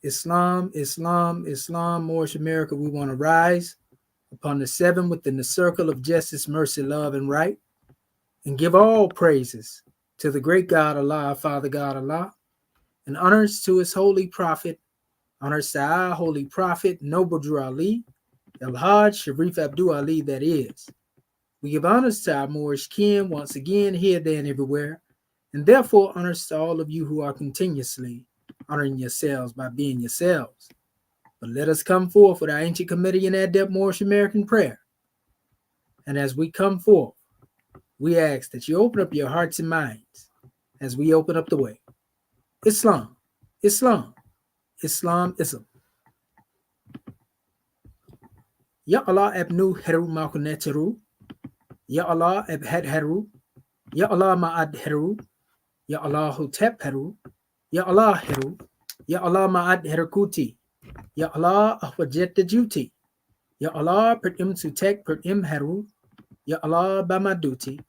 Islam, Islam, Islam, Moorish America, we want to rise upon the seven within the circle of justice, mercy, love, and right, and give all praises to the great God Allah, Father God Allah, and honors to his holy prophet, honors to our holy prophet, Noble Drew Ali, El Hajj Sharif Abdul Ali, that is. We give honors to our Moorish kin once again, here, there, and everywhere, and therefore honors to all of you who are continuously honoring yourselves by being yourselves. But let us come forth with our ancient committee and adept Moorish American prayer. And as we come forth, we ask that you open up your hearts and minds as we open up the way. Islam, Islam, Islam, Islam. Ya Allah abnu heru makuneteru. Ya Allah abhad heru. Ya Allah ma'ad heru. Ya Allah hutep heru. Ya Allah heru. Ya Allah ma'ad herkuti. Ya Allah ahwajet the duty. Ya Allah per im sutek per im heru. Ya Allah bamaduti.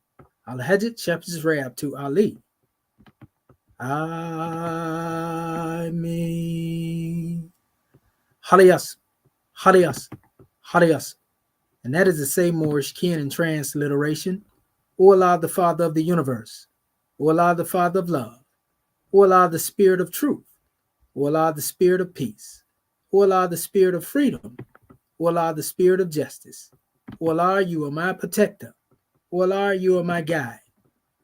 Al hajit shep's rab to Ali. Amen. Halias, Halias, Halias. And that is the same Moorish kin in transliteration. O Allah, the Father of the universe. O Allah, the Father of love. O Allah, the Spirit of truth. O Allah, the Spirit of peace. O Allah, the Spirit of freedom. O Allah, the Spirit of justice. O Allah, you are my protector. O Allah, you are my guide.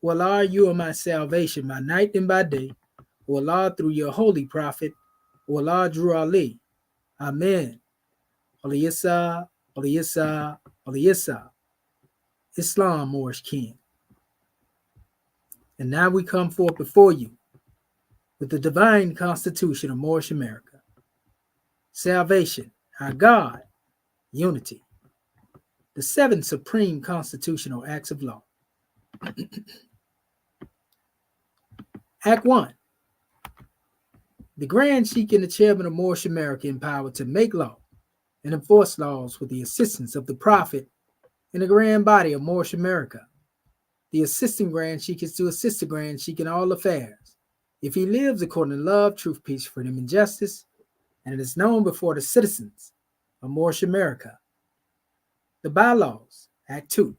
O Allah, you are my salvation by night and by day. O Allah, through your holy prophet. O Allah, Drew Ali. Amen. Aliyasa, Aliyasa, Aliyasa. Islam, Moorish kin. And now we come forth before you with the divine constitution of Moorish America. Salvation, our God, unity. The seven supreme constitutional acts of law. Act 1. The Grand Sheikh and the Chairman of Moorish America empowered to make law and enforce laws with the assistance of the Prophet and the Grand Body of Moorish America. The assistant Grand Sheikh is to assist the Grand Sheikh in all affairs, if he lives according to love, truth, peace, freedom, and justice, and it is known before the citizens of Moorish America. The bylaws, Act 2.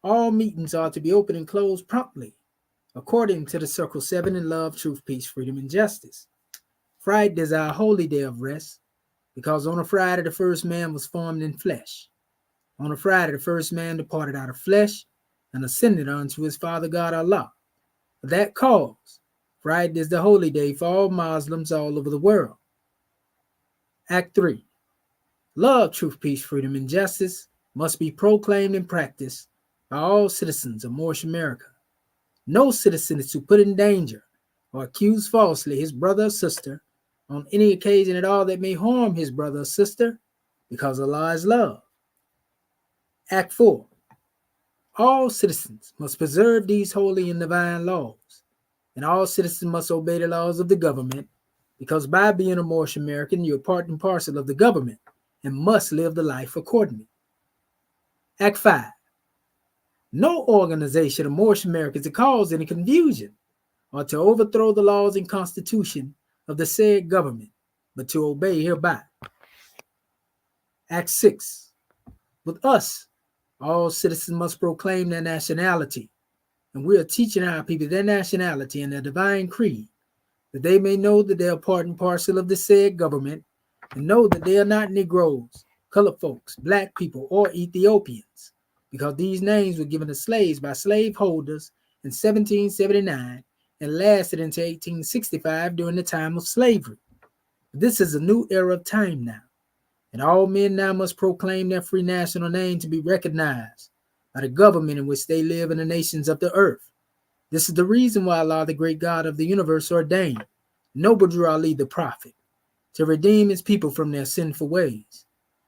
All meetings are to be open and closed promptly, according to the Circle 7 in love, truth, peace, freedom, and justice. Friday is our holy day of rest, because on a Friday the first man was formed in flesh. On a Friday the first man departed out of flesh and ascended unto his Father God Allah. For that cause, Friday is the holy day for all Muslims all over the world. Act 3. Love, truth, peace, freedom, and justice must be proclaimed and practiced by all citizens of Moorish America. No citizen is to put in danger or accuse falsely his brother or sister on any occasion at all that may harm his brother or sister, because Allah is love. Act 4. All citizens must preserve these holy and divine laws, and all citizens must obey the laws of the government, because by being a Moorish American, you're part and parcel of the government and must live the life accordingly. Act 5. No organization of Moorish Americans to cause any confusion or to overthrow the laws and constitution of the said government, but to obey hereby. Act 6. With us, all citizens must proclaim their nationality, and we are teaching our people their nationality and their divine creed, that they may know that they are part and parcel of the said government, and know that they are not Negroes, colored folks, black people, or Ethiopians, because these names were given to slaves by slaveholders in 1779 and lasted until 1865 during the time of slavery. This is a new era of time now, and all men now must proclaim their free national name to be recognized by the government in which they live in the nations of the earth. This is the reason why Allah, the great God of the universe, ordained Noble Drew Ali the Prophet to redeem his people from their sinful ways.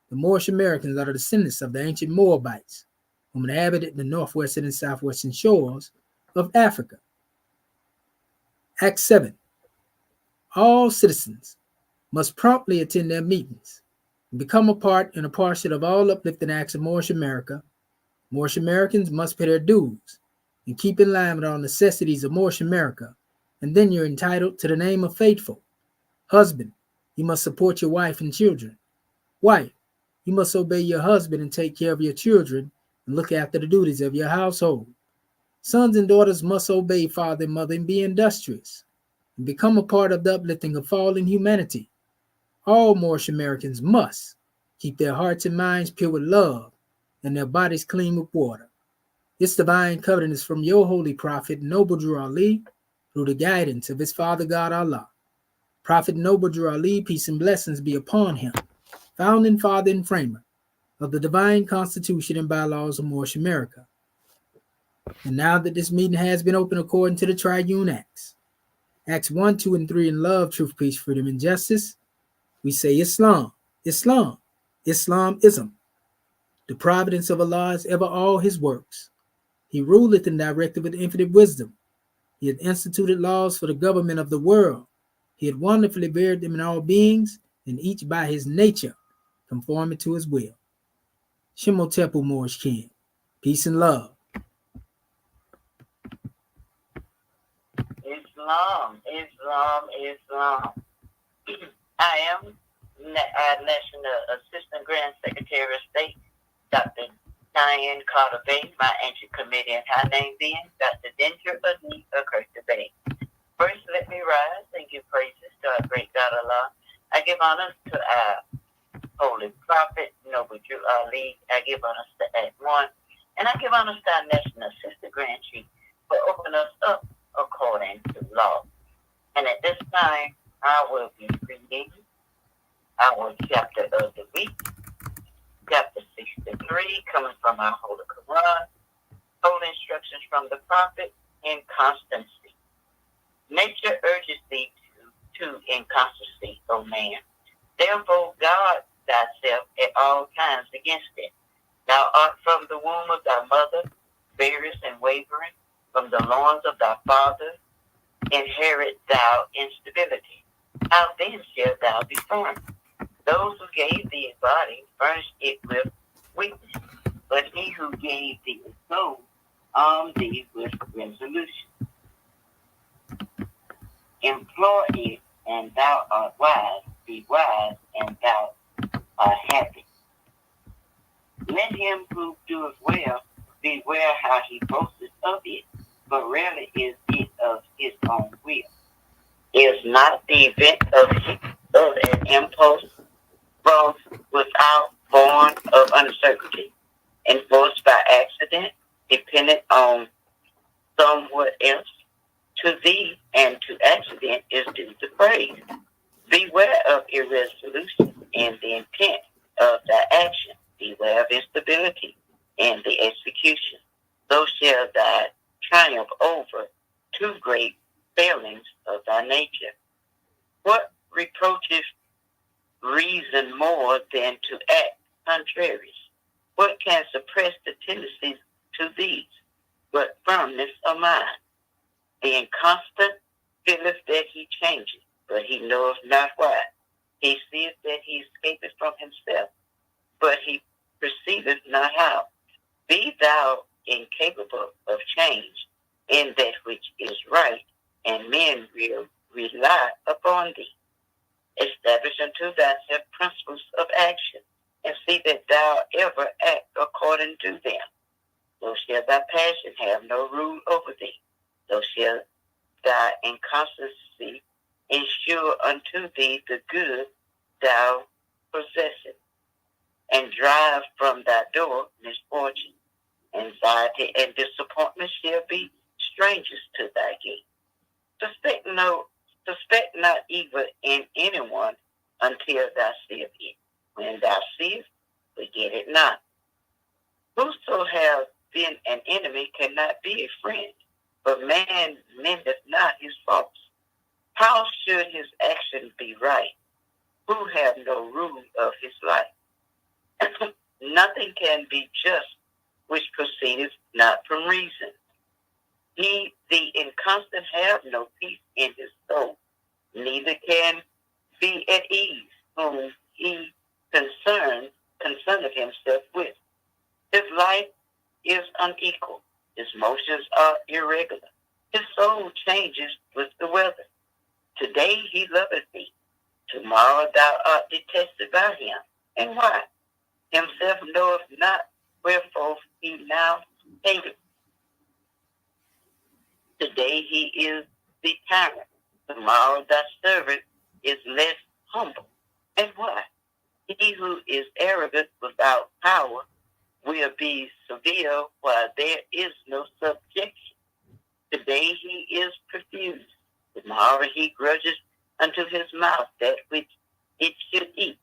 The Moorish Americans are the descendants of the ancient Moabites, whom inhabited the northwestern and southwestern shores of Africa. Act 7. All citizens must promptly attend their meetings and become a part and a parcel of all uplifting acts of Moorish America. Moorish Americans must pay their dues and keep in line with all necessities of Moorish America, and then you're entitled to the name of faithful, husband, You must support your wife and children. Wife, you must obey your husband and take care of your children and look after the duties of your household. Sons and daughters must obey father and mother and be industrious and become a part of the uplifting of fallen humanity. All Moorish Americans must keep their hearts and minds pure with love and their bodies clean with water. This divine covenant is from your holy prophet, Noble Drew Ali, through the guidance of his father God Allah. Prophet Noble Drew Ali, peace and blessings be upon him, founding father and framer of the divine constitution and bylaws of Moorish America. And now that this meeting has been opened according to the Triune Acts, Acts 1, 2, and 3 in love, truth, peace, freedom, and justice, we say Islam, Islam, Islamism. The providence of Allah is ever all his works. He ruleth and directeth with infinite wisdom. He hath instituted laws for the government of the world. He hath wonderfully varied them in all beings, and each by his nature, conforming to his will. Shimotepu Moorish King. Peace and love. Islam, Islam, Islam. I am National Assistant Grand Secretary of State, Dr. Diane Carter Bay, my ancient committee, and her name being Dr. Denture Adni Akirta Bay. First, let me rise and give praises to our great God Allah. I give honors to our holy prophet, Noble Drew Ali. I give honors to Act 1, and I give honors to our National Assistant Grand Chief for opening us up according to law. And at this time, I will be reading our chapter of the week, chapter 63, coming from our Holy Quran, Holy Instructions from the Prophet, Inconstancy. Nature urges thee to inconstancy, O man. Therefore, guard thyself at all times against it. Thou art from the womb of thy mother, various and wavering, from the loins of thy father, inherit thou instability. How then shalt thou be firm? Those who gave thee a body furnished it with weakness, but he who gave thee a soul armed thee with resolution. Employ it, and thou art wise. Be wise, and thou art happy. Let him who doeth well beware how he boasteth of it, but rarely is it of his own will. Is not the event of an impulse both without born of uncertainty, enforced by accident, dependent on somewhat else? To thee and to accident is due the praise. Beware of irresolution in the intent of thy action. Beware of instability in the execution. So shall thy triumph over two great failings of thy nature. What reproaches reason more than to act contraries? What can suppress the tendencies to these, but firmness of mind? The inconstant feeleth that he changeth, but he knoweth not why. He seeth that he escapeth from himself, but he perceiveth not how. Be thou incapable of change in that which is right, and men will rely upon thee. Establish unto thyself principles of action, and see that thou ever act according to them. So shall thy passion have no rule over thee. So shall thy inconstancy ensure unto thee the good thou possessest, and drive from thy door misfortune. Anxiety and disappointment shall be strangers to thy gate. Suspect not evil in anyone until thou seest it. When thou seest, forget it not. Whoso hath been an enemy cannot be a friend, but man mendeth not his faults. How should his action be right, who have no rule of his life? Nothing can be just which proceedeth not from reason. He, the inconstant, have no peace in his soul, neither can be at ease whom he concerneth himself with. His life is unequal. His motions are irregular. His soul changes with the weather. Today he loveth thee. Tomorrow thou art detested by him. And why? Himself knoweth not wherefore he now hateth. Today he is the tyrant. Tomorrow thy servant is less humble. And why? He who is arrogant without power will be severe while there is no subjection. Today he is profuse. Tomorrow he grudges unto his mouth that which it should eat.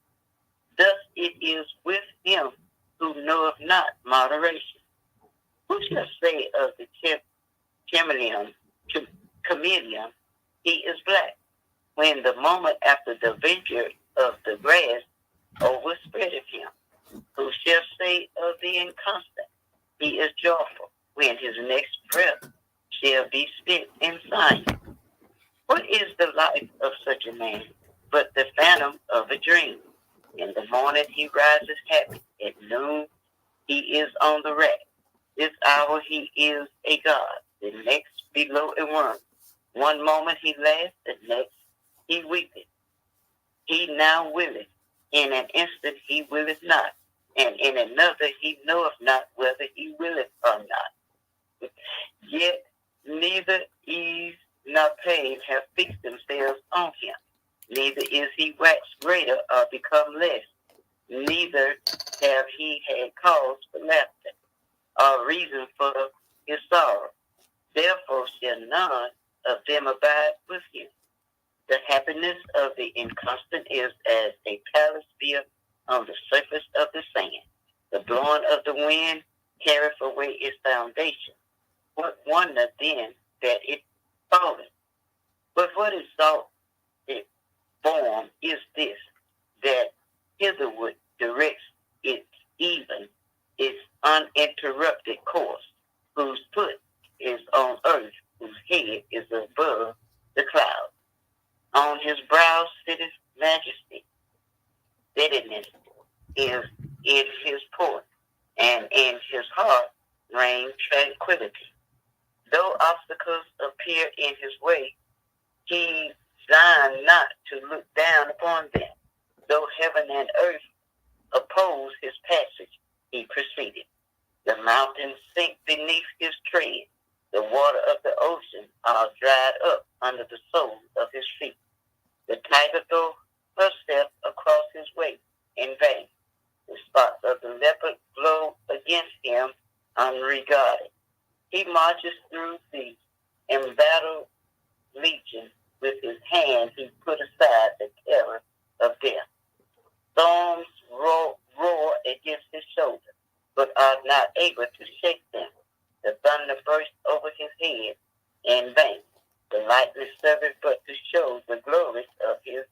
Thus it is with him who knoweth not moderation. Who shall say of the chameleon, he is black, when the moment after the venture of the grass overspreadeth him? Who shall say of the inconstant, he is joyful, when his next breath shall be spent in sighing? What is the life of such a man but the phantom of a dream? In the morning he rises happy, at noon he is on the rack. This hour he is a god, the next below a worm. One moment he laughs, the next he weepeth. He now willeth, in an instant he willeth not, and in another he knoweth not whether he willeth or not. Yet neither ease nor pain have fixed themselves on him. Neither is he waxed greater or become less. Neither have he had cause for laughter, or reason for his sorrow. Therefore shall none of them abide with him. The happiness of the inconstant is as a palace built on the surface of the sand. The blowing of the wind carrieth away its foundation. What wonder then that it falleth? But what is thought its form is this, that hitherward directs its even, its uninterrupted course, whose foot is on earth, whose head is above the clouds. On his brow sitteth majesty. Steadiness is in his port, and in his heart reigns tranquility. Though obstacles appear in his way, he deigned not to look down upon them. Though heaven and earth oppose his passage, he proceeded. The mountains sink beneath his tread. The water of the ocean are dried up under the soles of his feet. The tiger throws herself across his way in vain. The spots of the leopard glow against him unregarded. He marches through the embattled legion. With his hand he put aside the terror of death. Storms roar against his shoulder, but are not able to shake them. The thunder bursts over his head in vain. The lightning serveth but to show the glories of his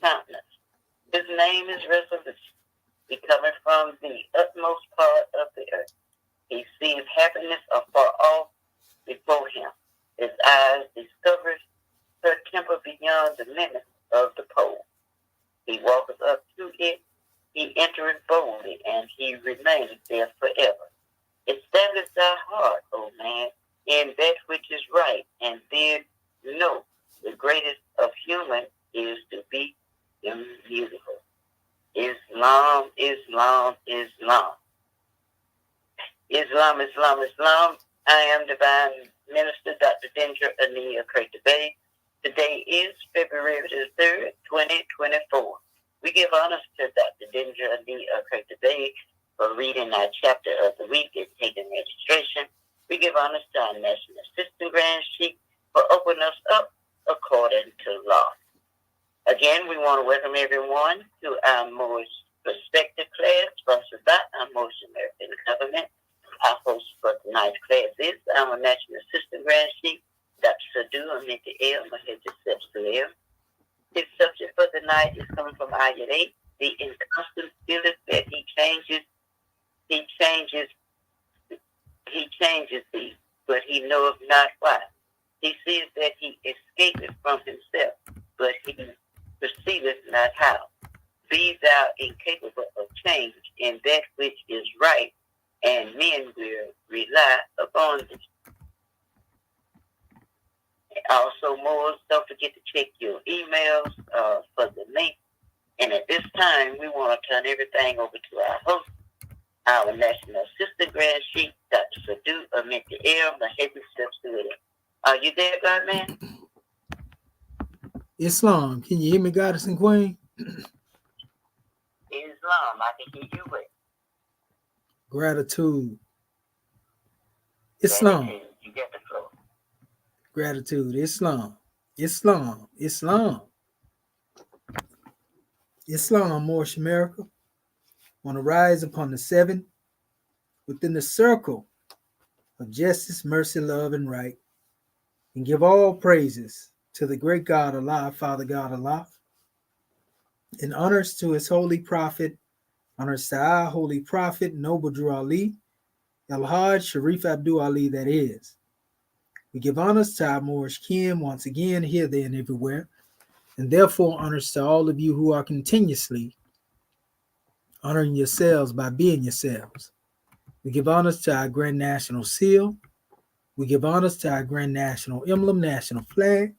countenance. His name is resolution. He cometh from the utmost part of the earth. He sees happiness afar off before him. His eyes discover her temper beyond the limits of the pole. He walketh up to it, he entereth boldly, and he remains there forever. Establish thy heart, O man, in that which is right, and then know the greatest of human is to be immutable. Islam, Islam, Islam. Islam, Islam, Islam. I am Divine Minister Dr. Dendra Ania Bay. Today is February the 3rd, 2024. We give honors to Dr. Dendra Ania Bay for reading our chapter of the week and taking registration. We give honors to our National Assistant Grand Chief for opening us up according to law. Again, we want to welcome everyone to our Moorish Perspective class sponsored by our Moorish American government. Our host for tonight's class is our National Assistant Grand Chief, Dr. Sadu Amiti El Mahedi Sepsuel. His subject for the night is coming from Ayat 8, the inconstant feeleth that he changes thee, but he knoweth not why. He seeth that he escapeth from himself, but he perceiveth not how. Be thou incapable of change in that which is right, and men will rely upon thee. Also, more. Don't forget to check your emails for the link. And at this time, we want to turn everything over to our host, our national assistant grand chief, Dr. Sadu Aminti El, the heavy steps to it. Are you there, God man? Islam, can you hear me, Goddess and Queen? Islam, I can hear you with. Gratitude. Islam. You get the flow. Gratitude. Islam. Islam. Islam. Islam, Moorish America, want to rise upon the seven within the circle of justice, mercy, love, and right, and give all praises to the great God Allah, Father God Allah, and honors to his holy prophet, honors to our holy prophet, Noble Drew Ali, Al-Hajj Sharif Abdul Ali, that is. We give honors to our Moorish kin once again, here, there, and everywhere, and therefore honors to all of you who are continuously honoring yourselves by being yourselves. We give honors to our Grand National Seal. We give honors to our Grand National Emblem, National Flag,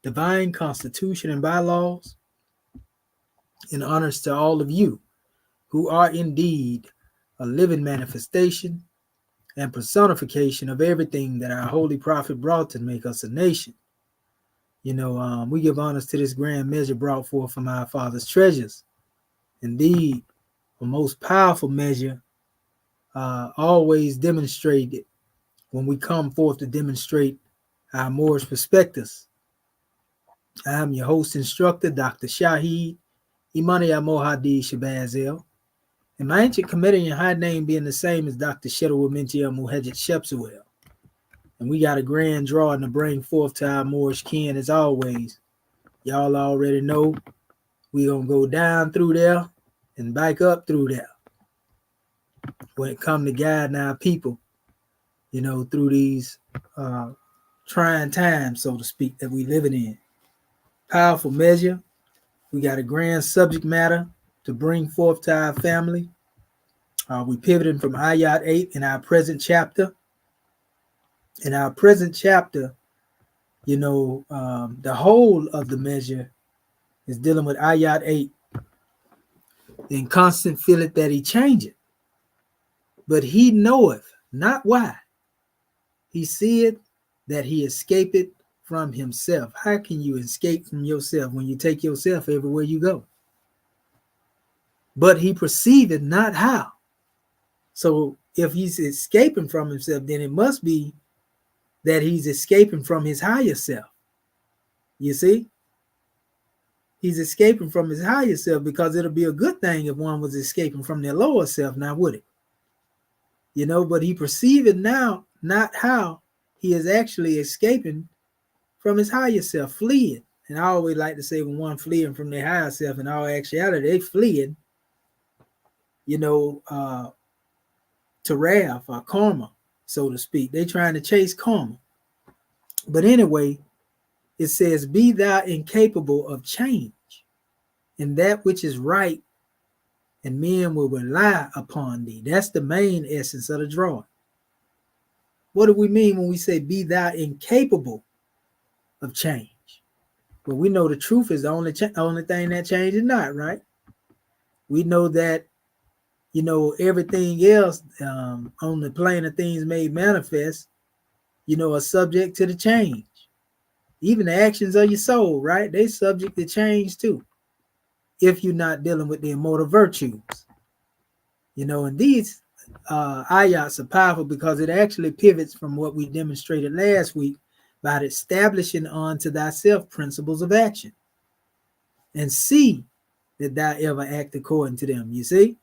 Divine Constitution and Bylaws, and honors to all of you who are indeed a living manifestation and personification of everything that our Holy Prophet brought to make us a nation. We give honors to this grand measure brought forth from our Father's treasures. Indeed, a most powerful measure, always demonstrated when we come forth to demonstrate our Moorish perspectives. I am your host instructor, Dr. Shahid Imani Mohadi Shabazel, and my ancient committee and high name being the same as Dr. Shedowa Mintia Muhajjed Shepsuel. And we got a grand drawing to bring forth to our Moorish kin as always. Y'all already know we're going to go down through there and back up through there when it comes to guiding our people, through these trying times, so to speak, that we living in. Powerful measure. We got a grand subject matter to bring forth to our family. We pivoting from Ayat 8 in our present chapter. In our present chapter, the whole of the measure is dealing with Ayat 8. The inconstant feeleth that he changeth, but he knoweth not why. He seeth that he escapeth from himself. How can you escape from yourself when you take yourself everywhere you go? But he perceiveth not how. So if he's escaping from himself, then it must be that he's escaping from his higher self. You see? He's escaping from his higher self, because it'll be a good thing if one was escaping from their lower self, now would it? But he perceiveth now not how he is actually escaping from his higher self, fleeing. And I always like to say, when one fleeing from their higher self, in all actuality, they fleeing, to wrath or karma, so to speak. They trying to chase karma. But anyway, it says, be thou incapable of change in that which is right, and men will rely upon thee. That's the main essence of the drawing. What do we mean when we say be thou incapable of change? Well, we know the truth is the only thing that changes not, right? We know that, everything else on the plane of things made manifest, are subject to the change. Even the actions of your soul, right? They subject to change too, if you're not dealing with the immortal virtues. And these ayats are powerful because it actually pivots from what we demonstrated last week about establishing unto thyself principles of action, and see that thou ever act according to them, you see?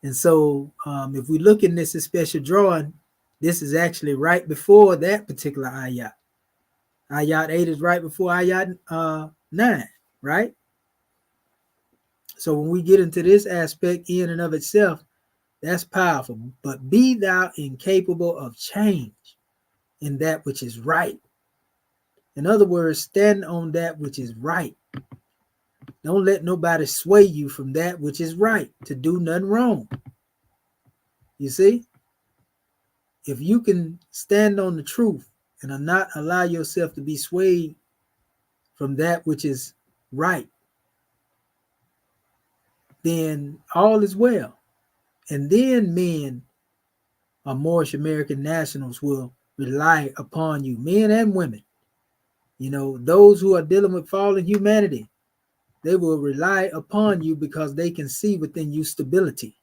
And so if we look in this special drawing, this is actually right before that particular ayat. Ayat 8 is right before ayat 9, right? So when we get into this aspect in and of itself, that's powerful. But be thou incapable of change in that which is right. In other words, stand on that which is right. Don't let nobody sway you from that which is right, to do nothing wrong. You see? If you can stand on the truth and not allow yourself to be swayed from that which is right, then all is well. And then men or Moorish American nationals will rely upon you, men and women. Those who are dealing with fallen humanity, they will rely upon you because they can see within you stability.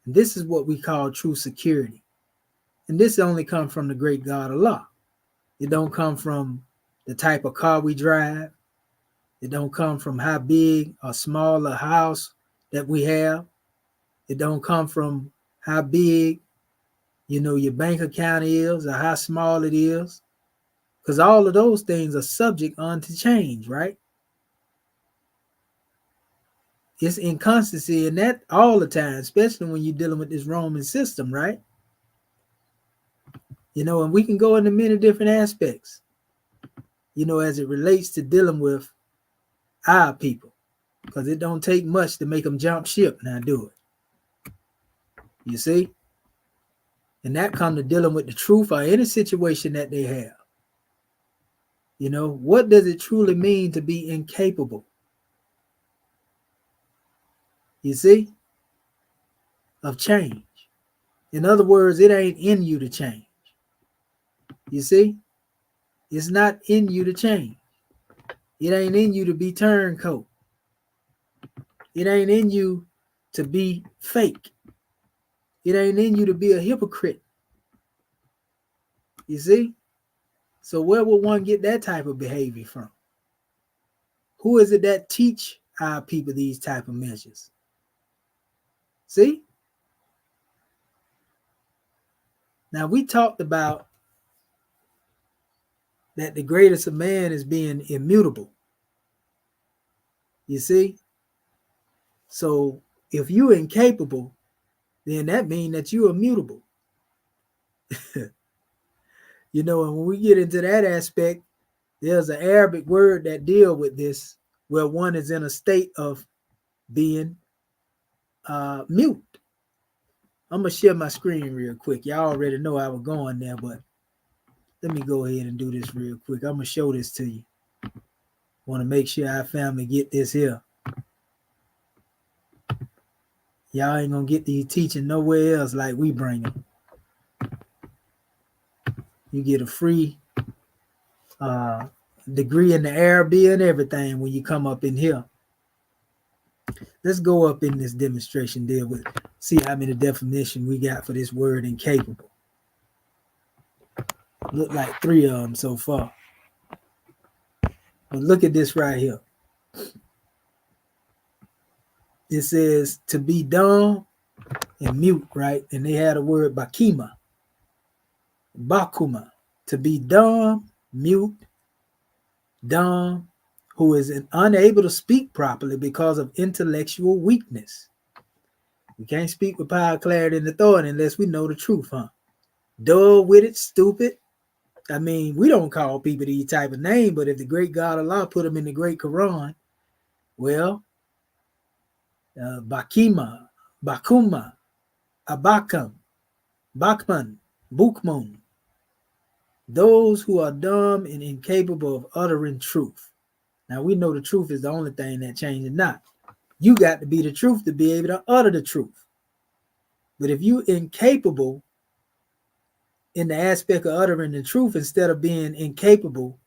And this is what we call true security. And this only comes from the great God Allah. It don't come from the type of car we drive. It don't come from how big or small a house that we have. It don't come from how big, your bank account is or how small it is. Because all of those things are subject unto change, right? It's inconstancy in that all the time, especially when you're dealing with this Roman system, right? And we can go into many different aspects, as it relates to dealing with our people. Because it don't take much to make them jump ship. Now do it. You see? And that comes to dealing with the truth or any situation that they have. What does it truly mean to be incapable? You see? Of change. In other words, it ain't in you to change. You see? It's not in you to change. It ain't in you to be turncoat. It ain't in you to be fake. It ain't in you to be a hypocrite. You see? So where will one get that type of behavior from? Who is it that teach our people these type of measures? See? Now we talked about that the greatest of man is being immutable. You see? So if you're incapable, then that means that you're immutable. And when we get into that aspect, there's an Arabic word that deal with this, where one is in a state of being mute. I'm going to share my screen real quick. Y'all already know I was going there, but let me go ahead and do this real quick. I'm going to show this to you. Want to make sure our family get this here. Y'all ain't going to get these teaching nowhere else like we bring them. You get a free degree in the Arabic and everything when you come up in here. Let's go up in this demonstration deal with, see how many definitions we got for this word incapable. Look like 3 of them so far. But look at this right here. It says to be dumb and mute, right? And they had a word bakima. Bakuma. To be dumb, mute, dumb, who is unable to speak properly because of intellectual weakness. We can't speak with power, clarity, and authority unless we know the truth, huh? Dull-witted, stupid. I mean, we don't call people these type of names, but if the great God Allah put them in the great Quran, well, Bakima, Bakuma, Abakam, Bakman, Bukmun. Those who are dumb and incapable of uttering truth. Now, we know the truth is the only thing that changes not. You got to be the truth to be able to utter the truth. But if you're incapable in the aspect of uttering the truth instead of being incapable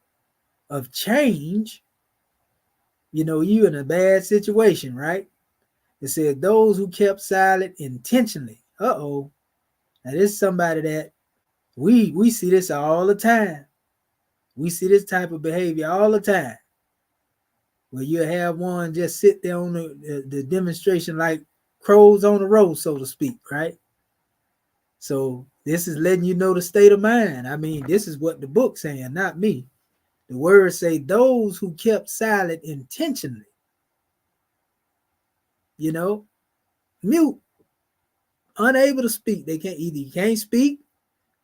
of change, you're in a bad situation, right? It said those who kept silent intentionally. Uh-oh. Now, this is somebody that we see this all the time. We see this type of behavior all the time. Where you have one just sit there on the demonstration like crows on the road, so to speak, right? So this is letting you know the state of mind. I mean, this is what the book's saying, not me. The words say those who kept silent intentionally. Mute, unable to speak. They can't, either you can't speak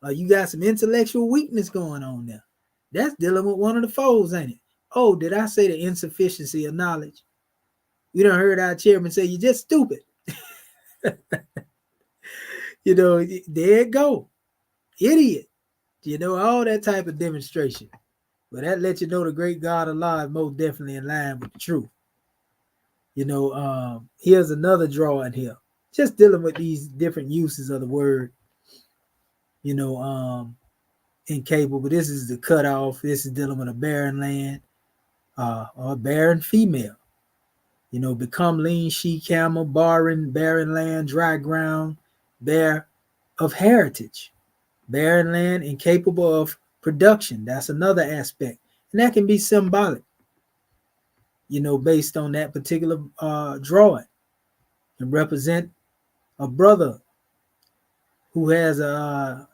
or you got some intellectual weakness going on there. That's dealing with one of the foes, ain't it? Oh, did I say the insufficiency of knowledge? You done heard our chairman say you're just stupid. There it go. Idiot. All that type of demonstration. But that lets you know the great God Allah is most definitely in line with the truth. Here's another drawing here. Just dealing with these different uses of the word, incapable. This is the cutoff. This is dealing with a barren land, or a barren female. Become lean she camel, barren land, dry ground, bare of heritage, barren land, incapable of production. That's another aspect. And that can be symbolic, based on that particular drawing, and represent a brother who has a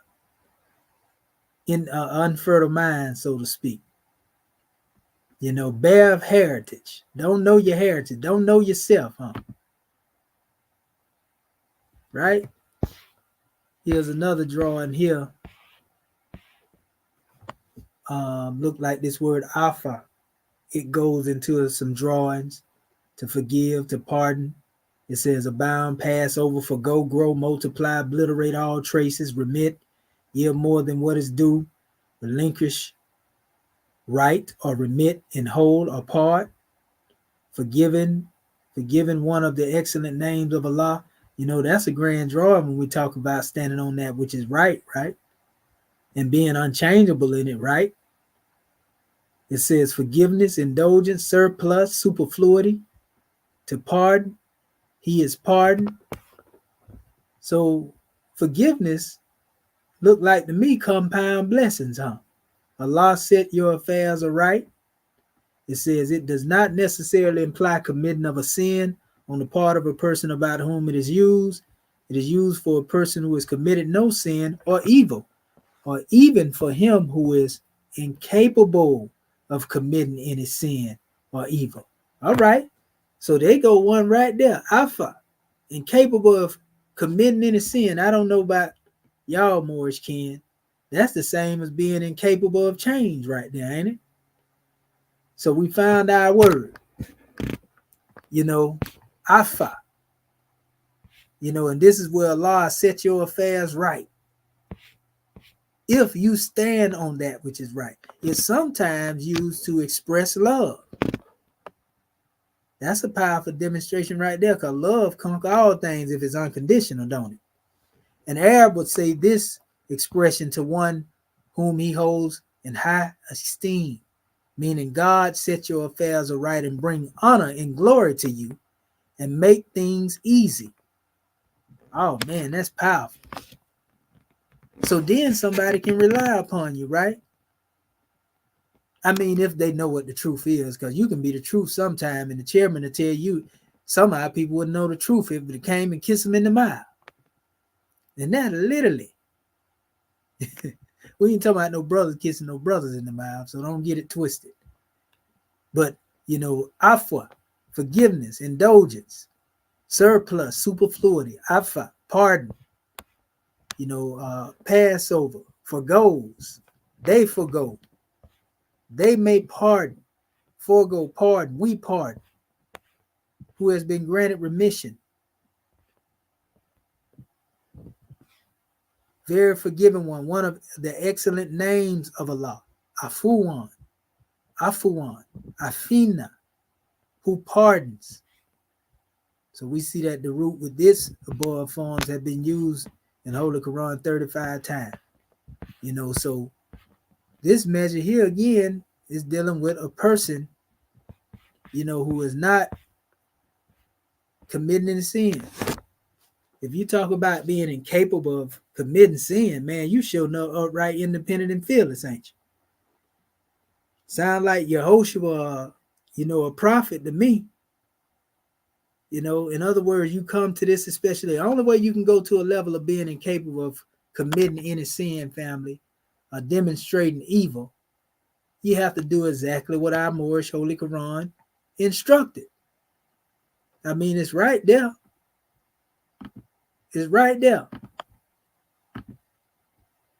unfertile mind, so to speak. Bare of heritage. Don't know your heritage. Don't know yourself, huh? Right? Here's another drawing here. Look like this word alpha. It goes into some drawings to forgive, to pardon. It says abound, pass over, forgo, grow, multiply, obliterate all traces, remit, yield more than what is due, relinquish, right, or remit in whole or part, forgiven one of the excellent names of Allah. That's a grand drawing when we talk about standing on that which is right, and being unchangeable in it, right? It says forgiveness, indulgence, surplus, superfluity, to pardon. He is pardoned. So forgiveness look like to me compound blessings, huh? Allah set your affairs aright. It says it does not necessarily imply committing of a sin on the part of a person about whom it is used. It is used for a person who has committed no sin or evil, or even for him who is incapable of committing any sin or evil. All right. So they go one right there. Alpha, incapable of committing any sin. I don't know about y'all, Moorish kin. That's the same as being incapable of change right there, ain't it? So we found our word, alpha, and this is where Allah set your affairs right. If you stand on that which is right, it's sometimes used to express love. That's a powerful demonstration right there, because love conquers all things if it's unconditional, don't it? An Arab would say this expression to one whom he holds in high esteem, meaning God set your affairs aright and bring honor and glory to you and make things easy. Oh man, that's powerful. So then somebody can rely upon you, right? I mean, if they know what the truth is, because you can be the truth sometime, and the chairman will tell you somehow people wouldn't know the truth if it came and kiss them in the mouth. And that literally, we ain't talking about no brothers kissing no brothers in the mouth, so don't get it twisted. But, afwa, forgiveness, indulgence, surplus, superfluity, afa, pardon, Passover, forgoes, they forgo, they may pardon, forego, pardon, we pardon, who has been granted remission, very forgiving one of the excellent names of Allah, Afuwan, Afina, who pardons. So we see that the root with this above forms have been used in Holy Quran 35 times. So this measure here again is dealing with a person, who is not committing any sin. If you talk about being incapable of committing sin, man, you show no upright, independent, and fearless, ain't you? Sound like Yehoshua, a prophet to me. In other words, you come to this, especially the only way you can go to a level of being incapable of committing any sin, family, or demonstrating evil, you have to do exactly what our Moorish Holy Quran instructed. I mean, it's right there. It's right there.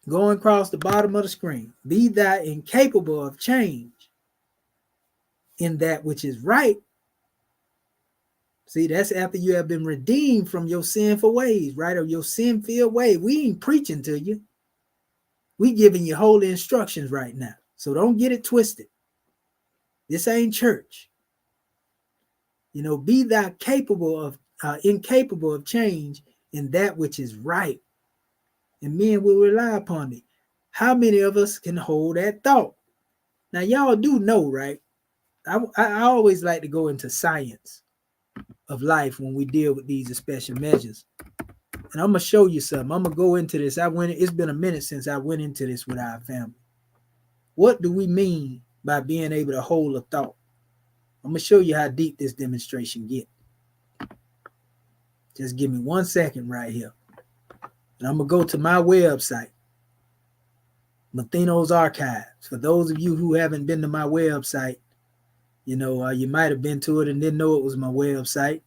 Going across the bottom of the screen. Be thou incapable of change in that which is right. See, that's after you have been redeemed from your sinful ways, right? Or your sin-filled way. We ain't preaching to you. We giving you holy instructions right now. So don't get it twisted. This ain't church. Be thou incapable of change in that which is right, and men will rely upon it. How many of us can hold that thought? Now, y'all do know, right? I always like to go into science of life when we deal with these special measures. And I'm gonna show you something. I'm gonna go into this. It's been a minute since I went into this with our family. What do we mean by being able to hold a thought? I'm gonna show you how deep this demonstration get. Just give me 1 second right here. And I'm gonna go to my website, Mathino's Archives. For those of you who haven't been to my website, you might have been to it and didn't know it was my website.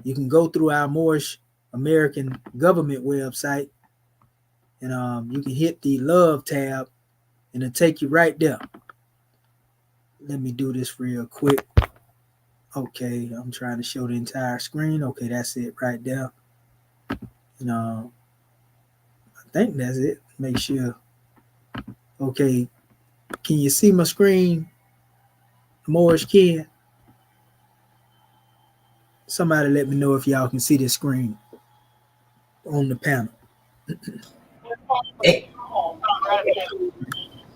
You can go through our Moorish American government website, and you can hit the love tab, and it'll take you right there. Let me do this real quick. Okay, I'm trying to show the entire screen. Okay, that's it right there. And I think that's it. Make sure. Okay, can you see my screen, Moorish Ken? Somebody let me know if y'all can see this screen on the panel.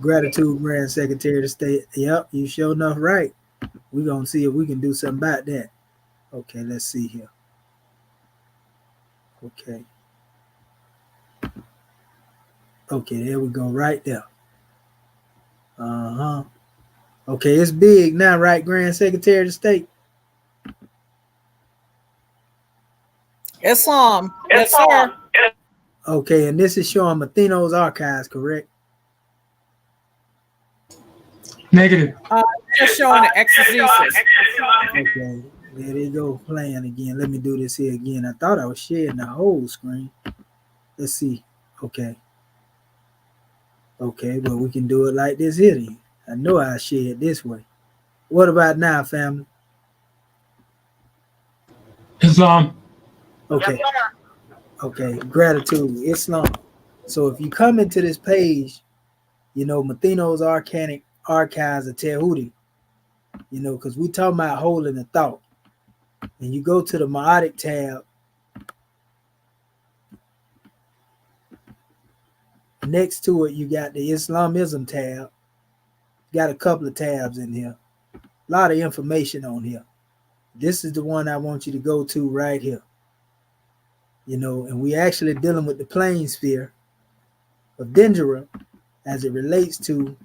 Gratitude, Grand Secretary of State. Yep, you sure enough right. We're going to see if we can do something about that. Okay, let's see here. Okay. Okay, there we go, right there. Uh-huh. Okay, it's big now, right, Grand Secretary of State? Islam. Yes, sir. Okay, and this is showing Mathino's Archives, correct? Negative. Just showing the exegesis. Okay, there they go, playing again. Let me do this here again. I thought I was sharing the whole screen. Let's see. Okay. Okay, but we can do it like this here then. I know I share it this way. What about now, family? Islam. Okay. Okay, gratitude, Islam. So if you come into this page, Mathino's Archives of Tehuti, because we talking about holding a thought. And you go to the Ma'atic tab. Next to it, you got the Islamism tab. Got a couple of tabs in here. A lot of information on here. This is the one I want you to go to right here. And we actually dealing with the plane sphere of Dendera as it relates to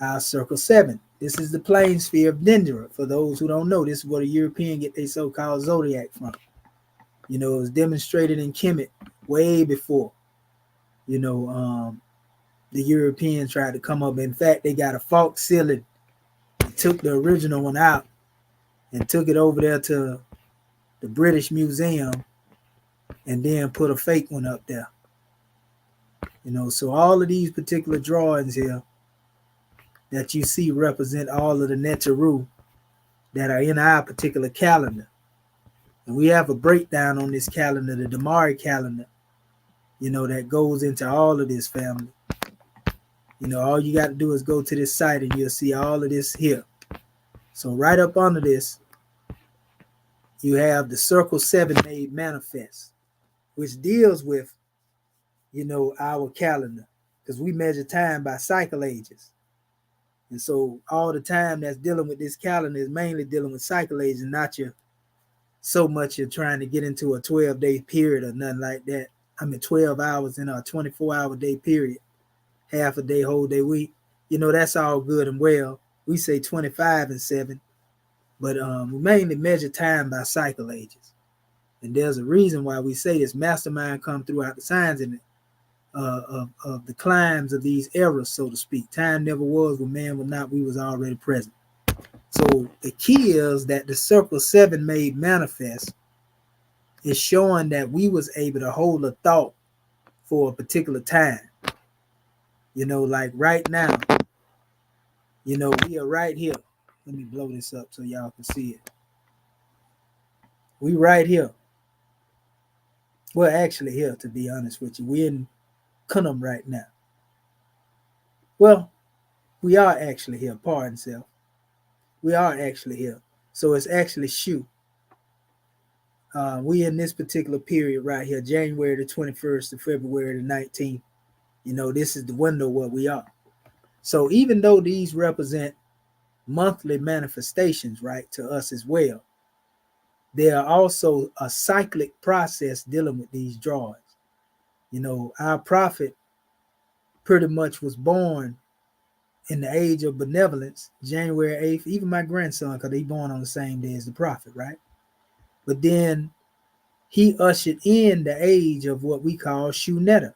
our circle 7. This is the plane sphere of Dendera. For those who don't know, this is where the European get their so-called zodiac from. It was demonstrated in Kemet way before, the Europeans tried to come up. In fact, they got a false ceiling. They took the original one out and took it over there to the British Museum and then put a fake one up there. So all of these particular drawings here that you see represent all of the Neteru that are in our particular calendar. And we have a breakdown on this calendar, the Damari calendar, that goes into all of this, family. All you got to do is go to this site and you'll see all of this here. So right up under this, you have the Circle 7 made manifest, which deals with, our calendar, because we measure time by cycle ages. And so all the time that's dealing with this calendar is mainly dealing with cycle ages, not so much you're trying to get into a 12-day period or nothing like that. 12 hours in a 24-hour day period, half a day, whole day week. That's all good and well. We say 25 and 7, but we mainly measure time by cycle ages. And there's a reason why we say this mastermind come throughout the signs in it. Of the climbs of these eras, so to speak. Time never was when man was not, we was already present. So the key is that the Circle 7 made manifest is showing that we was able to hold a thought for a particular time. Like right now, we are right here. Let me blow this up so y'all can see it. We right here. Well, actually here, to be honest with you. We're in Kunum right now. Well, we are actually here. Pardon self. We are actually here. So it's actually Shu. We in this particular period right here, January the 21st to February the 19th. This is the window where we are. So even though these represent monthly manifestations, right, to us as well, they are also a cyclic process dealing with these drawings. Our prophet pretty much was born in the age of benevolence, January 8th, even my grandson, because he born on the same day as the prophet, right? But then he ushered in the age of what we call Shunetta.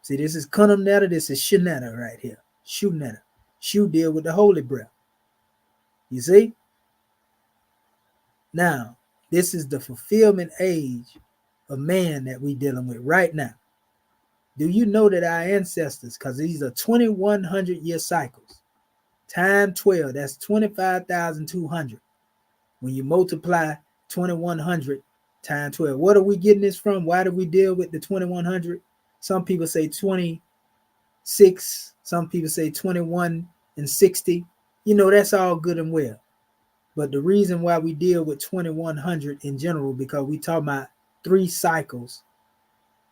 See, this is Kunam Netta, this is Shunetta right here. Shunetta. Shu deal with the holy breath. You see? Now, this is the fulfillment age of man that we dealing with right now. Do you know that our ancestors, because these are 2,100 year cycles, time 12, that's 25,200. When you multiply 2,100 times 12, what are we getting this from? Why do we deal with the 2,100? Some people say 26, some people say 21 and 60. That's all good and well. But the reason why we deal with 2,100 in general, because we talk about 3 cycles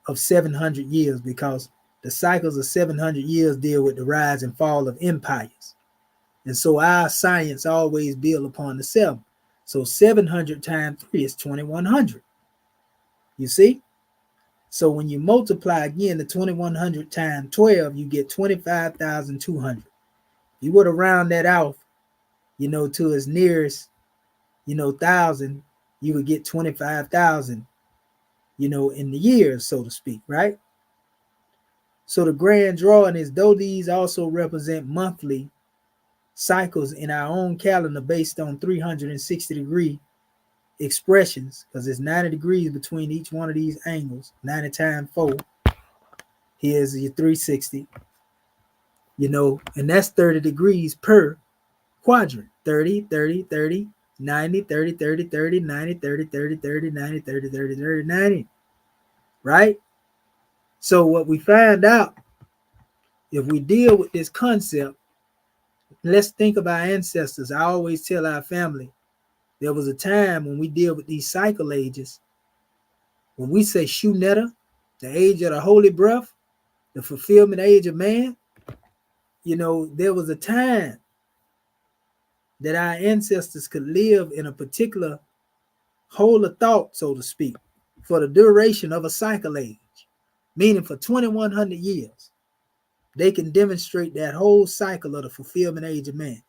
of 700 years, because the cycles of 700 years deal with the rise and fall of empires. And so our science always build upon the 7. So 700 times 3 is 2,100. You see? So when you multiply again the 2,100 times 12, you get 25,200. You would round that out, to its nearest, 1,000, you would get 25,000, in the years, so to speak, right? So the grand drawing is, though these also represent monthly cycles in our own calendar based on 360-degree expressions, because it's 90 degrees between each one of these angles, 90 times 4. Here's your 360, and that's 30 degrees per quadrant. 30, 30, 30, 90, 30, 30, 30, 90, 30, 30, 30, 90, 30, 30, 30, 90. Right? So what we find out, if we deal with this concept, let's think of our ancestors. I always tell our family, there was a time when we deal with these cycle ages, when we say Shunetta, the age of the holy breath, the fulfillment age of man, there was a time that our ancestors could live in a particular whole of thought, so to speak, for the duration of a cycle age, meaning for 2,100 years. They can demonstrate that whole cycle of the fulfillment age of man.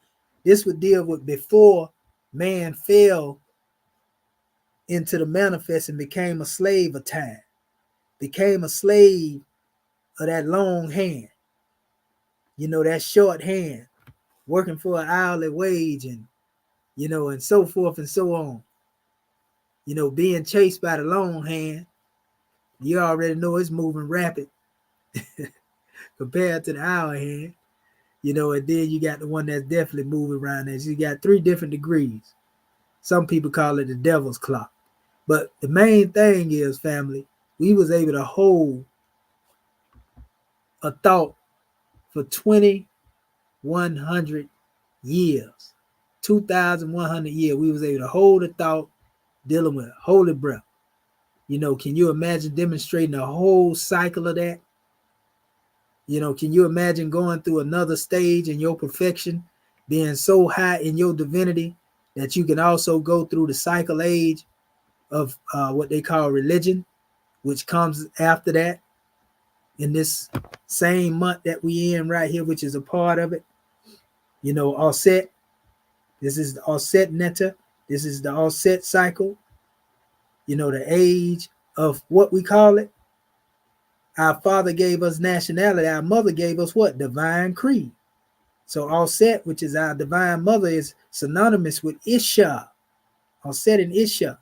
This would deal with before man fell into the manifest and became a slave of time, became a slave of that long hand, that short hand, working for an hourly wage, and and so forth and so on. Being chased by the long hand, you already know it's moving rapid compared to the hour hand, and then you got the one that's definitely moving around there. So you got 3 different degrees. Some people call it the devil's clock. But the main thing is, family, we was able to hold a thought for 2,100 years. 2,100 years, we was able to hold a thought dealing with holy breath. Can you imagine demonstrating a whole cycle of that? Can you imagine going through another stage in your perfection, being so high in your divinity that you can also go through the cycle age of what they call religion, which comes after that in this same month that we in right here, which is a part of it. Offset. This is the offset netta. This is the offset cycle. The age of what we call it. Our father gave us nationality. Our mother gave us what? Divine creed. So offset, which is our divine mother, is synonymous with Isha. Offset and Isha,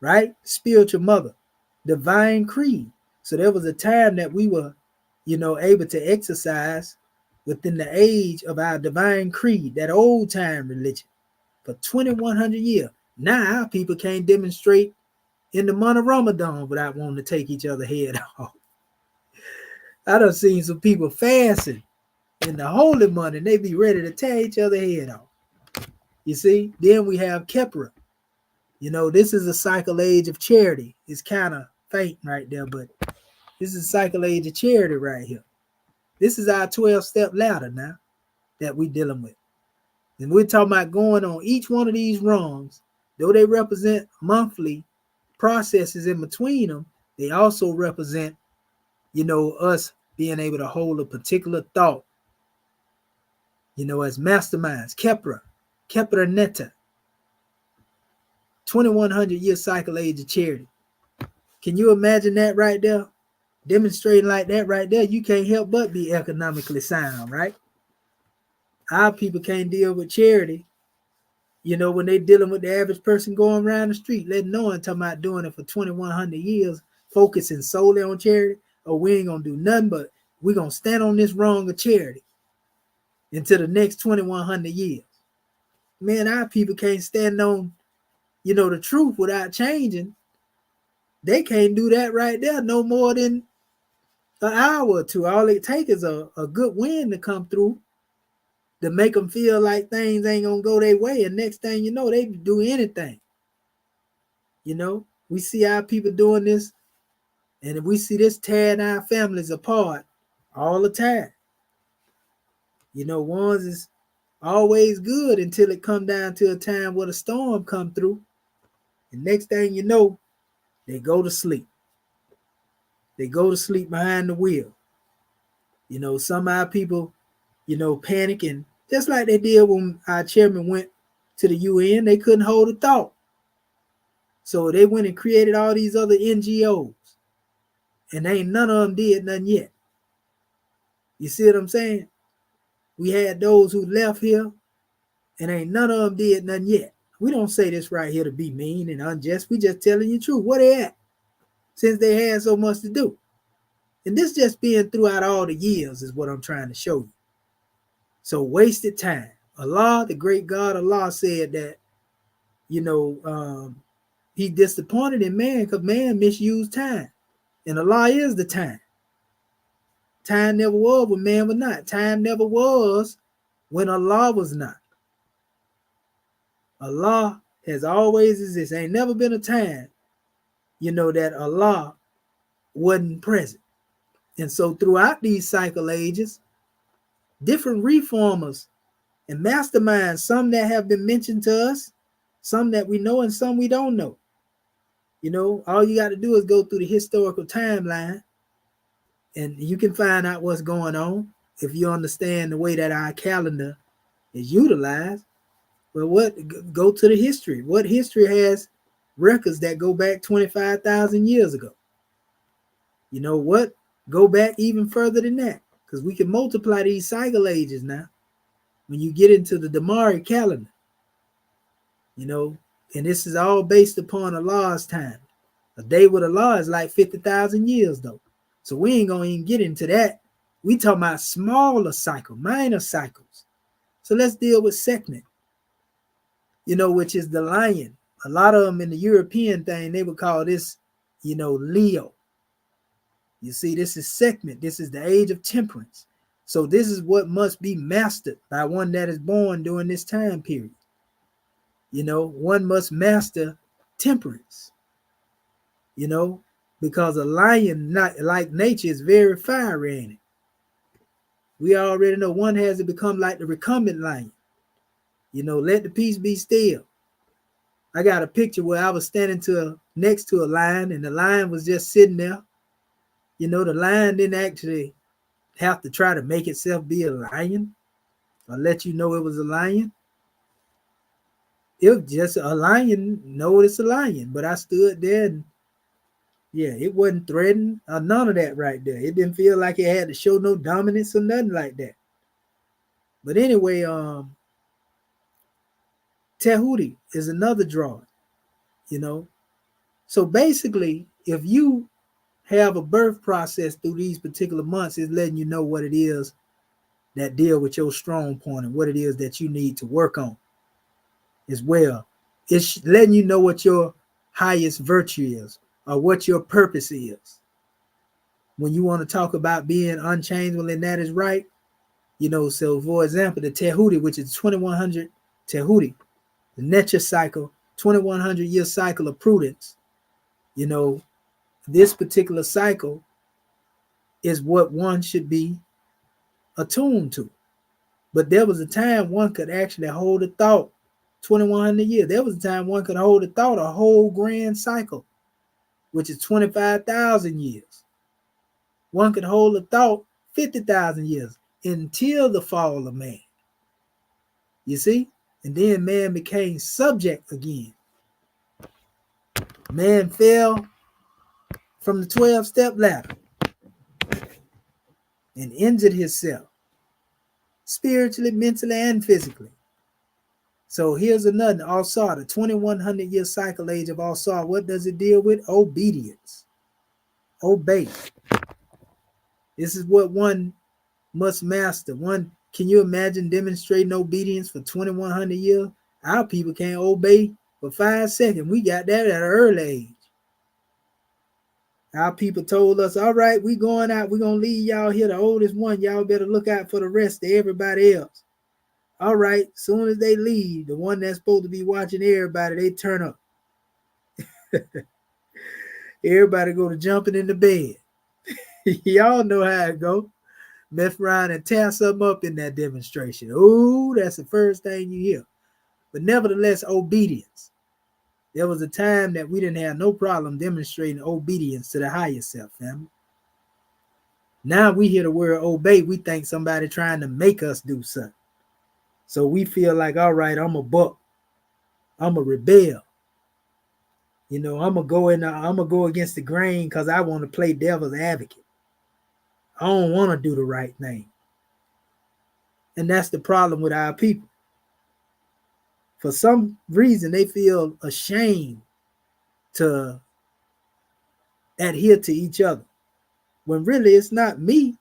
right? Spiritual mother. Divine creed. So there was a time that we were, able to exercise within the age of our divine creed, that old time religion, for 2,100 years. Now our people can't demonstrate in the month of Ramadan without wanting to take each other's head off. I done seen some people fasting in the holy month, and they be ready to tear each other head off. You see? Then we have Kepra. This is a cycle age of charity. It's kind of faint right there, but this is a cycle age of charity right here. This is our 12-step ladder now that we dealing with. And we're talking about going on each one of these rungs. Though they represent monthly processes in between them, they also represent, us being able to hold a particular thought, as masterminds. Kepra Netta, 2100-year cycle age of charity. Can you imagine that right there? Demonstrating like that right there, you can't help but be economically sound, right? Our people can't deal with charity, when they dealing with the average person going around the street, letting no one talking about doing it for 2100 years, focusing solely on charity, or we ain't gonna do nothing but we're gonna stand on this wrong of charity until the next 2100 years. Man, our people can't stand on, the truth without changing. They can't do that right there no more than an hour or two. All it takes is a good wind to come through to make them feel like things ain't gonna go their way, and next thing you know, they do anything. We see our people doing this, and if we see this tearing our families apart all the time. Ones is always good until it come down to a time where the storm come through, and next thing you know, they go to sleep. They go to sleep behind the wheel. Some of our people, panic, and just like they did when our chairman went to the UN, they couldn't hold a thought. So they went and created all these other NGOs, and ain't none of them did nothing yet. You see what I'm saying? We had those who left here, and ain't none of them did nothing yet. We don't say this right here to be mean and unjust. We just telling you the truth. Where they at? Since they had so much to do. And this just being throughout all the years is what I'm trying to show you. So wasted time. Allah, the great God, Allah said that, he disappointed in man because man misused time. And Allah is the time. Time never was when man was not. Time never was when Allah was not. Allah has always existed. Ain't never been a time, that Allah wasn't present. And so throughout these cycle ages, different reformers and masterminds, some that have been mentioned to us, some that we know and some we don't know. All you got to do is go through the historical timeline and you can find out what's going on if you understand the way that our calendar is utilized. But go to the history. What history has records that go back 25,000 years ago? What? Go back even further than that, because we can multiply these cycle ages now when you get into the Damari calendar. And this is all based upon Allah's time. A day with Allah is like 50,000 years, though. So we ain't going to even get into that. We talking about smaller cycle, minor cycles. So let's deal with Sekhmet, which is the lion. A lot of them in the European thing, they would call this, Leo. You see, this is Sekhmet. This is the age of temperance. So this is what must be mastered by one that is born during this time period. One must master temperance, because a lion, not like nature, is very fiery, ain't it? We already know one has to become like the recumbent lion. Let the peace be still. I got a picture where I was standing next to a lion, and the lion was just sitting there. The lion didn't actually have to try to make itself be a lion or let you know it was a lion. It was just a lion, know it's a lion. But I stood there and it wasn't threatened or none of that right there. It didn't feel like it had to show no dominance or nothing like that. But anyway, Tehudi is another drawing, So basically, if you have a birth process through these particular months, is letting you know what it is that deal with your strong point and what it is that you need to work on as well. It's letting you know what your highest virtue is or what your purpose is. When you want to talk about being unchangeable and that is right, So for example, the Tehuti, which is 2100 Tehuti, the nature cycle, 2100 year cycle of prudence, this particular cycle is what one should be attuned to. But there was a time one could actually hold a thought, 2100 years. There was a time one could hold a thought, a whole grand cycle, which is 25,000 years. One could hold a thought 50,000 years until the fall of man. You see? And then man became subject again. Man fell from the 12-step ladder and injured himself spiritually, mentally, and physically. So here's another, Asar, the 2100 year cycle age of Asar. What does it deal with? Obedience. Obey. This is what one must master. Can you imagine demonstrating obedience for 2100 years? Our people can't obey for 5 seconds. We got that at an early age. Our people told us, all right, we going out. We're going to leave y'all here, the oldest one. Y'all better look out for the rest of everybody else. All right, soon as they leave, the one that's supposed to be watching everybody, they turn up. Everybody go to jumping in the bed. Y'all know how it go. Mess around and tear something up in that demonstration. Ooh, that's the first thing you hear. But nevertheless, obedience. There was a time that we didn't have no problem demonstrating obedience to the higher self, family. Now we hear the word obey, we think somebody trying to make us do something. So we feel like, all right, I'm a buck. I'm a rebel. I'm gonna go against the grain because I want to play devil's advocate. I don't want to do the right thing. And that's the problem with our people. For some reason, they feel ashamed to adhere to each other. When really it's not me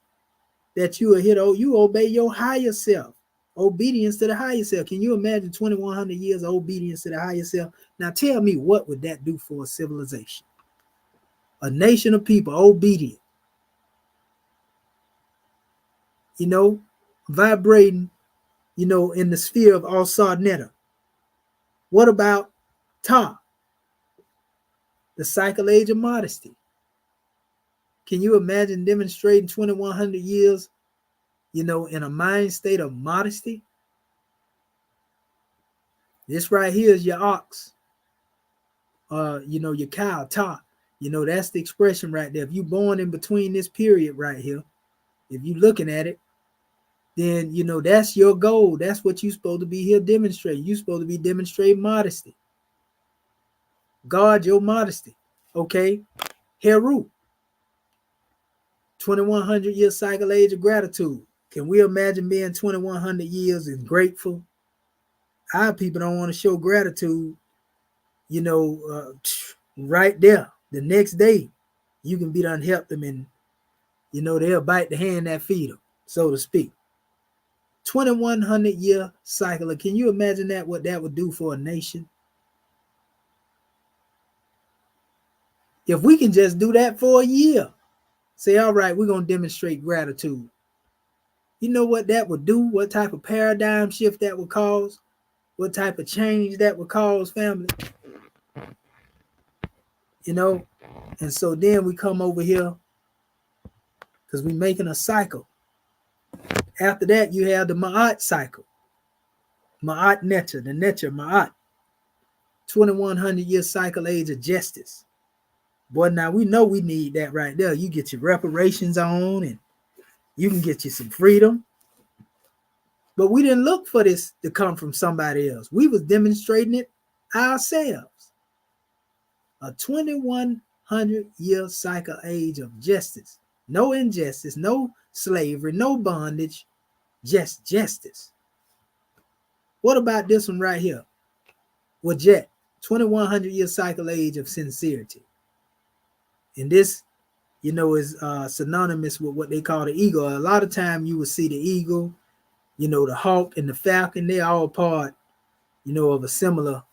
that you adhere to. You obey your higher self. Obedience to the higher self. Can you imagine 2100 years of obedience to the higher self? Now tell me, what would that do for a civilization? A nation of people obedient. Vibrating, in the sphere of Asar Netta. What about Ta, the cycle age of modesty? Can you imagine demonstrating 2100 years, in a mind state of modesty? This right here is your ox, your cow, Ta. That's the expression right there. If you're born in between this period right here, if you're looking at it, then, that's your goal. That's what you're supposed to be here demonstrating. You're supposed to be demonstrating modesty. Guard your modesty. Okay? Heru, 2100 year cycle age of gratitude. Can we imagine being 2100 years and grateful? Our people don't want to show gratitude, right there. The next day, you can be done help them and, they'll bite the hand that feed them, so to speak. 2100 year cycle. Can you imagine what that would do for a nation? If we can just do that for a year, say, all right, we're going to demonstrate gratitude. You know what that would do? What type of paradigm shift that would cause? What type of change that would cause, family? And so then we come over here because we're making a cycle. After that, you have the Ma'at cycle. Ma'at Necha, the Necha Ma'at. 2100 year cycle age of justice. Boy, now we know we need that right there. You get your reparations on and you can get you some freedom. But we didn't look for this to come from somebody else. We was demonstrating it ourselves. A 2100 year cycle age of justice. No injustice, no slavery, no bondage, just justice. What about this one right here? Wajet, 2100 year cycle age of sincerity. And this, is synonymous with what they call the eagle. A lot of time you will see the eagle, the hawk and the falcon. They're all part, of a similar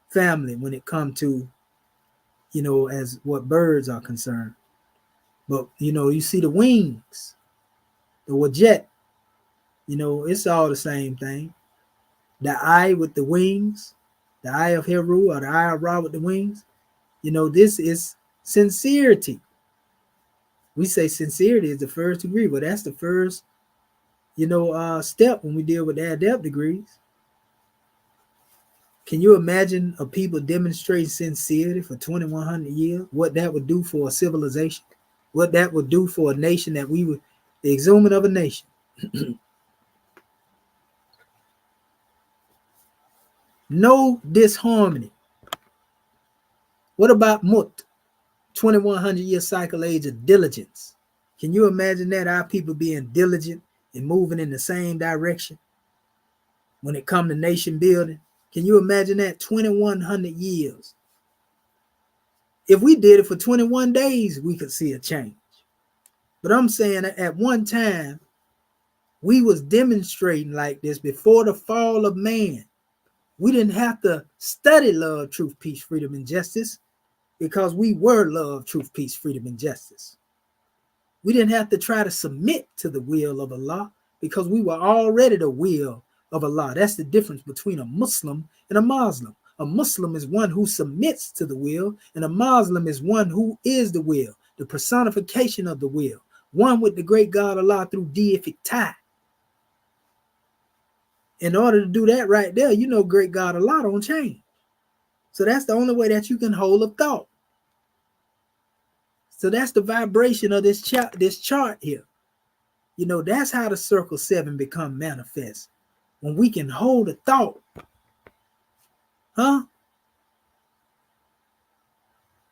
family when it comes to, as what birds are concerned. But, you see the wings, the wajet, It's all the same thing. The eye with the wings, the eye of Heru or the eye of Ra with the wings. This is sincerity. We say sincerity is the first degree, but that's the first, step when we deal with the adept degrees. Can you imagine a people demonstrating sincerity for 2,100 years? What that would do for a civilization? What that would do for a nation that we would, the exhument of a nation. No disharmony. What about Mut? 2,100 year cycle age of diligence. Can you imagine that? Our people being diligent and moving in the same direction when it comes to nation building. Can you imagine that? 2,100 years. If we did it for 21 days, we could see a change. But I'm saying that at one time, we was demonstrating like this before the fall of man. We didn't have to study love, truth, peace, freedom, and justice because we were love, truth, peace, freedom, and justice. We didn't have to try to submit to the will of Allah because we were already the will of Allah. That's the difference between a Muslim and a Muslim. A Muslim is one who submits to the will, and a Muslim is one who is the will, the personification of the will, one with the great God Allah through deific tie. In order to do that right there, great God Allah don't change. So that's the only way that you can hold a thought. So that's the vibration of this chart here. That's how the circle 7 become manifest. When we can hold a thought.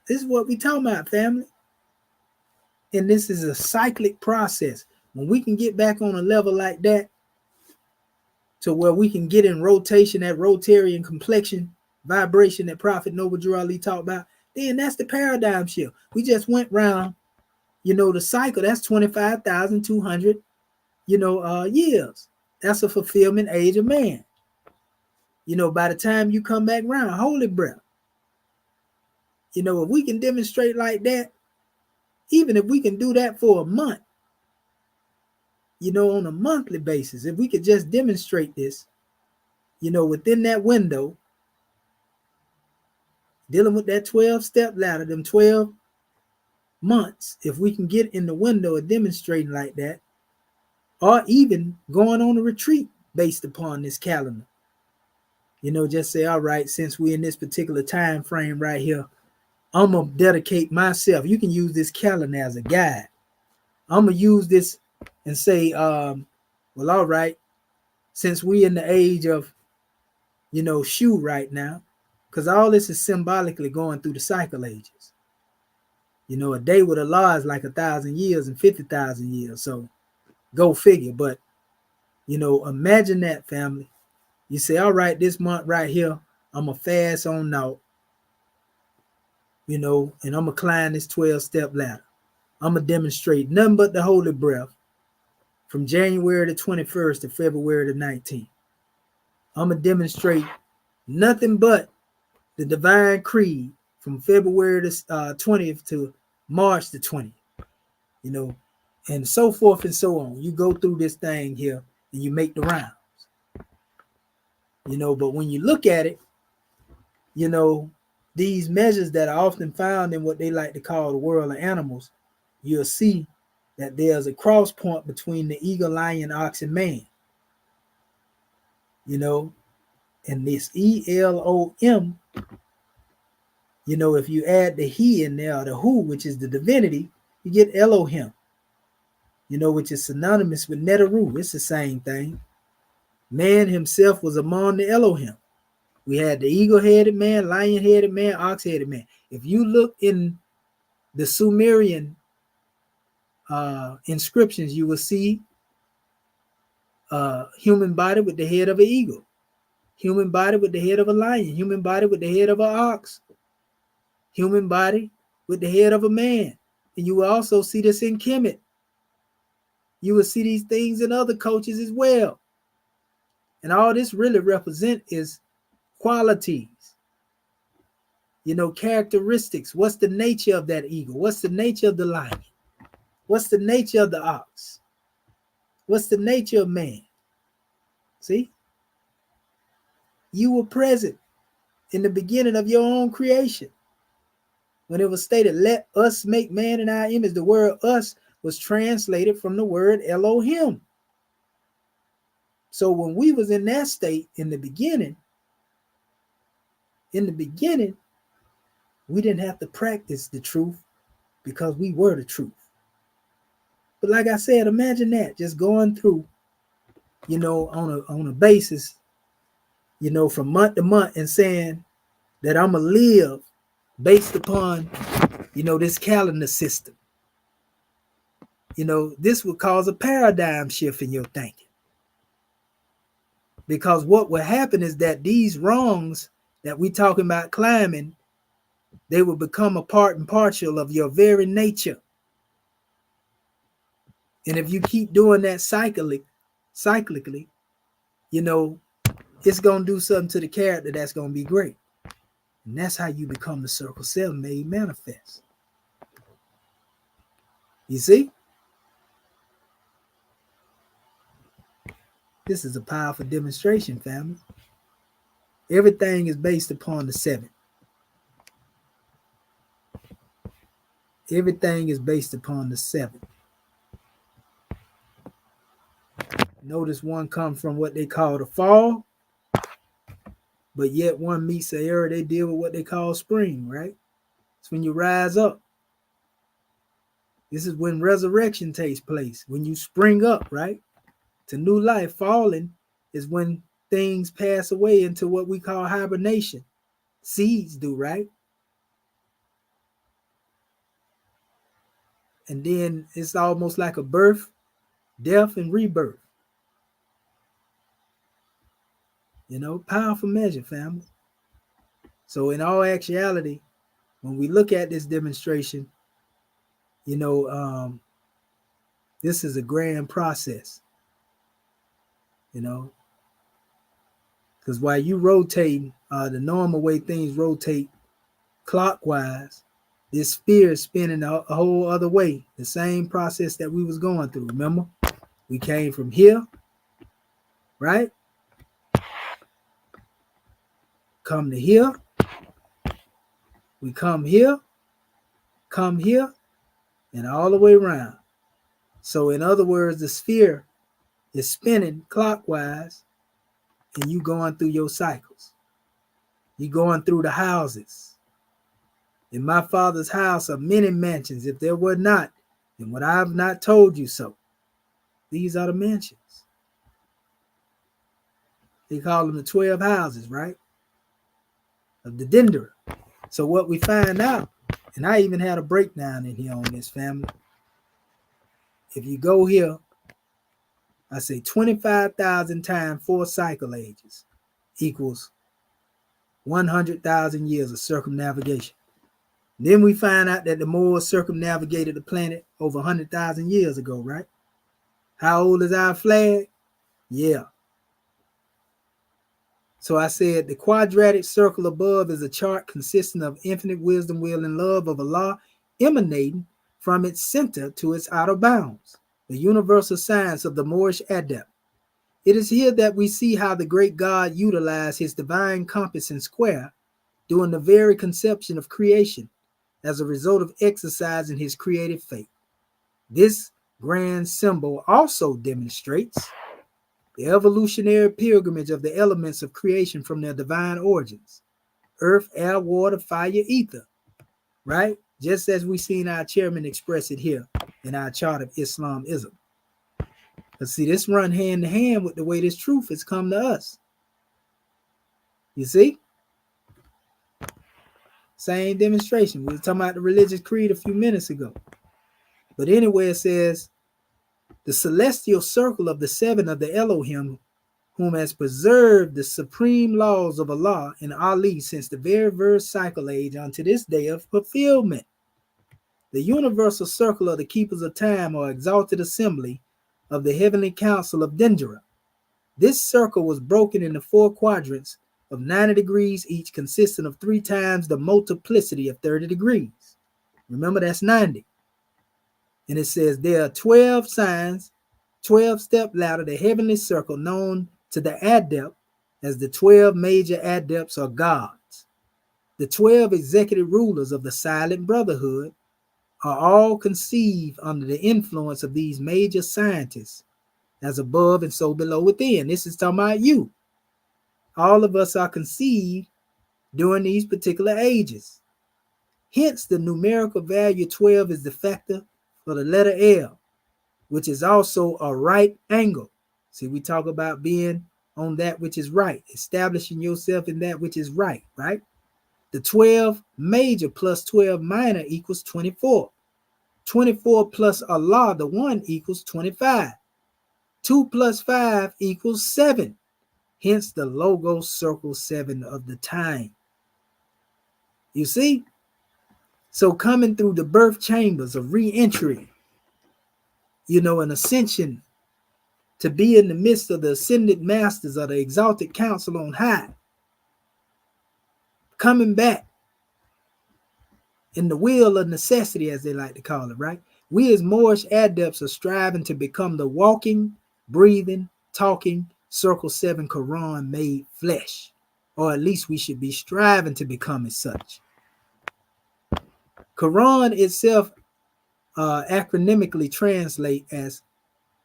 This is what we talking about, family. And this is a cyclic process. When we can get back on a level like that, to where we can get in rotation, that Rotarian complexion, vibration that Prophet Noble Drew Ali talked about, then that's the paradigm shift. We just went round, the cycle. That's 25,200, years. That's a fulfillment age of man. By the time you come back round, holy breath. If we can demonstrate like that, even if we can do that for a month, on a monthly basis, if we could just demonstrate this, within that window, dealing with that 12-step ladder, them 12 months, if we can get in the window of demonstrating like that, or even going on a retreat based upon this calendar, just say, all right, since we're in this particular time frame right here, I'm going to dedicate myself. You can use this calendar as a guide. I'm going to use this and say, well, all right, since we're in the age of, Shu right now, because all this is symbolically going through the cycle ages. A day with Allah is like 1,000 years and 50,000 years. So go figure. But, imagine that, family. You say, all right, this month right here, I'm going to fast on now, and I'm going to climb this 12-step ladder. I'm going to demonstrate nothing but the holy breath from January the 21st to February the 19th. I'm going to demonstrate nothing but the divine creed from February the 20th to March the 20th, and so forth and so on. You go through this thing here and you make the rounds, but when you look at it, these measures that are often found in what they like to call the world of animals, you'll see that there's a cross point between the eagle, lion, ox, and man. And this ELOM, if you add the he in there, or the who, which is the divinity, you get Elohim, which is synonymous with Netaru. It's the same thing. Man himself was among the Elohim. We had the eagle-headed man, lion-headed man, ox-headed man. If you look in the Sumerian inscriptions, you will see human body with the head of an eagle, human body with the head of a lion, human body with the head of an ox, human body with the head of a man. And you will also see this in Kemet. You will see these things in other cultures as well. And all this really represent is qualities, characteristics. What's the nature of that eagle? What's the nature of the lion? What's the nature of the ox? What's the nature of man? See? You were present in the beginning of your own creation. When it was stated, let us make man in our image, the word us was translated from the word Elohim. So when we was in that state in the beginning, we didn't have to practice the truth because we were the truth. But like I said, imagine that, just going through, on a basis, from month to month and saying that I'm going to live based upon, this calendar system. This would cause a paradigm shift in your thinking. Because what will happen is that these wrongs that we talking about climbing, they will become a part and parcel of your very nature. And if you keep doing that cyclically, it's going to do something to the character that's going to be great. And that's how you become the circle 7 made manifest. You see? This is a powerful demonstration, family. Everything is based upon the 7. Everything is based upon the 7. Notice one comes from what they call the fall, but yet one meets the era they deal with what they call spring, right? It's when you rise up. This is when resurrection takes place, when you spring up, right? To new life. Falling is when things pass away into what we call hibernation. Seeds do, right? And then it's almost like a birth, death, and rebirth. Powerful measure, family. So in all actuality, when we look at this demonstration, this is a grand process, because while you rotating, the normal way things rotate clockwise, this sphere is spinning a whole other way, the same process that we was going through. Remember, we came from here, right? Come to here. We come here, and all the way around. So in other words, the sphere is spinning clockwise, and you going through your cycles. You going through the houses. In my Father's house are many mansions. If there were not, then what I have not told you so. These are the mansions. They call them the 12 houses, right? Of the Dendera. So what we find out, and I even had a breakdown in here on this, family. If you go here, I say 25,000 times 4 cycle ages equals 100,000 years of circumnavigation. Then we find out that the Moors circumnavigated the planet over 100,000 years ago, right? How old is our flag? Yeah. So I said the quadratic circle above is a chart consisting of infinite wisdom, will, and love of Allah emanating from its center to its outer bounds, the universal science of the Moorish adept. It is here that we see how the great God utilized his divine compass and square during the very conception of creation as a result of exercising his creative faith. This grand symbol also demonstrates the evolutionary pilgrimage of the elements of creation from their divine origins: earth, air, water, fire, ether, right? Just as we seen our chairman express it here in our chart of Islamism. But see, this run hand in hand with the way this truth has come to us. You see? Same demonstration. We were talking about the religious creed a few minutes ago. But anyway, it says, the celestial circle of the 7 of the Elohim, whom has preserved the supreme laws of Allah and Ali since the very first cycle age unto this day of fulfillment. The universal circle of the keepers of time, or exalted assembly of the heavenly council of Dendera. This circle was broken into 4 quadrants of 90 degrees each, consisting of 3 times the multiplicity of 30 degrees. Remember, that's 90. And it says there are 12 signs, 12-step ladder, the heavenly circle known to the adept as the 12 major adepts are gods. The 12 executive rulers of the silent brotherhood are all conceived under the influence of these major scientists, as above and so below within. This is talking about you. All of us are conceived during these particular ages. Hence, the numerical value 12 is the factor for the letter L, which is also a right angle. See, we talk about being on that which is right, establishing yourself in that which is right, right? The 12 major plus 12 minor equals 24. 24 plus Allah, the one, equals 25. 2 plus 5 equals 7. Hence the logos circle 7 of the time. You see? So coming through the birth chambers of re-entry, an ascension to be in the midst of the ascended masters of the exalted council on high, coming back in the wheel of necessity, as they like to call it, right? We as Moorish adepts are striving to become the walking, breathing, talking circle 7 Quran made flesh, or at least we should be striving to become as such. Quran itself acronymically translate as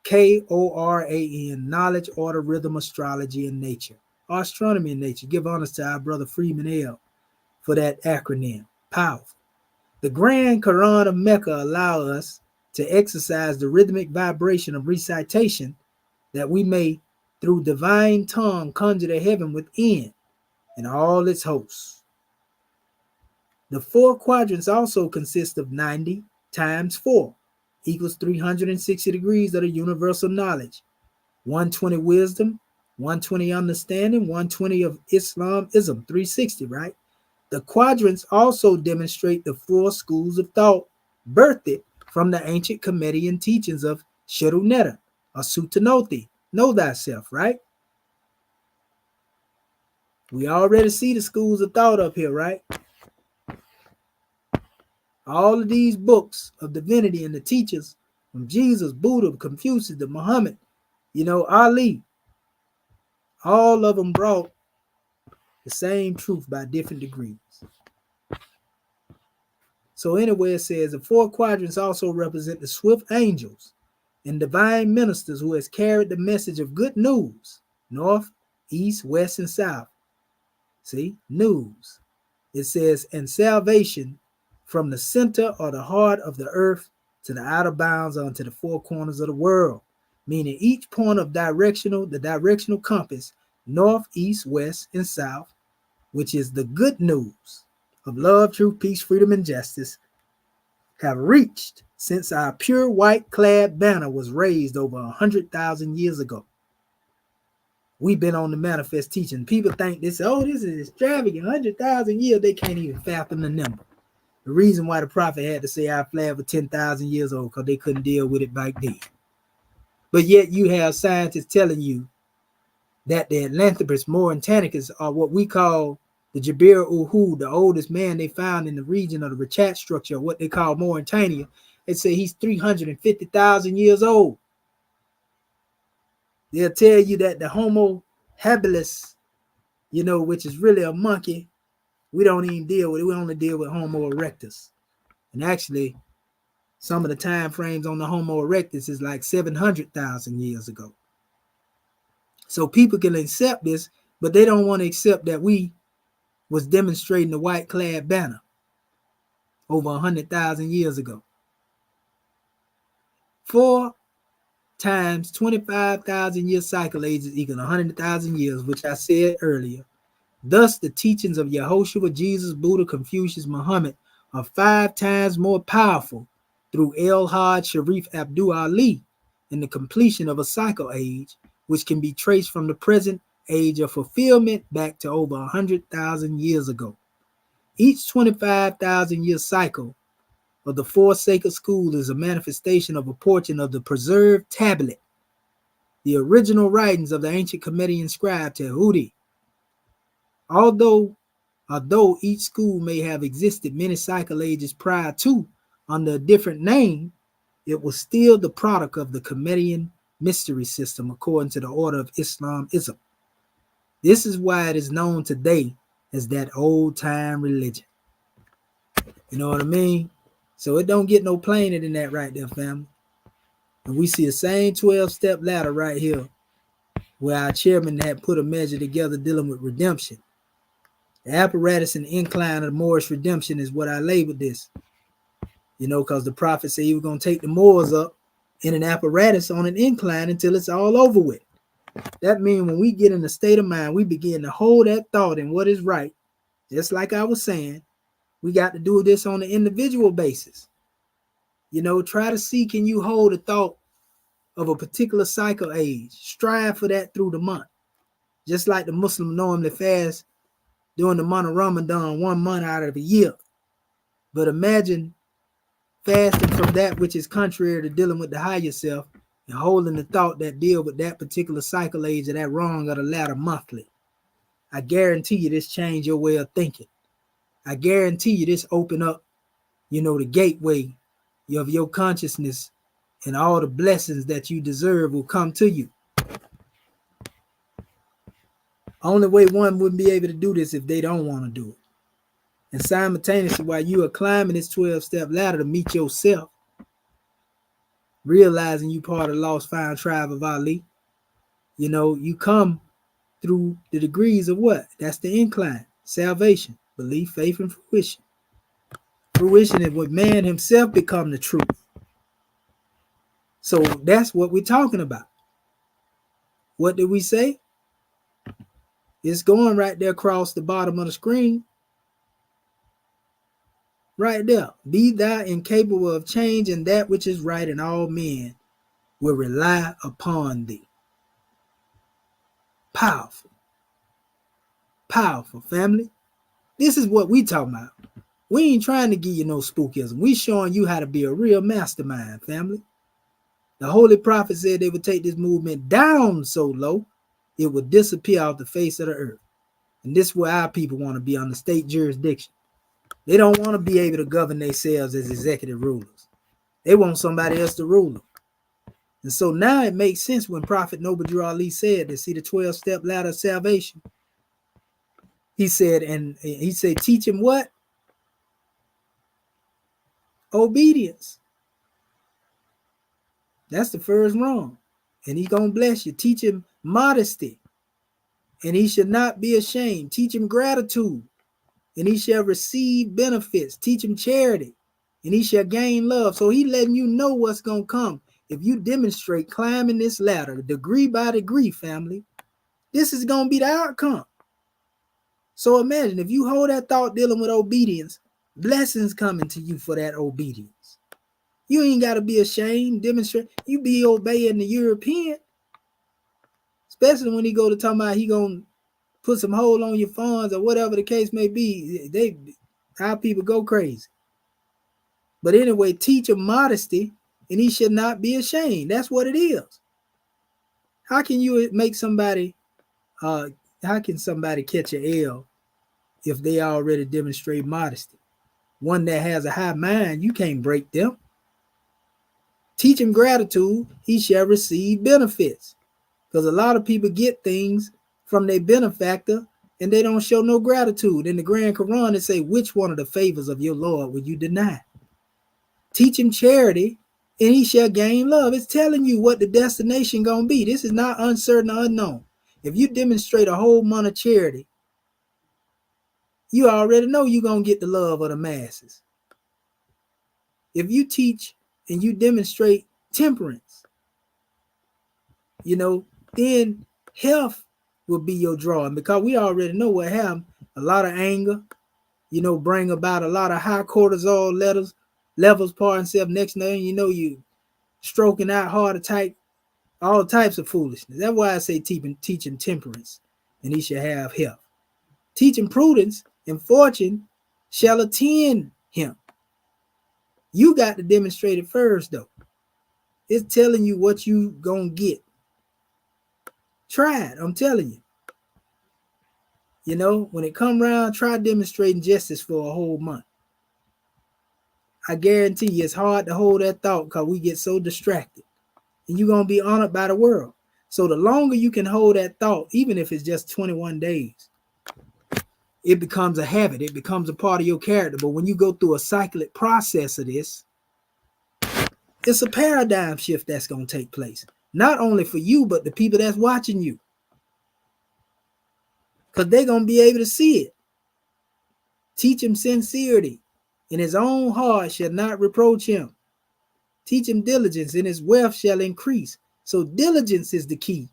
Koran, knowledge, order, rhythm, astrology, and nature, or astronomy and nature. Give honors to our brother Freeman L for that acronym. Powerful. The Grand Quran of Mecca allow us to exercise the rhythmic vibration of recitation that we may, through divine tongue, conjure the heaven within and all its hosts. The 4 quadrants also consist of 90 times 4 equals 360 degrees of the universal knowledge, 120 wisdom, 120 understanding, 120 of Islamism, 360, right? The quadrants also demonstrate the 4 schools of thought birthed from the ancient Comedian teachings of Shirunetta, or Sutanoti, know thyself, right? We already see the schools of thought up here, right? All of these books of divinity and the teachers from Jesus, Buddha, Confucius, the Muhammad, Ali, all of them brought the same truth by different degrees. So anyway, it says the 4 quadrants also represent the swift angels and divine ministers who has carried the message of good news, north, east, west, and south. See, news. It says, and salvation from the center or the heart of the earth to the outer bounds unto the 4 corners of the world, meaning each point of the directional compass, north, east, west, and south, which is the good news of love, truth, peace, freedom, and justice, have reached since our pure white clad banner was raised over 100,000 years ago. We've been on the manifest teaching. People think this is extravagant. 100,000 years, they can't even fathom the number. The reason why the prophet had to say our flag was 10,000 years old, because they couldn't deal with it back then. But yet you have scientists telling you that the Atlanthropus Mauritanikus are what we call the Jabir Uhud, the oldest man they found in the region of the Rachat structure, what they call Mauritania. They say he's 350,000 years old. They'll tell you that the Homo habilis, which is really a monkey, we don't even deal with it. We only deal with Homo erectus. And actually, some of the time frames on the Homo erectus is like 700,000 years ago. So people can accept this, but they don't want to accept that we was demonstrating the white clad banner over 100,000 years ago. 4 times 25,000 year cycle age is equal to 100,000 years, which I said earlier. Thus, the teachings of Yehoshua, Jesus, Buddha, Confucius, Muhammad are 5 times more powerful through El Hajj Sharif Abdul Ali in the completion of a cycle age, which can be traced from the present age of fulfillment back to over 100,000 years ago. Each 25,000 year cycle of the 4 sacred schools is a manifestation of a portion of the preserved tablet, the original writings of the ancient Comedian scribe Tehudi. Although each school may have existed many cycle ages prior to under a different name, it was still the product of the Comedian mystery system according to the order of Islamism. This is why it is known today as that old time religion. You know what I mean? So it don't get no plainer than that right there, family. And we see the same 12-step ladder right here where our chairman had put a measure together dealing with redemption. The apparatus and incline of the Moorish redemption is what I labeled this. You know, because the prophet said he was going to take the Moors up in an apparatus on an incline until it's all over with. That means when we get in a state of mind, we begin to hold that thought in what is right. Just like I was saying, we got to do this on an individual basis. You know, try to see, can you hold a thought of a particular cycle age? Strive for that through the month. Just like the Muslim normally fast during the month of Ramadan, 1 month out of the year. But imagine fasting from that which is contrary to dealing with the higher self and holding the thought that deal with that particular cycle age of that wrong of the ladder monthly. I guarantee you this change your way of thinking. I guarantee you this open up, you know, the gateway of your consciousness, and all the blessings that you deserve will come to you. Only way one wouldn't be able to do this if they don't want to do it. And simultaneously, while you are climbing this 12-step ladder to meet yourself, realizing you part of the lost found tribe of Ali, you know, you come through the degrees of what? That's the incline. Salvation, belief, faith, and fruition. Fruition is when man himself become the truth. So that's what we're talking about. What did we say? It's going right there across the bottom of the screen. Right there. Be thou incapable of changing that which is right, and all men will rely upon thee. Powerful. Powerful, family. This is what we talking about. We ain't trying to give you no spookism. We showing you how to be a real mastermind, family. The Holy Prophet said they would take this movement down so low, it would disappear off the face of the earth. And this is where our people want to be, on the state jurisdiction. They don't want to be able to govern themselves as executive rulers. They want somebody else to rule them. And so now it makes sense when Prophet Noble Drew Ali said to see the 12-step ladder of salvation. He said, teach him what? Obedience. That's the first wrong. And he's going to bless you. Teach him modesty, and he should not be ashamed. Teach him gratitude, and he shall receive benefits. Teach him charity, and he shall gain love. So he letting you know what's going to come. If you demonstrate climbing this ladder, degree by degree, family, this is going to be the outcome. So imagine if you hold that thought dealing with obedience, blessings coming to you for that obedience. You ain't got to be ashamed, demonstrate. You be obeying the European, especially when he go to talking about he going to put some hold on your funds or whatever the case may be. Our people go crazy. But anyway, teach him modesty, and he should not be ashamed. That's what it is. How can you make somebody, how can somebody catch an L if they already demonstrate modesty? One that has a high mind, you can't break them. Teach him gratitude, he shall receive benefits. Because a lot of people get things from their benefactor and they don't show no gratitude. In the Grand Quran, it say, which one of the favors of your Lord will you deny? Teach him charity, and he shall gain love. It's telling you what the destination going to be. This is not uncertain or unknown. If you demonstrate a whole month of charity, you already know you're going to get the love of the masses. If you teach and you demonstrate temperance, you know, then health will be your drawing, because we already know what happened. A lot of anger, you know, bring about a lot of high cortisol levels, next thing you know, you stroking out heart attack, all types of foolishness. That's why I say teaching temperance, and he shall have health. Teaching prudence, and fortune shall attend him. You got to demonstrate it first, though. It's telling you what you gonna get. Try it, I'm telling you. You know, when it come around, try demonstrating justice for a whole month. I guarantee you it's hard to hold that thought because we get so distracted. and you're going to be honored by the world. So the longer you can hold that thought, even if it's just 21 days, it becomes a habit. It becomes a part of your character. But when you go through a cyclic process of this, it's a paradigm shift that's going to take place. Not only for you, but the people that's watching you. Because they're going to be able to see it. Teach him sincerity. In his own heart shall not reproach him. Teach him diligence, and his wealth shall increase. So diligence is the key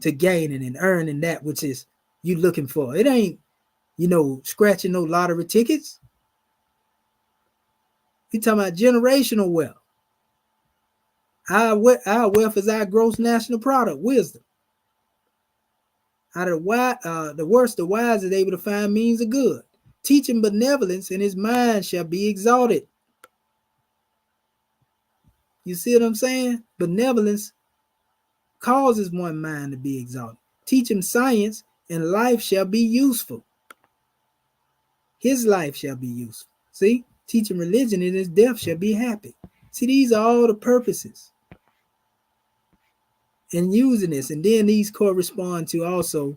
to gaining and earning that which is you looking for. It ain't, scratching no lottery tickets. You talking about generational wealth. Our wealth is our gross national product, wisdom. Out of the worst, the wise is able to find means of good. Teach him benevolence, and his mind shall be exalted. You see what I'm saying? Benevolence causes one mind to be exalted. Teach him science, and life shall be useful. His life shall be useful. See? Teach him religion, and his death shall be happy. See, these are all the purposes in using this. And then these correspond to also,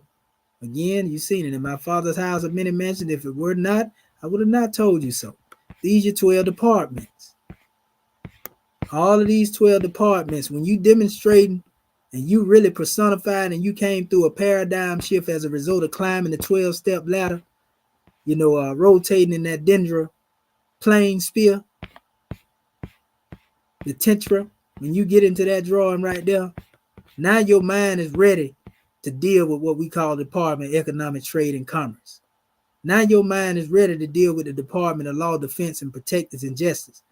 again, you've seen it. In my Father's house of many mansions, if it were not, I would have not told you so. These are 12 departments. All of these 12 departments, when you demonstrating and you really personified and you came through a paradigm shift as a result of climbing the 12-step ladder, rotating in that dendra plane sphere, the tentra, when you get into that drawing right there, now your mind is ready to deal with what we call the Department of Economic Trade and Commerce. Now your mind is ready to deal with the Department of Law, Defense, and Protectors and Justice.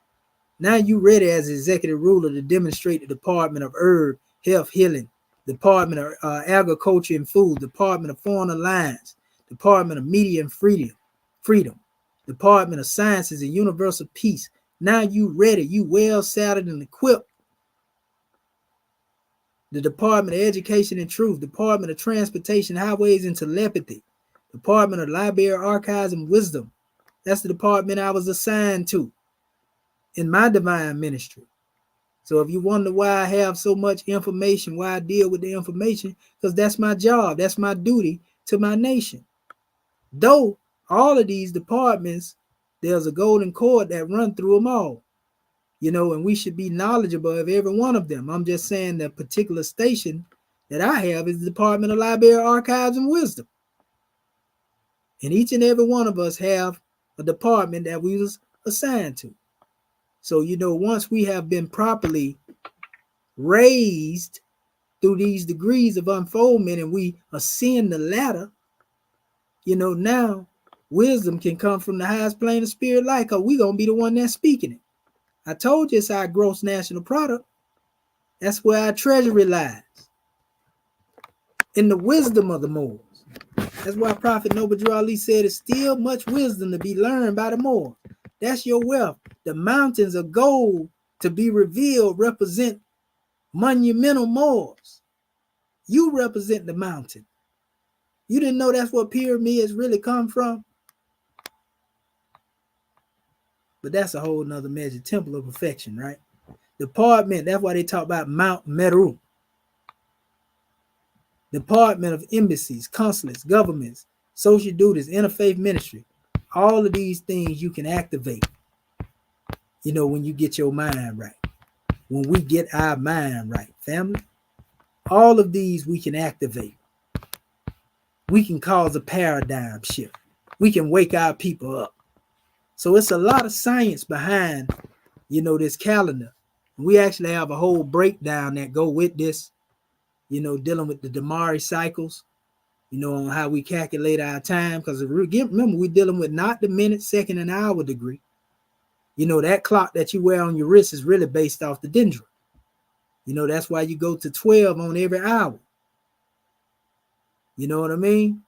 Now you ready as executive ruler to demonstrate the Department of Herb, Health, Healing, Department of Agriculture and Food, Department of Foreign Alliance, Department of Media and Freedom, Department of Sciences and Universal Peace. Now you ready, you well saddled and equipped. The Department of Education and Truth, Department of Transportation, Highways and Telepathy, Department of Library, Archives and Wisdom. That's the department I was assigned to in my divine ministry. So if you wonder why I have so much information, why I deal with the information, because that's my job. That's my duty to my nation. Though all of these departments, there's a golden cord that run through them all, and we should be knowledgeable of every one of them. I'm just saying the particular station that I have is the Department of Library, Archives, and Wisdom. And each and every one of us have a department that we was assigned to. So, once we have been properly raised through these degrees of unfoldment and we ascend the ladder, now wisdom can come from the highest plane of spirit light, because we're going to be the one that's speaking it. I told you it's our gross national product. That's where our treasury lies. In the wisdom of the Moors. That's why Prophet Noble Drew Ali said it's still much wisdom to be learned by the Moors. That's your wealth. The mountains of gold to be revealed represent monumental Moors. You represent the mountain. You didn't know that's what pyramids really come from? But that's a whole nother measure. Temple of perfection, right? Department, that's why they talk about Mount Meru. Department of embassies, consulates, governments, social duties, interfaith ministry. All of these things you can activate, when you get your mind right. When we get our mind right, family. All of these we can activate. We can cause a paradigm shift. We can wake our people up. So it's a lot of science behind, this calendar. We actually have a whole breakdown that go with this, dealing with the Damari cycles, on how we calculate our time. Because remember, we're dealing with not the minute, second, and hour degree. That clock that you wear on your wrist is really based off the dendra. That's why you go to 12 on every hour. You know what I mean?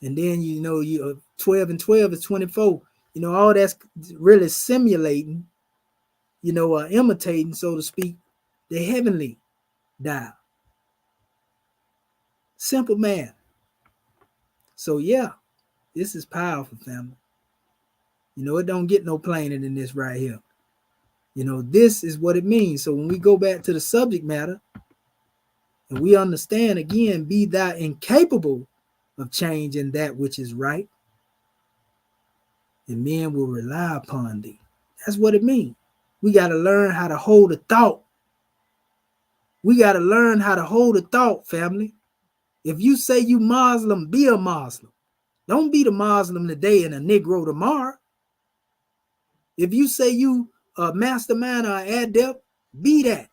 And then, you 12 and 12 is 24. All that's really simulating, imitating, so to speak, the heavenly dial. Simple math. So, yeah, this is powerful, family. It don't get no plainer than this right here. This is what it means. So when we go back to the subject matter and we understand again, be thou incapable of changing that which is right, and men will rely upon thee. That's what it means. We got to learn how to hold a thought. We got to learn how to hold a thought, family. If you say you Muslim, be a Muslim. Don't be the Muslim today and a Negro tomorrow. If you say you a mastermind or an adept, be that.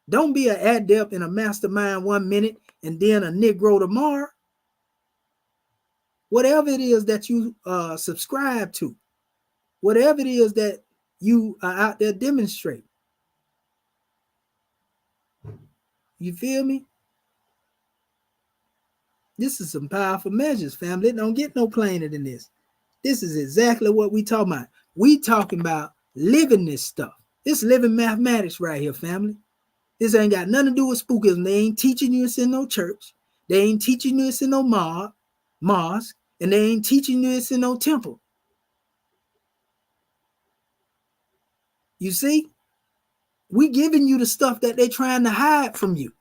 Don't be an adept and a mastermind 1 minute and then a Negro tomorrow. Whatever it is that you subscribe to, whatever it is that you are out there demonstrating. You feel me? This is some powerful measures, family. It don't get no plainer than this. This is exactly what we talking about. We talking about living this stuff. This living mathematics right here, family. This ain't got nothing to do with spookism. They ain't teaching you this in no church. They ain't teaching you this in no mosque. And they ain't teaching you this in no temple. You see? We giving you the stuff that they trying to hide from you.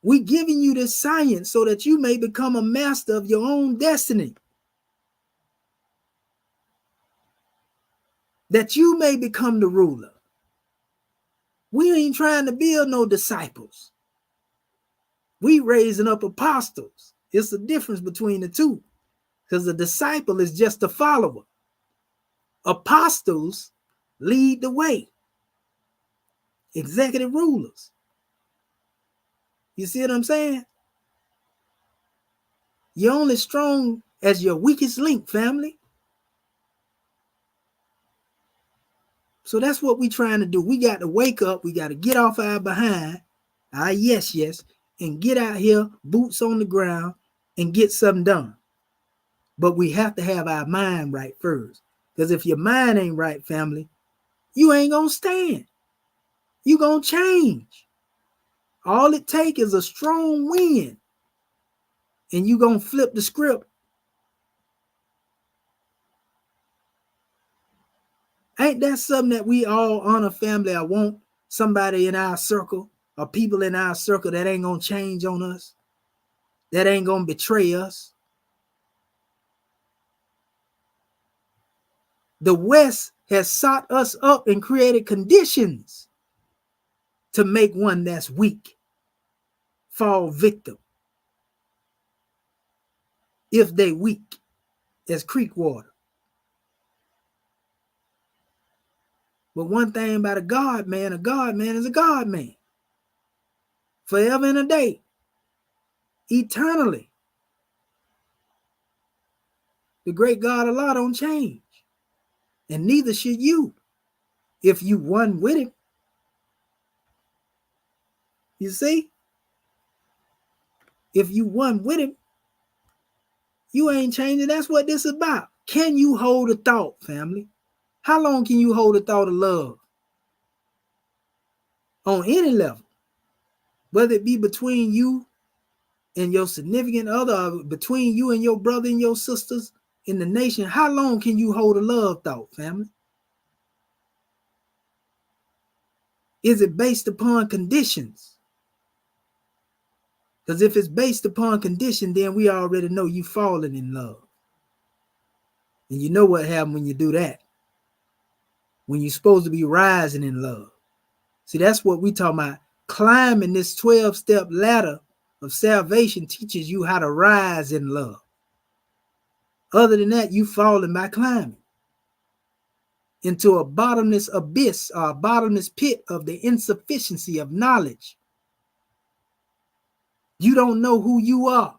We giving you this science so that you may become a master of your own destiny. That you may become the ruler. We ain't trying to build no disciples. We raising up apostles. It's the difference between the two. Because a disciple is just a follower. Apostles lead the way. Executive rulers. You see what I'm saying? You're only strong as your weakest link, family. So that's what we're trying to do. We got to wake up. We got to get off our behind. Yes, and get out here, boots on the ground, and get something done. But we have to have our mind right first. Because if your mind ain't right, family, you ain't going to stand. You going to change. All it takes is a strong wind. And you going to flip the script. Ain't that something that we all honor, family? I want somebody in our circle or people in our circle that ain't going to change on us, that ain't going to betray us. The West has sought us up and created conditions to make one that's weak fall victim. If they weak as creek water. But one thing about a God man is a God man. Forever and a day. Eternally. The great God Allah don't change. And neither should you if you one with him. You see? If you one with him, you ain't changing. That's what this is about. Can you hold a thought, family? How long can you hold a thought of love? On any level. Whether it be between you and your significant other, or between you and your brother and your sisters in the nation, how long can you hold a love thought, family? Is it based upon conditions? Because if it's based upon condition, then we already know you falling in love. And you know what happens when you do that. When you're supposed to be rising in love. See, that's what we talking about. Climbing this 12-step ladder of salvation teaches you how to rise in love. Other than that, you falling by climbing into a bottomless abyss or a bottomless pit of the insufficiency of knowledge. You don't know who you are.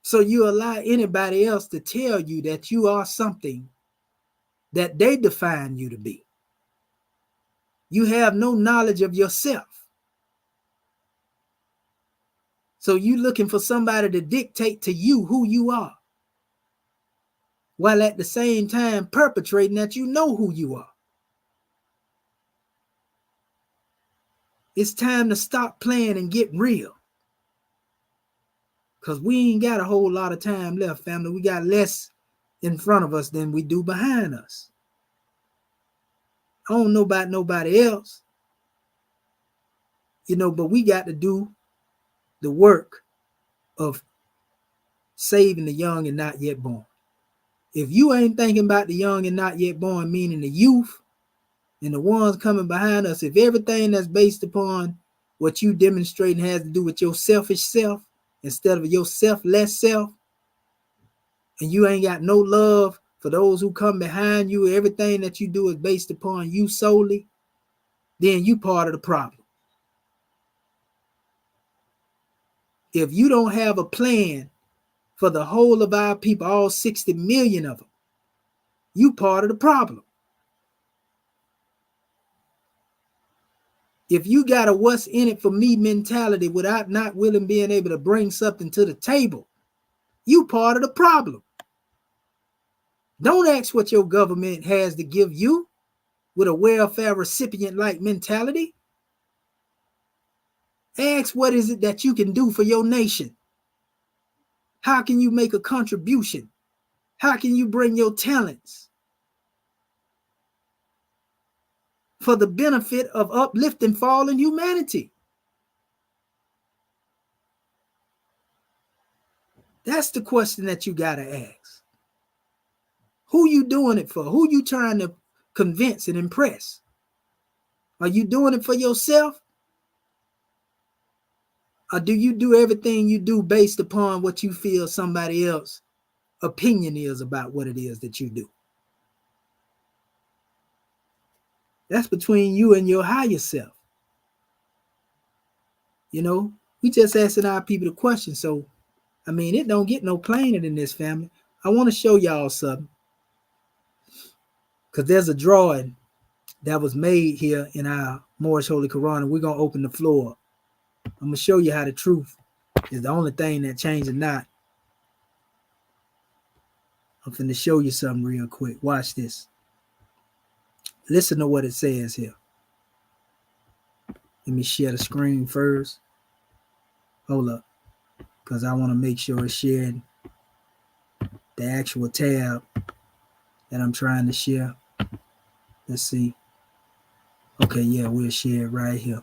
So you allow anybody else to tell you that you are something that they define you to be. You have no knowledge of yourself. So you looking for somebody to dictate to you who you are, while at the same time perpetrating that you know who you are. It's time to stop playing and get real. Because we ain't got a whole lot of time left, family. We got less in front of us than we do behind us. I don't know about nobody else, but we got to do the work of saving the young and not yet born. If you ain't thinking about the young and not yet born, meaning the youth and the ones coming behind us, if everything that's based upon what you demonstrating has to do with your selfish self instead of your selfless self, and you ain't got no love for those who come behind you, everything that you do is based upon you solely, then you part of the problem. If you don't have a plan for the whole of our people, all 60 million of them, you part of the problem. If you got a what's in it for me mentality without not willing being able to bring something to the table, you part of the problem. Don't ask what your government has to give you with a welfare recipient-like mentality. Ask what is it that you can do for your nation? How can you make a contribution? How can you bring your talents for the benefit of uplifting fallen humanity? That's the question that you got to ask. Who you doing it for? Who you trying to convince and impress? Are you doing it for yourself? Or do you do everything you do based upon what you feel somebody else's opinion is about what it is that you do? That's between you and your higher self. We just asking our people the question. So, it don't get no plainer than this, family. I want to show y'all something. Because there's a drawing that was made here in our Moorish Holy Quran, and we're going to open the floor up. I'm going to show you how the truth is the only thing that changes not. I'm going to show you something real quick. Watch this. Listen to what it says here. Let me share the screen first. Hold up. Because I want to make sure it's sharing the actual tab that I'm trying to share. Let's see. Okay, yeah, we'll share it right here.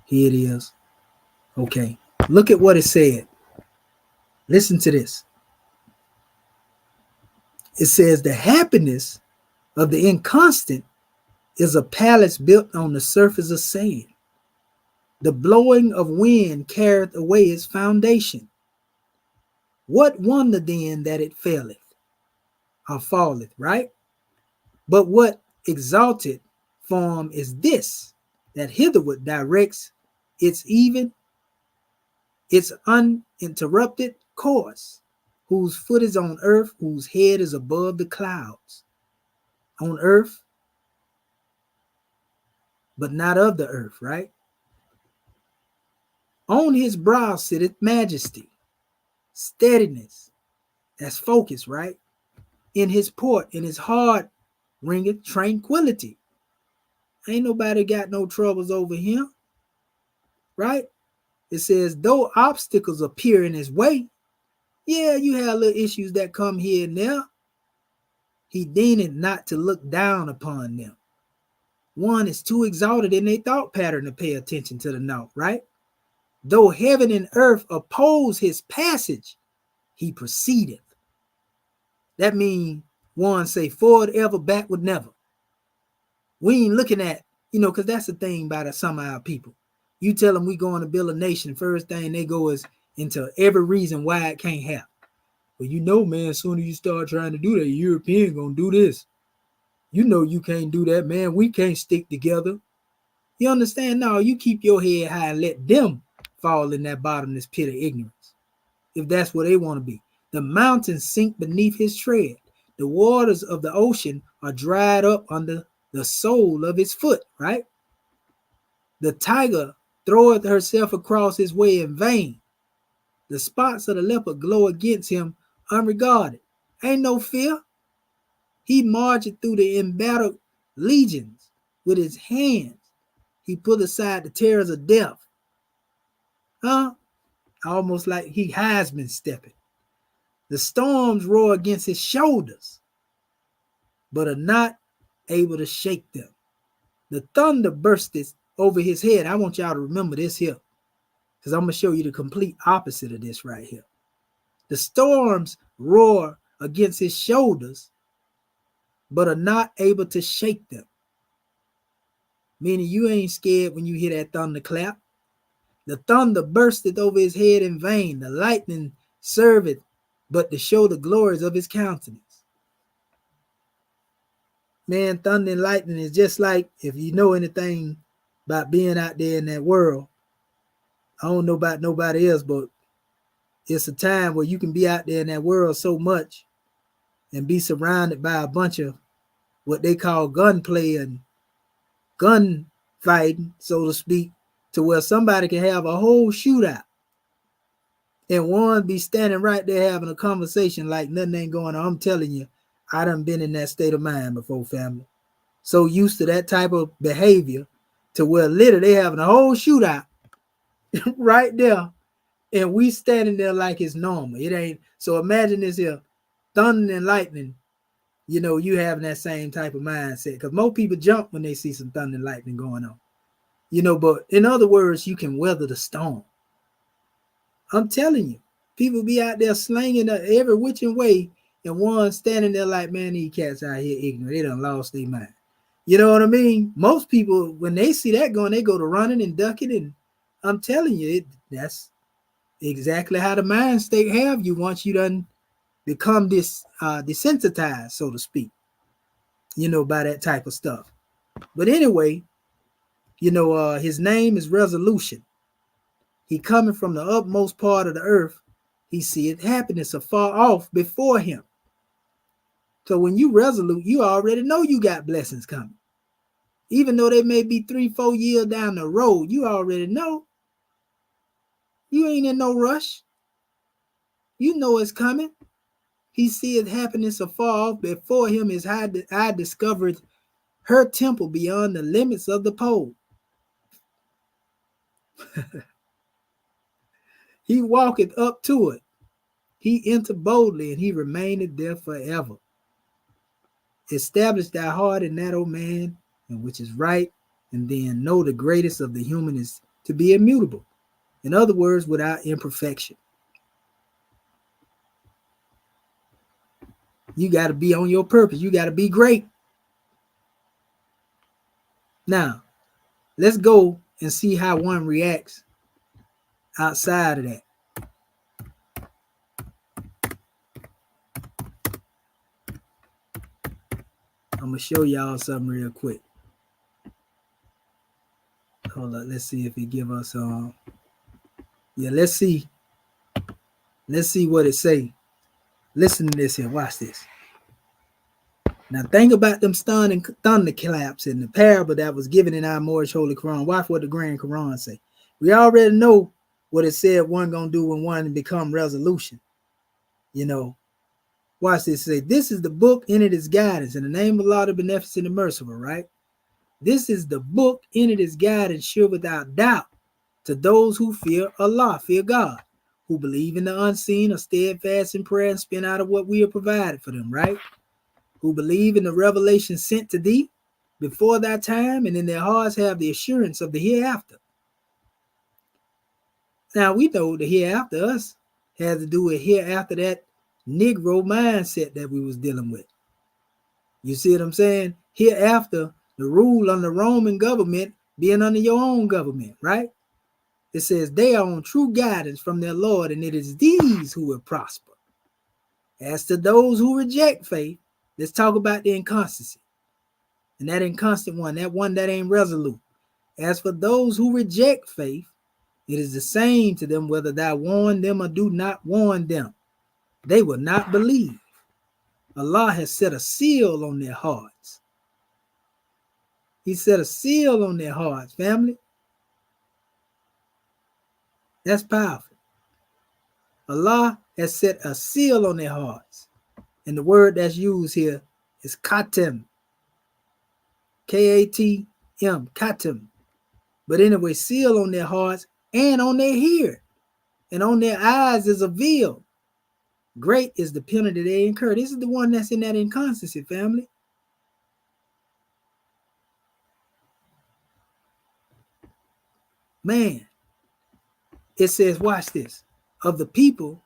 Here it is. Okay, look at what it said. Listen to this. It says the happiness of the inconstant is a palace built on the surface of sand. The blowing of wind carried away its foundation. What wonder then that it faileth or falleth, right? But what exalted form is this, that hitherward directs its uninterrupted course, whose foot is on earth, whose head is above the clouds. On earth, but not of the earth, right? On his brow sitteth majesty, steadiness, that's focus, right? In his port, in his heart ringeth tranquility. Ain't nobody got no troubles over him, right? It says, though obstacles appear in his way, yeah, you have little issues that come here and there, he deigneth not to look down upon them. One is too exalted in their thought pattern to pay attention to the naught, right? Though heaven and earth oppose his passage, he proceedeth. That means one say forward ever, backward never. We ain't looking at, because that's the thing about some of our people. You tell them we going to build a nation, first thing they go is into every reason why it can't happen. But man, as soon as you start trying to do that, European gonna do this. You can't do that, man. We can't stick together. You understand? No, you keep your head high and let them fall in that bottomless pit of ignorance. If that's what they want to be. The mountains sink beneath his tread. The waters of the ocean are dried up under the sole of his foot, right? The tiger throweth herself across his way in vain. The spots of the leopard glow against him unregarded. Ain't no fear. He marcheth through the embattled legions with his hands. He put aside the terrors of death. Almost like he Heisman stepping. The storms roar against his shoulders, but are not able to shake them. The thunder bursteth over his head. I want y'all to remember this here, because I'm going to show you the complete opposite of this right here. The storms roar against his shoulders, but are not able to shake them. Meaning you ain't scared when you hear that thunder clap. The thunder bursteth over his head in vain. The lightning serveth but to show the glories of his countenance. Man, thunder and lightning is just like, if you know anything about being out there in that world, I don't know about nobody else, but it's a time where you can be out there in that world so much and be surrounded by a bunch of what they call gunplay and gun fighting, so to speak, to where somebody can have a whole shootout and one be standing right there having a conversation like nothing ain't going on. I'm telling you, I done been in that state of mind before, family. So used to that type of behavior to where literally they having a whole shootout right there, and we standing there like it's normal. It ain't. So imagine this here, thunder and lightning. You know, you having that same type of mindset, because most people jump when they see some thunder and lightning going on. You know, but in other words, you can weather the storm. I'm telling you, people be out there slanging every which way, and one standing there like, man, these cats out here ignorant. They done lost their mind. You know what I mean? Most people, when they see that going, they go to running and ducking, and I'm telling you, that's exactly how the mind state have you once you done become desensitized, so to speak, you know, by that type of stuff. But anyway, you know, his name is Resolution. He coming from the utmost part of the earth. He seeth happiness afar off before him. So when you resolute, you already know you got blessings coming. Even though they may be 3-4 years down the road, you already know. You ain't in no rush. You know it's coming. He seeth happiness afar off before him. As I discovered her temple beyond the limits of the pole. He walketh up to it. He entered boldly, and he remaineth there forever. Establish thy heart in that, O man, and which is right, and then know the greatest of the human is to be immutable. In other words, without imperfection. You got to be on your purpose. You got to be great. Now, let's go and see how one reacts outside of that. I'm going to show y'all something real quick. Hold up. Let's see if it give us yeah, let's see. Let's see what it say. Listen to this here. Watch this. Now think about them stunning thunderclaps in the parable that was given in our Moorish Holy Quran. Watch what the Grand Quran say. We already know what it said one gonna do when one become resolution. You know, watch this. Say, this is the book, and it is guidance. In the name of Allah, the Beneficent and Merciful, right? This is the book, and it is guidance, sure without doubt, to those who fear Allah, fear God, who believe in the unseen, are steadfast in prayer, and spend out of what we have provided for them, right? Who believe in the revelation sent to thee before thy time, and in their hearts have the assurance of the hereafter. Now, we know the hereafter us has to do with hereafter that Negro mindset that we was dealing with. You see what I'm saying? Hereafter, the rule on the Roman government being under your own government, right? It says they are on true guidance from their Lord, and it is these who will prosper. As to those who reject faith, let's talk about the inconstancy. And that inconstant one, that one that ain't resolute. As for those who reject faith, it is the same to them whether thou warn them or do not warn them. They will not believe. Allah has set a seal on their hearts. He set a seal on their hearts, family. That's powerful. Allah has set a seal on their hearts. And the word that's used here is katem. K-A-T-M, katem. But anyway, seal on their hearts and on their hearing. And on their eyes is a veil. Great is the penalty they incur. This is the one that's in that inconstancy, family. Man, it says, watch this. Of the people,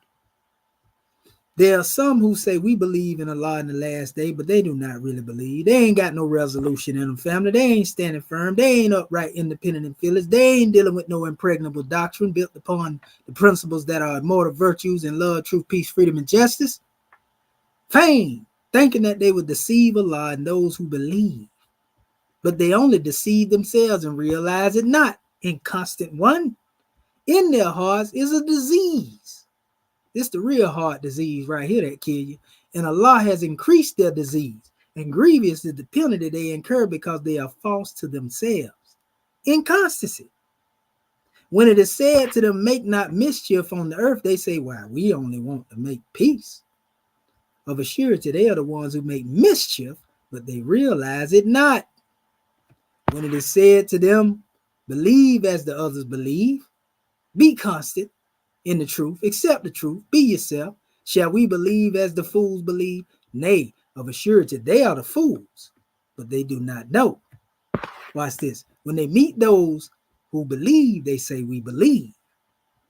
there are some who say we believe in Allah in the last day, but they do not really believe. They ain't got no resolution in them, family. They ain't standing firm. They ain't upright, independent, and fearless. They ain't dealing with no impregnable doctrine built upon the principles that are immortal virtues in love, truth, peace, freedom, and justice. Fame, thinking that they would deceive Allah and those who believe. But they only deceive themselves and realize it not. Inconstant one. In their hearts is a disease. It's the real heart disease right here that kill you. And Allah has increased their disease. And grievous is the penalty they incur because they are false to themselves. Inconstancy. When it is said to them, make not mischief on the earth, they say, why, we only want to make peace. Of a surety, they are the ones who make mischief, but they realize it not. When it is said to them, believe as the others believe, be constant in the truth, accept the truth, be yourself. Shall we believe as the fools believe? Nay, of a surety, they are the fools, but they do not know. Watch this. When they meet those who believe, they say, we believe.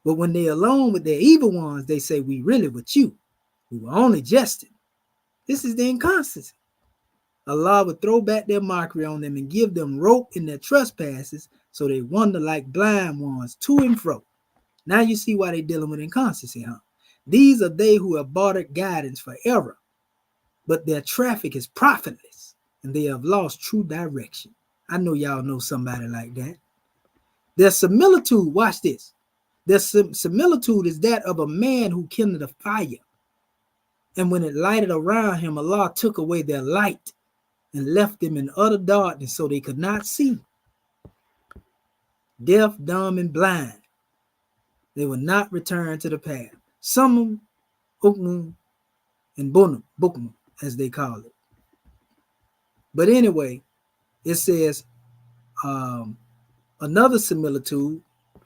But when they're alone with their evil ones, they say, we really with you. We were only jesting. This is the inconstancy. Allah would throw back their mockery on them and give them rope in their trespasses, so they wander like blind ones to and fro. Now you see why they're dealing with inconstancy, huh? These are they who have bartered guidance for error, but their traffic is profitless, and they have lost true direction. I know y'all know somebody like that. Their similitude, watch this. Their similitude is that of a man who kindled a fire, and when it lighted around him, Allah took away their light and left them in utter darkness so they could not see. Deaf, dumb, and blind. They will not return to the path. Summum, uknum, and buknum, as they call it. But anyway, it says another similitude.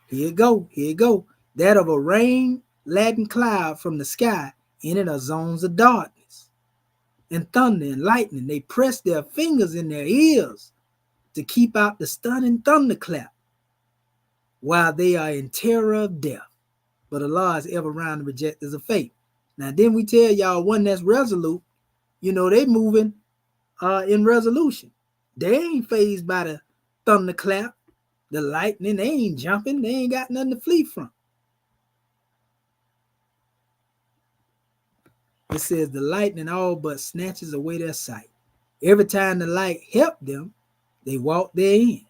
Here it go. That of a rain-laden cloud from the sky. In it are zones of darkness and thunder and lightning. They press their fingers in their ears to keep out the stunning thunderclap while they are in terror of death. But Allah is ever around the rejectors of faith. Now, then we tell y'all one that's resolute, they moving in resolution. They ain't fazed by the thunderclap, the lightning. They ain't jumping. They ain't got nothing to flee from. It says the lightning all but snatches away their sight. Every time the light helped them, they walk therein.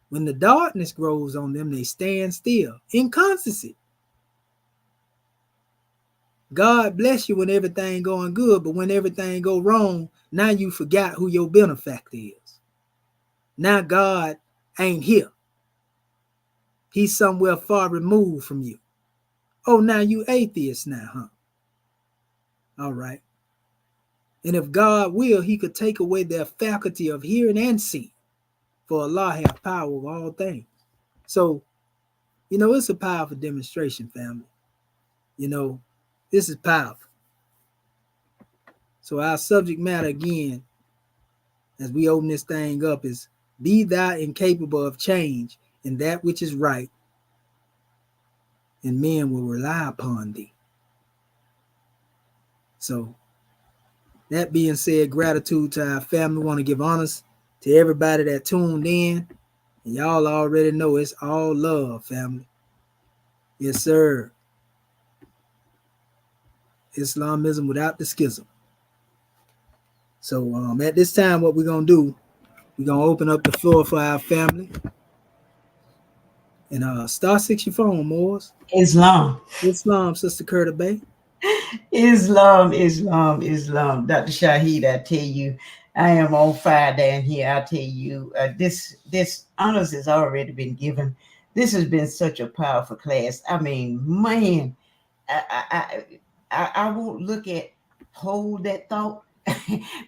When the darkness grows on them, they stand still. Inconstancy. God bless you when everything going good, but when everything go wrong, now you forgot who your benefactor is. Now God ain't here. He's somewhere far removed from you. Oh, now you atheist now, huh? All right. And if God will, he could take away their faculty of hearing and seeing, for Allah has power of all things. So, it's a powerful demonstration, family. This is powerful. So our subject matter again, as we open this thing up, is be thou incapable of change in that which is right, and men will rely upon thee. So, that being said, gratitude to our family. Want to give honors to everybody that tuned in. And y'all already know it's all love, family. Yes, sir. Islamism without the schism. So at this time, what we're going to do, we're going to open up the floor for our family. And star 6 your phone, Moors. Islam, Sister Curta Bay. Islam. Dr. Shaheed, I tell you, I am on fire down here. I tell you, this honors has already been given. This has been such a powerful class. I mean, man, I won't look at hold that thought.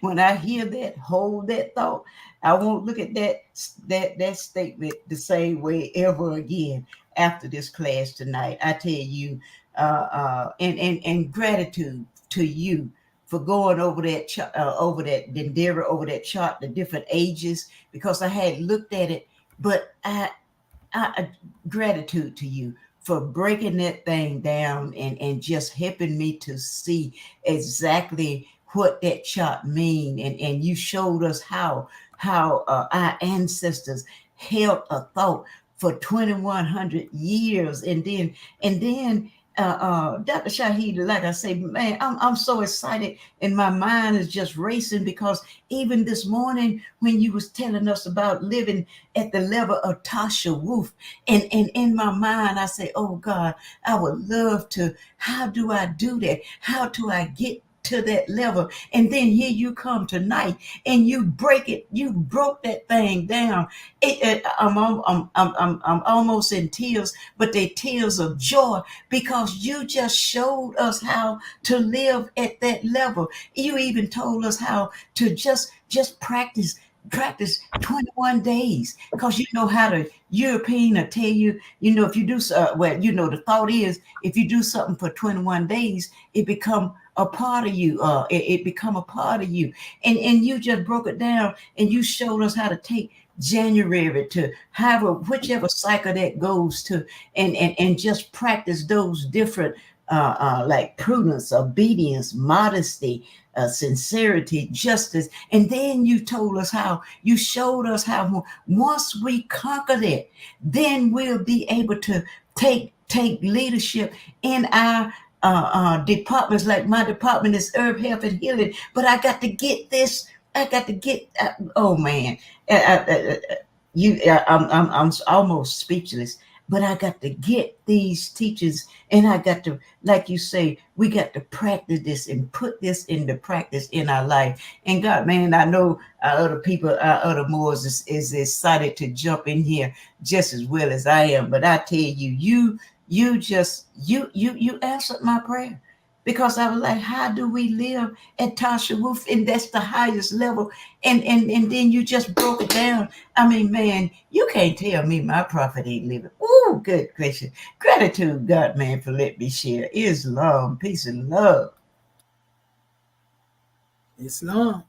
When I hear that, hold that thought, I won't look at that statement the same way ever again after this class tonight. I tell you, and gratitude to you for going over that Dendera, over that chart, the different ages, because I had looked at it, but gratitude to you for breaking that thing down and just helping me to see exactly what that chart mean. And you showed us how our ancestors held a thought for 2100 years. And then Dr. Shahid, like I say, man, I'm so excited and my mind is just racing, because even this morning when you was telling us about living at the level of Tasha Wolf, and in my mind I say, oh God, I would love to. How do I do that? How do I get to that level? And then here you come tonight and you broke that thing down. I'm almost in tears, but they're tears of joy, because you just showed us how to live at that level. You even told us how to just practice 21 days, because you know how the European will tell you, if you do the thought is, if you do something for 21 days, it become a part of you. It become a part of you. And you just broke it down and you showed us how to take January to whichever cycle that goes to, and just practice those different like prudence, obedience, modesty, sincerity, justice. And then you showed us how once we conquer it, then we'll be able to take leadership in our departments. Like my department is herb health and healing, but I got to get this. I got to get. Oh man, I'm almost speechless. But I got to get these teachers, and I got to, like you say, we got to practice this and put this into practice in our life. And God, man, I know our other people, our other Moors is excited to jump in here just as well as I am. But I tell you, you answered my prayer, because I was like, how do we live at Tasha Wolf? And that's the highest level. And then you just broke it down. I mean, man, you can't tell me my prophet ain't living. Ooh, good gracious. Gratitude, God, man, for letting me share. Islam, peace and love. Islam.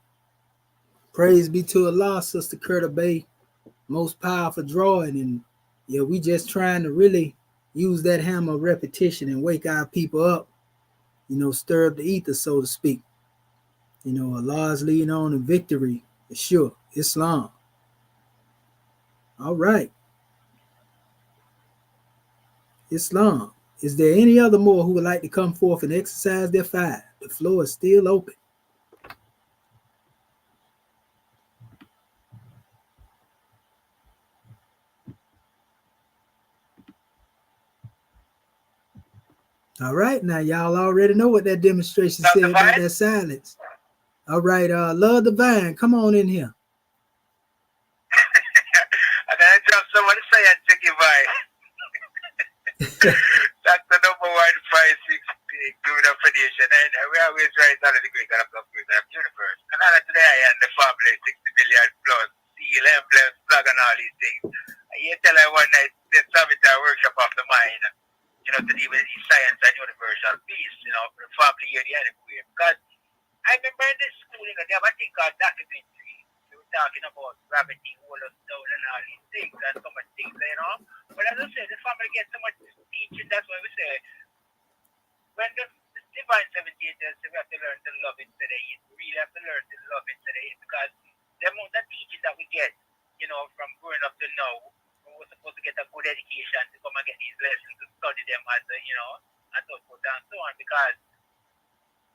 Praise be to Allah, Sister Curta Bay. Most powerful drawing. And yeah, we just trying to really use that hammer of repetition and wake our people up, stir up the ether, so to speak. Allah's leading on in victory, for sure. Islam. All right. Islam. Is there any other more who would like to come forth and exercise their fire? The floor is still open. All right, now y'all already know what that demonstration said about that silence. All right, Love Divine, come on in here. I gotta drop someone to say and check your vibe. That's the number 156 doing a foundation, and we always write out of the great God of the universe. And now today I am the family 60 million plus seal, emblem, flag, and all these things. And you tell I one night the Savitar workshop of the mind, to deal with science and universal peace, for the family here, the anyway. Because I remember in this school, they have a thing called documentary. They were talking about gravity, hold us down, and all these things, and so much things, But as I said, the family gets so much teaching. That's why we say, when the divine 78 says we have to learn to love it today, we really have to learn to love it today, because the amount of teaching that we get, from growing up to now, we're supposed to get a good education to come and get these lessons, to study them as and so forth and so on, because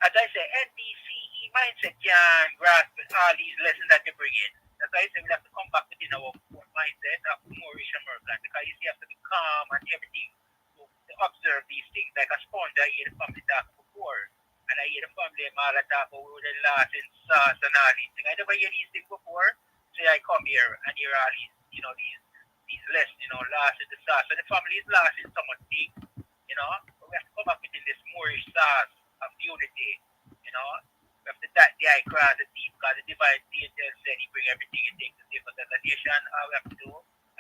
as I say, NDCE mindset can grasp all these lessons that you bring in. That's why I say we have to come back within our own mindset of Moorish American, because you see, you have to be calm and everything to observe these things. Like a sponge, I hear the family talk before, and I hear the family Mala talk about the loss and sauce and all these things. I never hear these things before, so I come here and hear all these, these lessons, loss in the sauce. So the family is lost in so much things, but we have to come back within this Moorish sauce of unity, We have to dot the I cross the T, because the divine angel said he bring everything and take the same as a nation. All we have to do,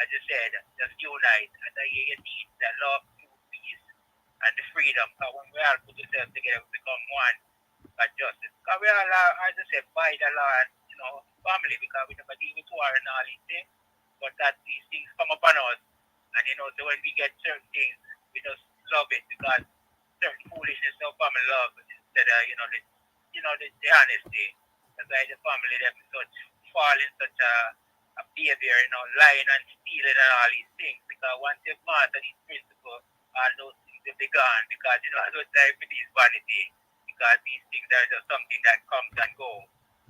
as you said, just unite, and I hear you teach that love, truth, peace, and the freedom. Because when we all put ourselves together, we become one and justice. Because we all are, as I said, by the law and, family, because we never deal with war and all these things. But that these things come upon us, And so when we get certain things, we just love it because certain foolishness no family love instead of the honesty. That's why the family them such fall in such a behavior, lying and stealing and all these things. Because once you've mastered these principles, all those things will be gone. Because I don't die for these vanity. Because these things are just something that comes and goes.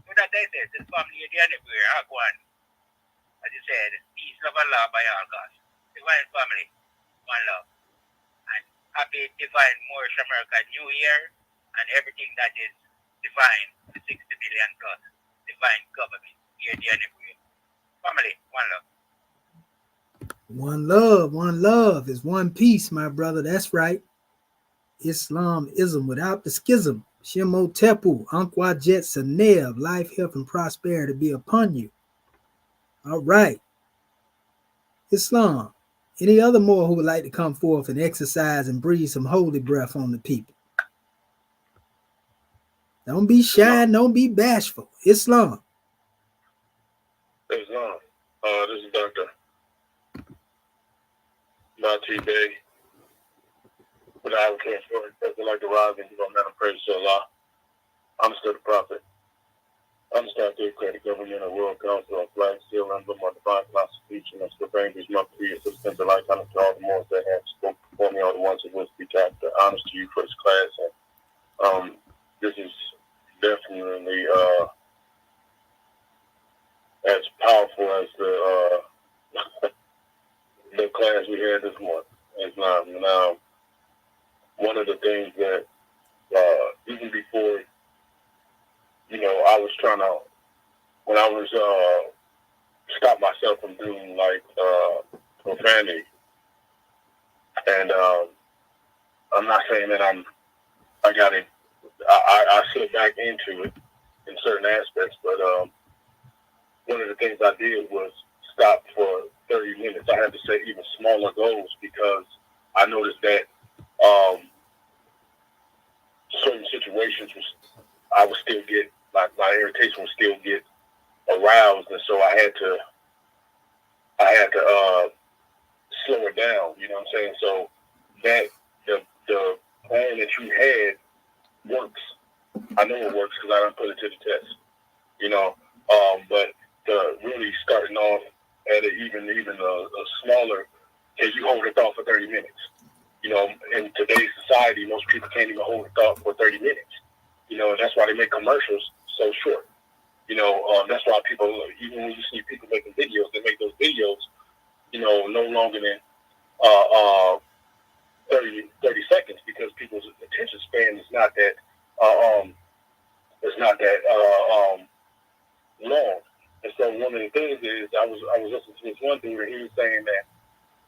So that I said, this family is anywhere. I go on, as you said, peace, love, and love by all God. Divine family, one love. And happy divine Moorish America New Year and everything that is divine, the 60 million plus divine government here anywhere. Family, one love. One love is one piece, my brother. That's right. Islamism without the schism. Shemo Tepu, Ankwajet Sanev, life, health, and prosperity be upon you. All right. Islam. Any other more who would like to come forth and exercise and breathe some holy breath on the people? Don't be shy, don't be bashful. Islam. Islam. This is Dr. Nati Bey. But I would care for it. Like the rise and give a man of praise to Allah. I'm still the prophet. I'm still the credit government and world council of flag seal emblem on divine philosophy and of the rangers must be assistant delight honor to all the Moors that have spoken before me, all the ones who will speak after. Honors to you for this class. And this is definitely as powerful as the class we had this morning. Islam. Now, one of the things that even before, I was trying to, when I was stop myself from doing like profanity, and I'm not saying that I got it. I slid back into it in certain aspects, but one of the things I did was stop for 30 minutes. I had to set even smaller goals because I noticed that certain situations I would still get, my irritation would still get aroused, and so I had to slow it down. You know what I'm saying? So that the plan that you had works. I know it works because I done put it to the test. But really starting off at even a smaller, can you hold a thought for 30 minutes? In today's society, most people can't even hold a thought for 30 minutes. And that's why they make commercials so short. That's why people, even when you see people making videos, they make those videos, no longer than 30 seconds because people's attention span is not that long. And so one of the things is I was listening to this one dude and he was saying that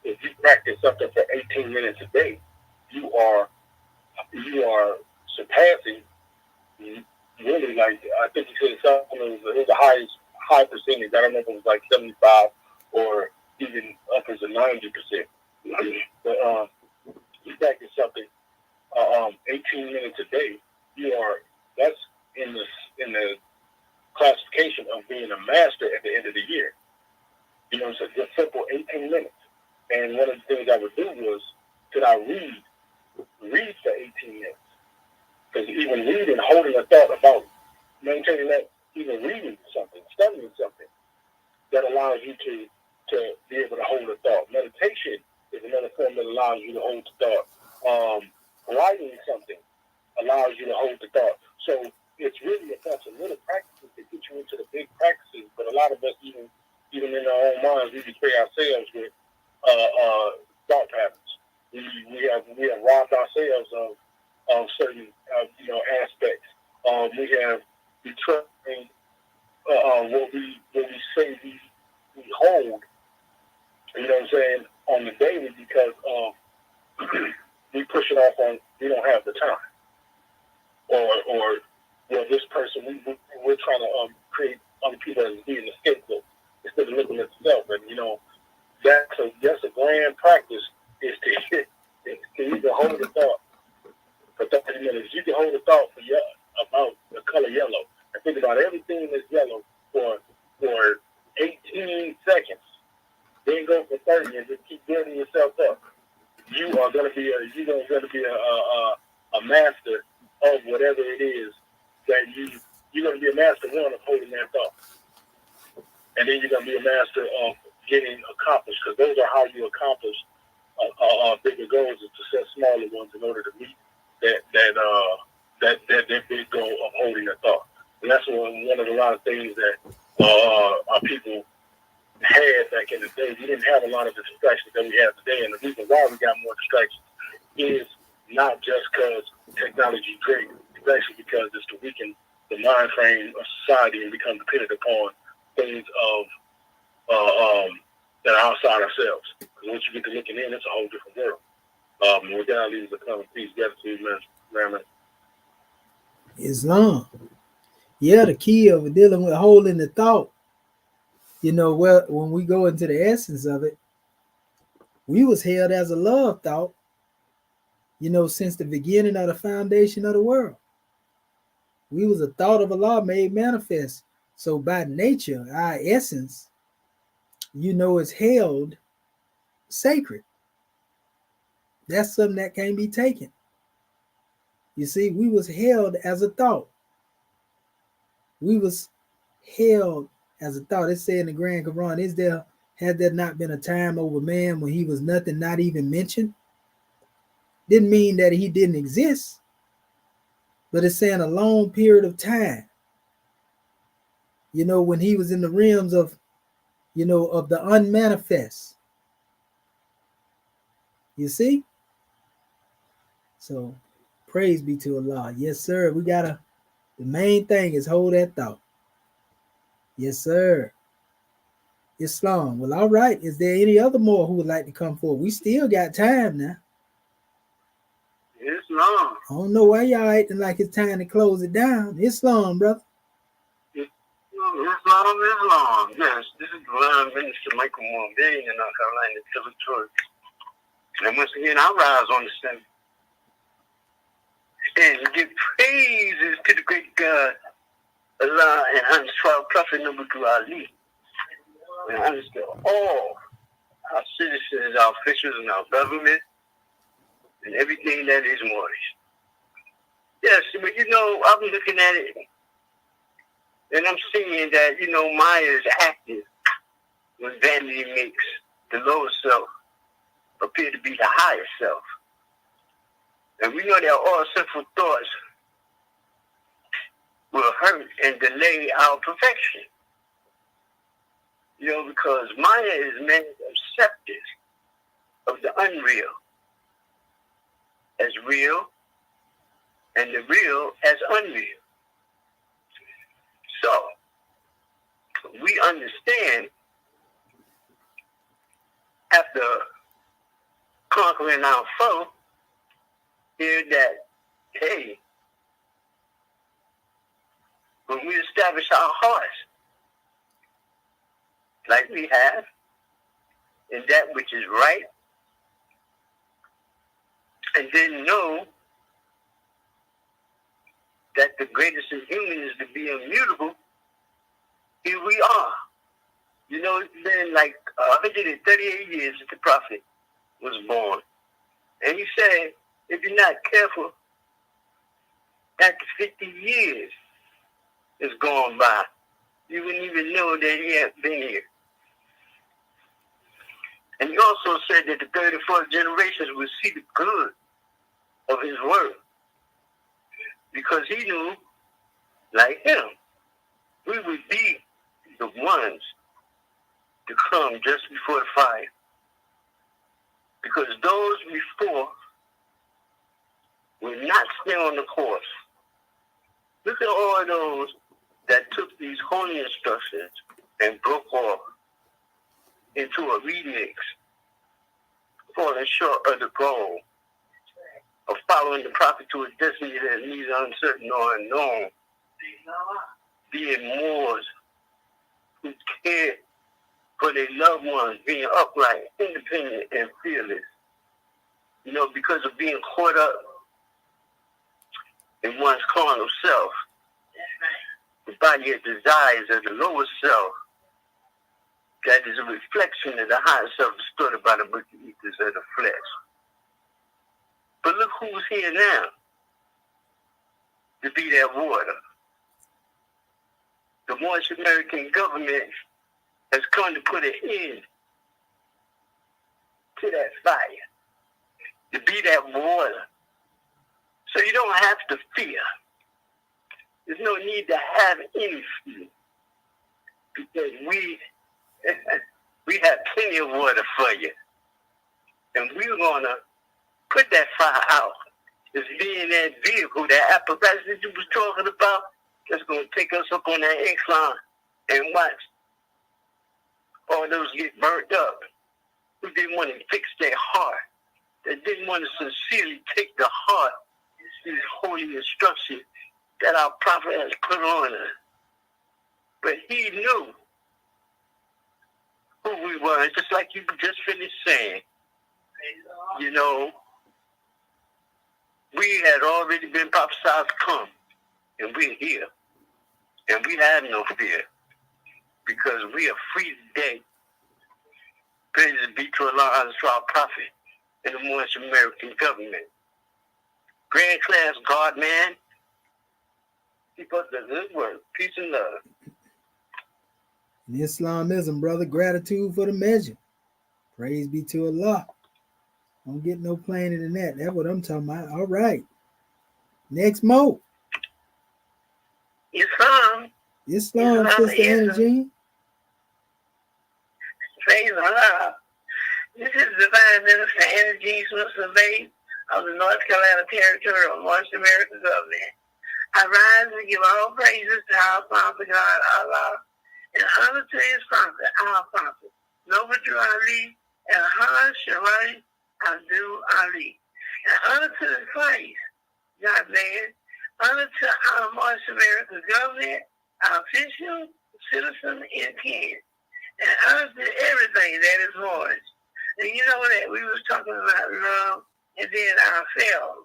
if you practice something for 18 minutes a day, you are surpassing really, like, I think he said something, it was the high percentage. I don't know if it was like 75 or even upwards of 90%. But you practice something 18 minutes a day, that's in the classification of being a master at the end of the year. It's a just simple 18 minutes. And one of the things I would do was, could I read for 18 minutes? Because even reading, holding a thought about maintaining that, even reading something, studying something, that allows you to be able to hold a thought. Meditation is another form that allows you to hold the thought. Writing something allows you to hold the thought. So it's really a bunch of little practices that get you into the big practices. But a lot of us, even in our own minds, we betray ourselves with thought patterns. We have robbed ourselves of certain aspects. We have betrayed what we say we hold. You know what I'm saying, on the daily because we push it off on we don't have the time, or this person we're trying to create other people as being the scapegoat instead of looking at yourself. And that's a grand practice is to either hold a thought for 30 minutes. You can hold a thought about the color yellow and think about everything that's yellow for 18 seconds. Then go for 30 and just keep building yourself master of whatever it is that you're going to be a master, one, of holding that thought. And then you're going to be a master of getting accomplished, because those are how you accomplish bigger goals, is to set smaller ones in order to meet that big goal of holding a thought. And that's one of a lot of things that our people had back in the day. We didn't have a lot of the distractions that we have today, and the reason why we got more distractions is not just because technology is great. It's actually because it's to weaken the mind frame of society and become dependent upon things of that are outside ourselves. Because once you get to looking in, it's a whole different world. With that, I leave the common peace, gratitude, man. Islam. Yeah, the key of dealing with holding the thought, well, when we go into the essence of it, we was held as a love thought, since the beginning of the foundation of the world. We was a thought of Allah made manifest. So by nature, our essence, is held sacred. That's something that can't be taken. You see, we was held as a thought. We was held as a thought. It said in the Grand Quran, had there not been a time over man when he was nothing, not even mentioned? Didn't mean that he didn't exist, but it's saying a long period of time. When he was in the realms of, of the unmanifest. You see? So, praise be to Allah. Yes, sir. The main thing is hold that thought. Yes, sir. Islam. Well, all right. Is there any other more who would like to come forward? We still got time now. Islam. I don't know why y'all acting like it's time to close it down. Islam, brother. Islam. Yes, this is Divine Minister Michael Morbane in North Carolina territory. And once again, I rise on the stand and give praises to the great God, Allah, and His 12 Prophet Nabi Ali. And I understand all our citizens, our officials, and our government, and everything that is Moorish. Yes, but I'm looking at it, and I'm seeing that, Maya is active when vanity makes the lower self appear to be the higher self. And we know that all sinful thoughts will hurt and delay our perfection. Because Maya is manifested of the unreal as real and the real as unreal. So, we understand after conquering our foe here that, hey, when we establish our hearts like we have in that which is right, and then know that the greatest in human is to be immutable, here we are. It's been like 138 years since the prophet was born. And he said, if you're not careful, after 50 years has gone by, you wouldn't even know that he had been here. And he also said that the third and fourth generations would see the good of his word. Because he knew, like him, we would be the ones to come just before the fire. Because those before will not stay on the course. Look at all those that took these holy instructions and broke off into a remix, falling short of the goal of following the prophet to a destiny that is neither uncertain nor unknown, being Moors who care for their loved ones, being upright, independent, and fearless. Because of being caught up in one's carnal self, the body of desires of the lower self, that is a reflection of the higher self distorted by the wicked ethers of the flesh. But look who's here now. to be that water. The Moorish American government has come to put an end to that fire, to be that water. So you don't have to fear. There's no need to have any fear, because we have plenty of water for you. And we're going to put that fire out. It's being that vehicle, that apparatus that you was talking about, that's going to take us up on that incline and watch all those get burnt up who didn't want to fix their heart, that didn't want to sincerely take the heart, these holy instructions that our prophet has put on us. But he knew who we were, just like you just finished saying. You know, we had already been prophesied to come, and we're here. And we have no fear, because we are free today. Praise be to Allah, to our prophet, and the Moorish American government. Grand class God, man, keep up the good work. Peace and love. In Islamism, brother, gratitude for the measure. Praise be to Allah. Don't get no plainer than that. That's what I'm talking about. All right. Next Mo. Islam, Islam, Sister Anna Jean. praise Allah. This is Divine Minister Anna G. Swenson Bay of the North Carolina Territorial Moorish American Government. I rise and give all praises to our Father God, Allah, and honor to his prophet, our prophet, Noble Ali, and Han Shawari Abdul Ali. And honor to the Christ, God man, honor to our Moorish American government, our official, citizen, and kin. And honor to everything that is Moorish. And you know that we was talking about love and then ourselves.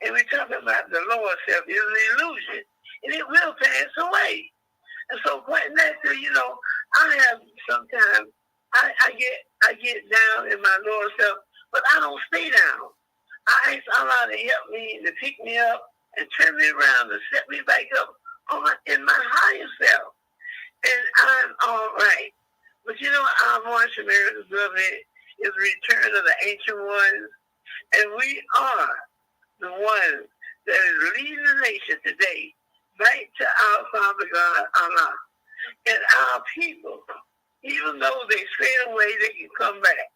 And we're talking about the lower self is an illusion. And it will pass away. And so quite naturally, you know, I have sometimes I get down in my lower self, but I don't stay down. I ask Allah to help me, to pick me up and turn me around and set me back up in my higher self. And I'm all right. But you know, our Moorish American government is the return of the ancient ones. And we are the ones that is leading the nation today back to our Father God, Allah. And our people, even though they strayed away, they can come back.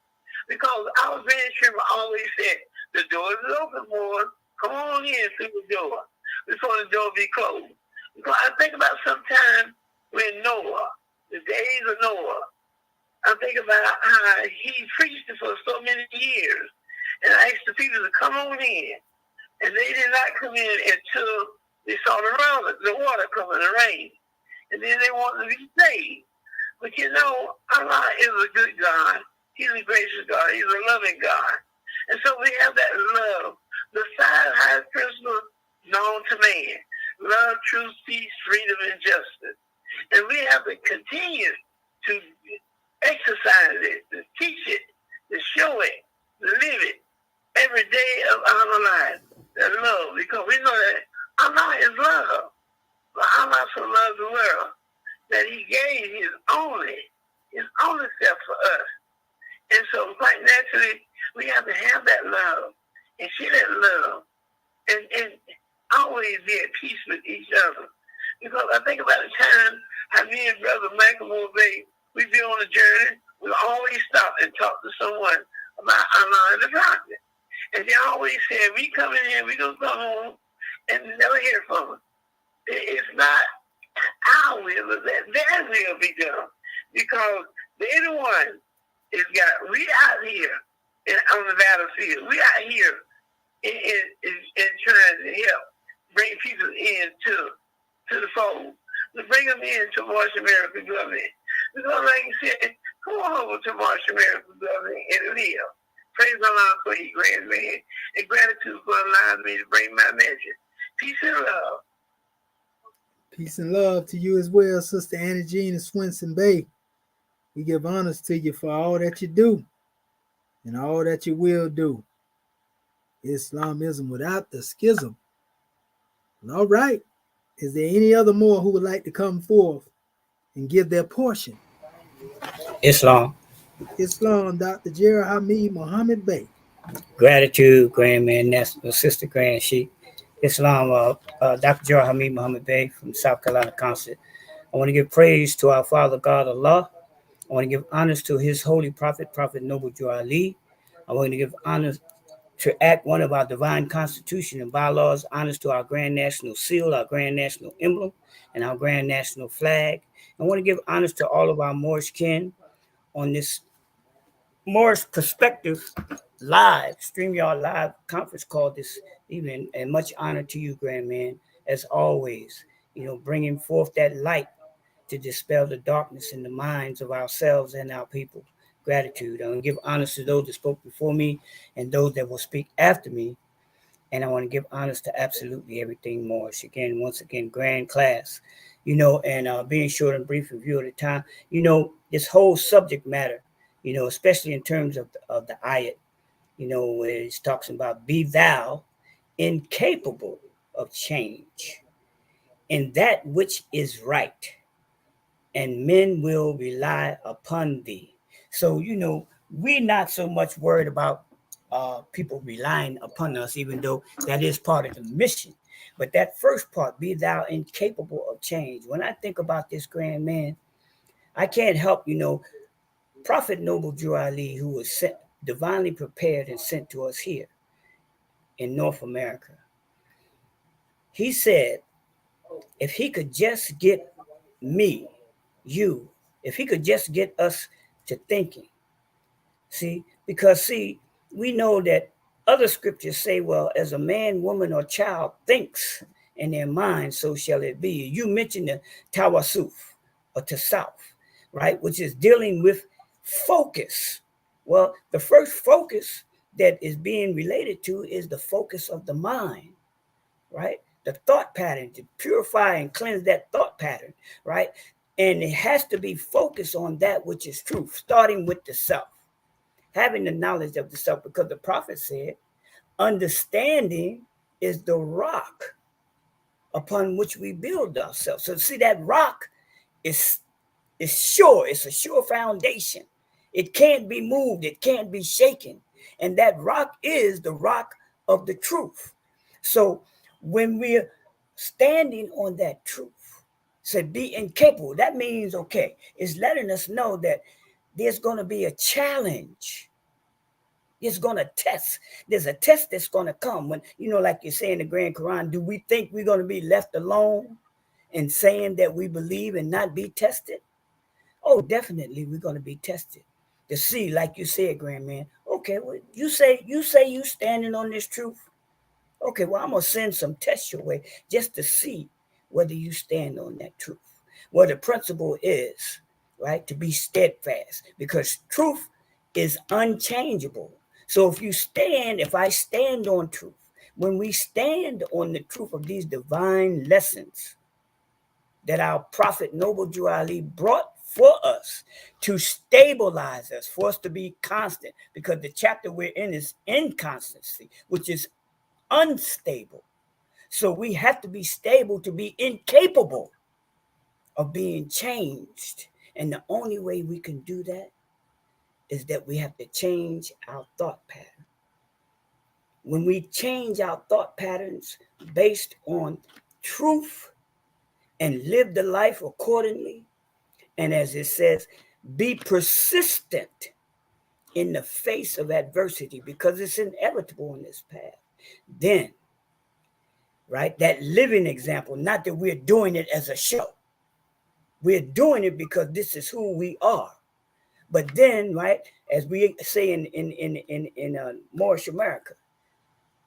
Because our grandchildren always said, the door is open, boy. Come on in through the door before the door be closed. Because I think about sometime when Noah, the days of Noah, I think about how he preached it for so many years. And I asked the people to come on in. And they did not come in until they saw the water coming, the rain. And then they wanted to be saved. But you know, Allah is a good God. He's a gracious God. He's a loving God. And so we have that love, the five highest principles known to man: love, truth, peace, freedom, and justice. And we have to continue to exercise it, to teach it, to show it, to live it every day of our lives. That love, because we know that Allah is love. But Allah so loved the world that he gave his only self for us. And so quite naturally, we have to have that love and share that love and always be at peace with each other. Because I think about the time how me and Brother Michael Mulvey, we'd be on a journey, we'd always stop and talk to someone about Allah and the Prophet. And they always said, we coming in, we going to come home and never hear from them. It's not our will, but that their will be done. Because they're the one we out here on the battlefield. We out here in trying to help bring people in to the fold, to bring them into Moorish American government. Because like you said, come on over to Moorish American government and live. Praise Allah for you, grand man, and gratitude for allowing me to bring my message. Peace and love. Peace and love to you as well, Sister Anna Jean and Swenson Bay. We give honors to you for all that you do and all that you will do. Islamism without the schism All right. Is there any other more who would like to come forth and give their portion? Islam. Islam, Dr. Jerry Hamid Muhammad Bey. Gratitude, Grandman Nestor, Sister Grand Sheik. Islam, Dr. Jarrah Hamid Muhammad Bey from South Carolina Consulate. I want to give praise to our Father God Allah. I want to give honors to His holy prophet, Prophet Noble Drew Ali. I want to give honors to Act 1 of our divine constitution and bylaws, honors to our Grand National Seal, our Grand National Emblem, and our Grand National Flag. I want to give honors to all of our Moorish kin on this Moorish Perspective live, StreamYard live conference call this evening, and much honor to you, Grandman, as always, bringing forth that light to dispel the darkness in the minds of ourselves and our people. Gratitude. I want to give honors to those that spoke before me and those that will speak after me. And I want to give honors to absolutely everything Moorish. Again, once again, grand class, and being short and brief review at a time, this whole subject matter, especially in terms of the ayat, where it talks about be thou incapable of change in that which is right, and men will rely upon thee. So, we're not so much worried about people relying upon us, even though that is part of the mission. But that first part, be thou incapable of change. When I think about this, grand man, I can't help, Prophet Noble Drew Ali, who was sent, divinely prepared and sent to us here in North America. He said, if he could just get me, you, if he could just get us to thinking, because we know that other scriptures say, well, as a man, woman, or child thinks in their mind, so shall it be. You mentioned the Tawasuf or Tasawf, right, which is dealing with focus. Well, the first focus that is being related to is the focus of the mind, right? The thought pattern, to purify and cleanse that thought pattern, right? And it has to be focused on that which is truth, starting with the self, having the knowledge of the self, because the prophet said, understanding is the rock upon which we build ourselves. So see, that rock is sure. It's a sure foundation. It can't be moved. It can't be shaken. And that rock is the rock of the truth. So when we're standing on that truth, said be incapable, that means, okay, it's letting us know that there's going to be a challenge. It's going to test. There's a test that's going to come when, like you say in the Grand Quran, do we think we're going to be left alone in saying that we believe and not be tested? Oh, definitely we're going to be tested to see, like you said, Grandman. Okay, well, you say you standing on this truth. Okay, well, I'm going to send some tests your way just to see whether you stand on that truth. Well, the principle is, right, to be steadfast, because truth is unchangeable. So if I stand on truth, when we stand on the truth of these divine lessons that our Prophet Noble Drew Ali brought for us to stabilize us, for us to be constant, because the chapter we're in is inconstancy, which is unstable. So we have to be stable to be incapable of being changed. And the only way we can do that is that we have to change our thought pattern. When we change our thought patterns based on truth and live the life accordingly, and as it says, be persistent in the face of adversity, because it's inevitable in this path, then, right, that living example, not that we're doing it as a show. We're doing it because this is who we are. But then, right, as we say in Moorish America,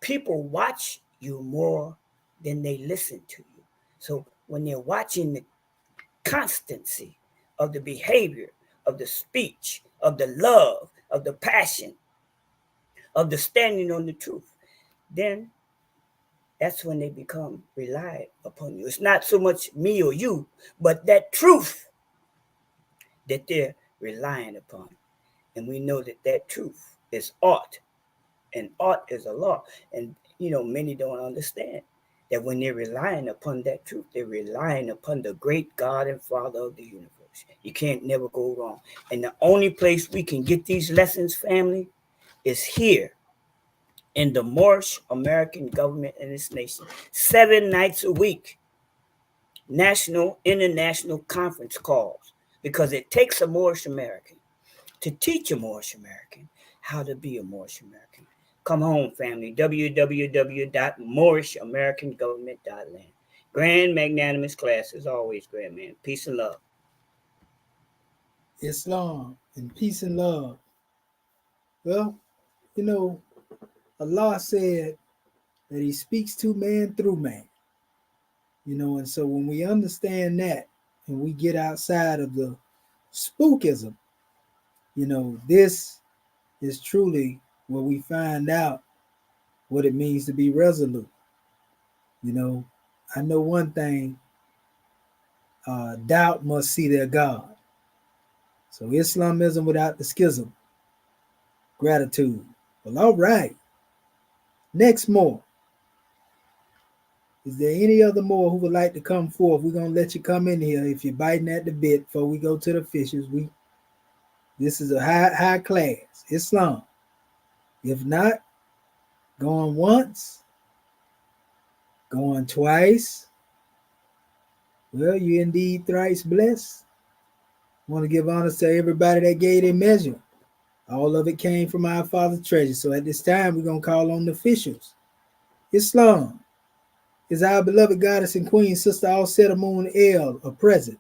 people watch you more than they listen to you. So when they're watching the constancy of the behavior, of the speech, of the love, of the passion, of the standing on the truth, then that's when they become reliant upon you. It's not so much me or you, but that truth that they're relying upon. And we know that that truth is art, and art is a law. And, many don't understand that when they're relying upon that truth, they're relying upon the great God and Father of the universe. You can't never go wrong. And the only place we can get these lessons, family, is here in the Moorish American government and its nation. 7 nights a week, national, international conference calls, because it takes a Moorish American to teach a Moorish American how to be a Moorish American. Come home, family. www.moorishamericangovernment.land. Grand magnanimous class as always, grand man. Peace and love. Islam and peace and love. Well, you know, Allah said that He speaks to man through man. You know, and so when we understand that and we get outside of the spookism, you know, this is truly where we find out what it means to be resolute. You know, I know one thing, doubt must see their God. So Islamism without the schism, gratitude. Well, all right. Next more. Is there any other more who would like to come forth? We're gonna let you come in here if you're biting at the bit before we go to the fishes. This is a high class, Islam. If not, going once, going twice. Well, you indeed thrice blessed. Want to give honors to everybody that gave their measure. All of it came from our Father's treasure. So at this time, we're going to call on the officials. Islam is our beloved goddess and queen, Sister Alcetta Moon El, a present.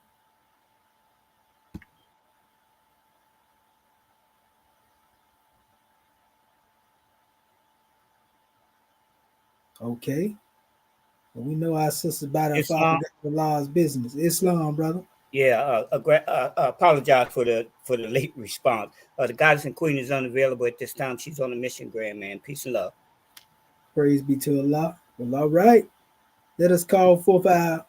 Okay. Well, we know our sisters about our Father Islam. God Allah's business. Islam, brother. Yeah, apologize for the late response. The goddess and queen is unavailable at this time. She's on a mission, grand man. Peace and love. Praise be to Allah. Well, all right. Let us call forth our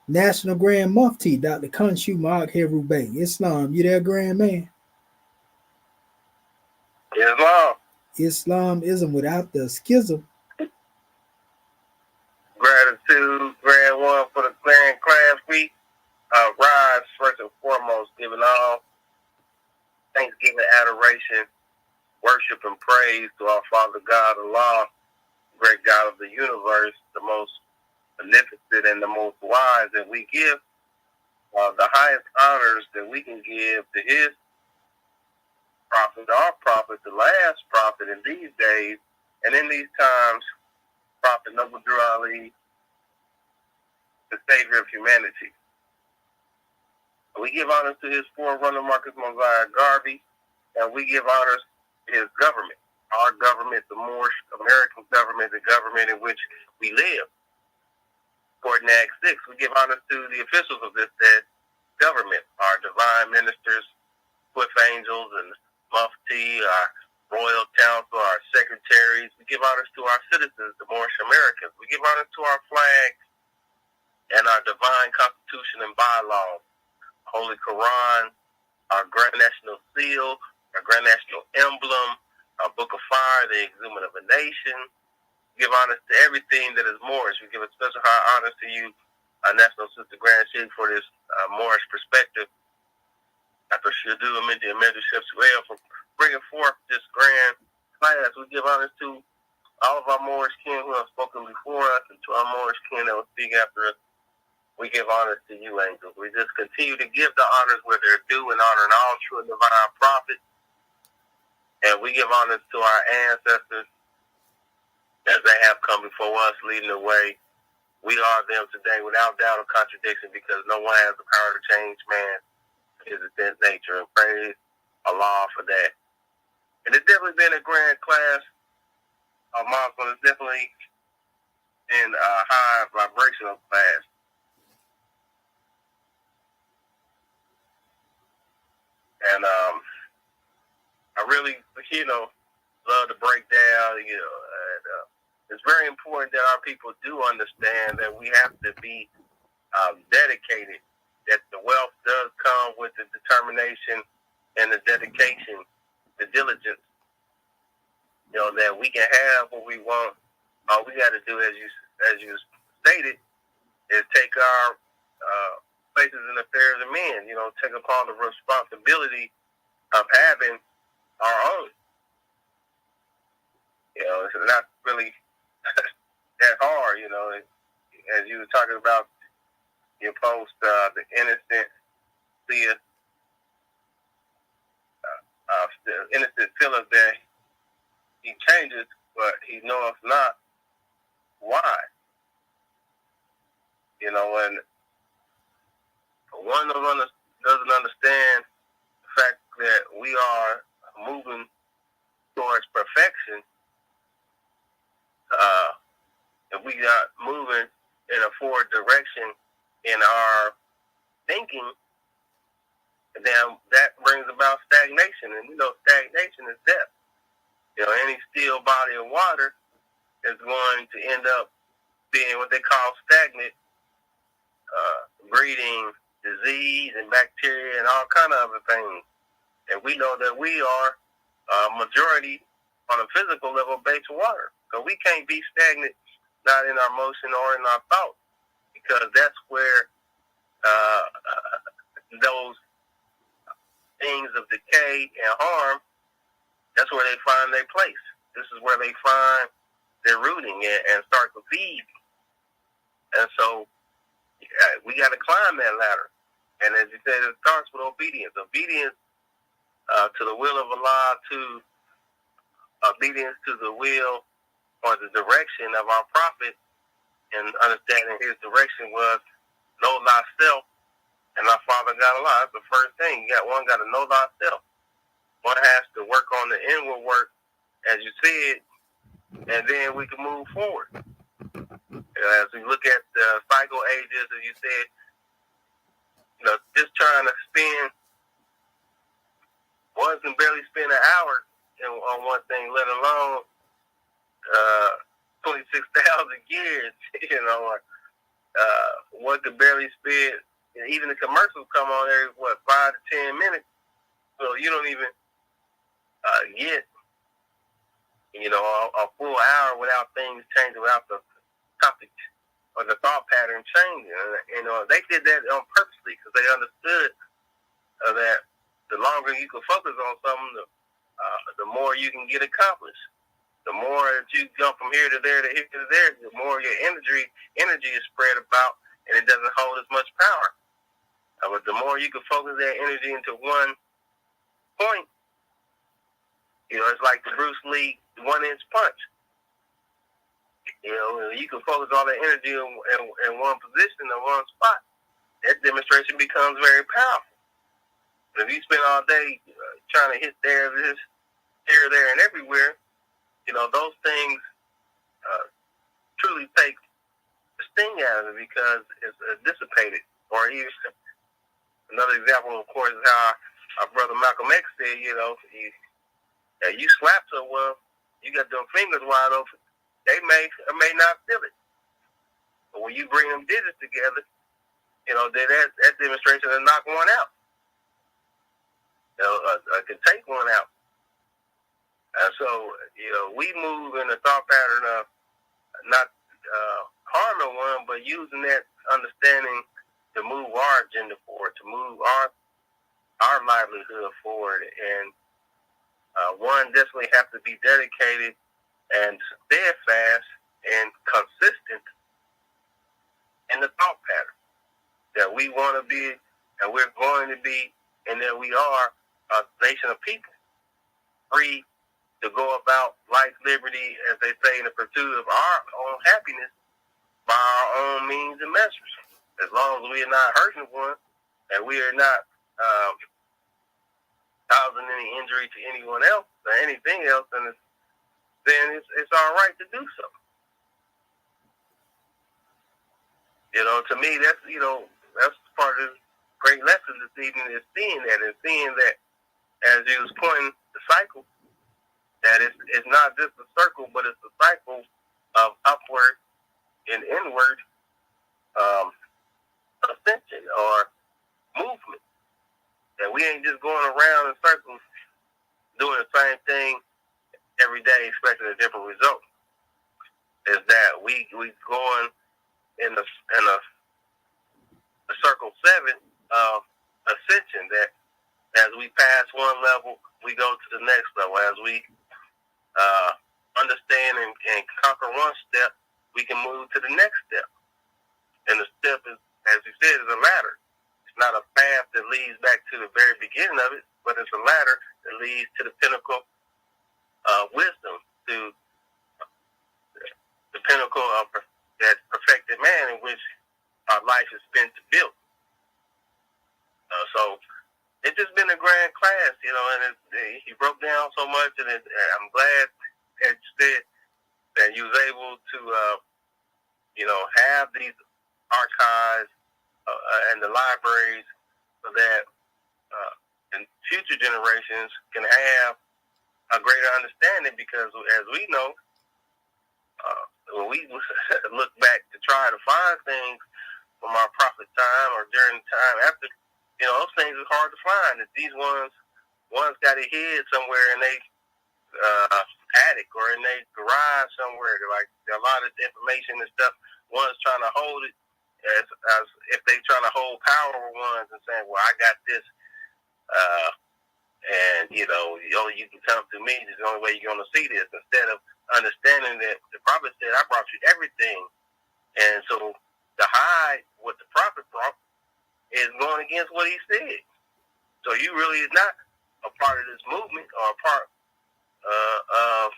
National Grand Mufti, Dr. Khonshu Mark Herubay. Islam, you there, grand man? Islam. Islamism without the schism. Gratitude, grand one for the grand class week. Rise first and foremost, giving all thanksgiving, adoration, worship, and praise to our Father God, Allah, great God of the universe, the most beneficent and the most wise, and we give the highest honors that we can give to His prophet, our prophet, the last prophet in these days, and in these times, Prophet Noble Drew Ali, the Savior of humanity. We give honors to his forerunner, Marcus Mosiah Garvey, and we give honors to his government, our government, the Moorish American government, the government in which we live. According to Act 6, we give honors to the officials of this said government, our divine ministers, swift angels, and mufti, our royal council, our secretaries. We give honors to our citizens, the Moorish Americans. We give honors to our flag and our divine constitution and bylaws, Holy Quran, our Grand National Seal, our Grand National Emblem, our Book of Fire, the Exhument of a Nation. We give honors to everything that is Moorish. We give a special high honors to you, our National Sister Grand Sheikh, for this Moorish perspective. Dr. Shadu Amindi and Mehdi Shepsuel for bringing forth this grand class. We give honors to all of our Moorish kin who have spoken before us and to our Moorish kin that will speak after us. We give honors to you, angels. We just continue to give the honors where they're due and honoring all true and divine prophets. And we give honors to our ancestors as they have come before us, leading the way. We are them today without doubt or contradiction because no one has the power to change man. His intense nature, and praise Allah for that. And it's definitely been a grand class. Muslim, it's definitely been a high vibrational class. And I really, love to break down, and, it's very important that our people do understand that we have to be dedicated, that the wealth does come with the determination and the dedication, the diligence, that we can have what we want. All we got to do, as you as you stated, is take our places in affairs of men. Take upon the responsibility of having our own. It's not really that hard. As you were talking about your post, the innocent seeth, the innocent feeleth that he changes, but he knoweth not why. And one doesn't understand the fact that we are moving towards perfection. If we are moving in a forward direction in our thinking, then that brings about stagnation. And stagnation is death. Any still body of water is going to end up being what they call stagnant, breeding disease and bacteria and all kind of other things. And we know that we are majority on a physical level based water. So we can't be stagnant, not in our motion or in our thought, because that's where those things of decay and harm, that's where they find their place. This is where they find their rooting and start to feed. And so we got to climb that ladder. And as you said, it starts with obedience. Obedience to the will of Allah, to obedience to the will or the direction of our prophet, and understanding his direction was know thyself and our Father God Allah. That's the first thing. One got to know thyself. One has to work on the inward work, as you said, and then we can move forward. As we look at the cycle ages, as you said, just trying to spend, one can barely spend an hour on one thing, let alone 26,000 years. One could barely spend, even the commercials come on every 5 to 10 minutes, so you don't even get a full hour without things changing, without the topic or the thought pattern changing. They did that on purposely because they understood that the longer you can focus on something, the more you can get accomplished. The more that you jump from here to there to here to there, the more your energy is spread about, and it doesn't hold as much power. But the more you can focus that energy into one point, it's like the Bruce Lee 1-inch punch. You can focus all the energy in one position, in one spot. That demonstration becomes very powerful. But if you spend all day trying to hit there, this, here, there, and everywhere, those things truly take the sting out of it because it's dissipated. Or even another example, of course, is how our brother Malcolm X said, you slap so well, you got them fingers wide open, they may or may not feel it. But when you bring them digits together, that demonstration will knock one out. Can take one out. And so, we move in the thought pattern of not harming one, but using that understanding to move our agenda forward, to move our livelihood forward. And one definitely has to be dedicated and steadfast and consistent in the thought pattern that we want to be, and we're going to be, and that we are a nation of people, free to go about life, liberty, as they say, in the pursuit of our own happiness by our own means and measures. As long as we are not hurting one, and we are not causing any injury to anyone else or anything else, then it's all right to do so. To me, that's part of this great lesson this evening is seeing that, as you was pointing the cycle, that it's not just a circle, but it's a cycle of upward and inward ascension or movement. That we ain't just going around in circles doing the same thing every day expecting a different result. is that we going in a circle 7 of ascension, that as we pass one level, we go to the next level. As we understand and conquer one step, we can move to the next step. And the step is, as you said, is a ladder. It's not a path that leads back to the very beginning of it, but it's a ladder that leads to the pinnacle of wisdom, to the pinnacle of that perfected man in which our life is spent to build. So it's just been a grand class, and he broke down so much, and I'm glad that you said that you was able to, have these archives and the libraries so that and future generations can have a greater understanding, because as we know, when we look back to try to find things from our prophet time or during the time after, those things are hard to find. That these ones got it hid somewhere in their attic or in their garage somewhere. Like a lot of information and stuff, one's trying to hold it as if they trying to hold power over ones and saying, well, I got this, and you can come to me. This is the only way you're going to see this. Instead of understanding that the prophet said, I brought you everything. And so to hide what the prophet brought is going against what he said. So you really is not a part of this movement or a part of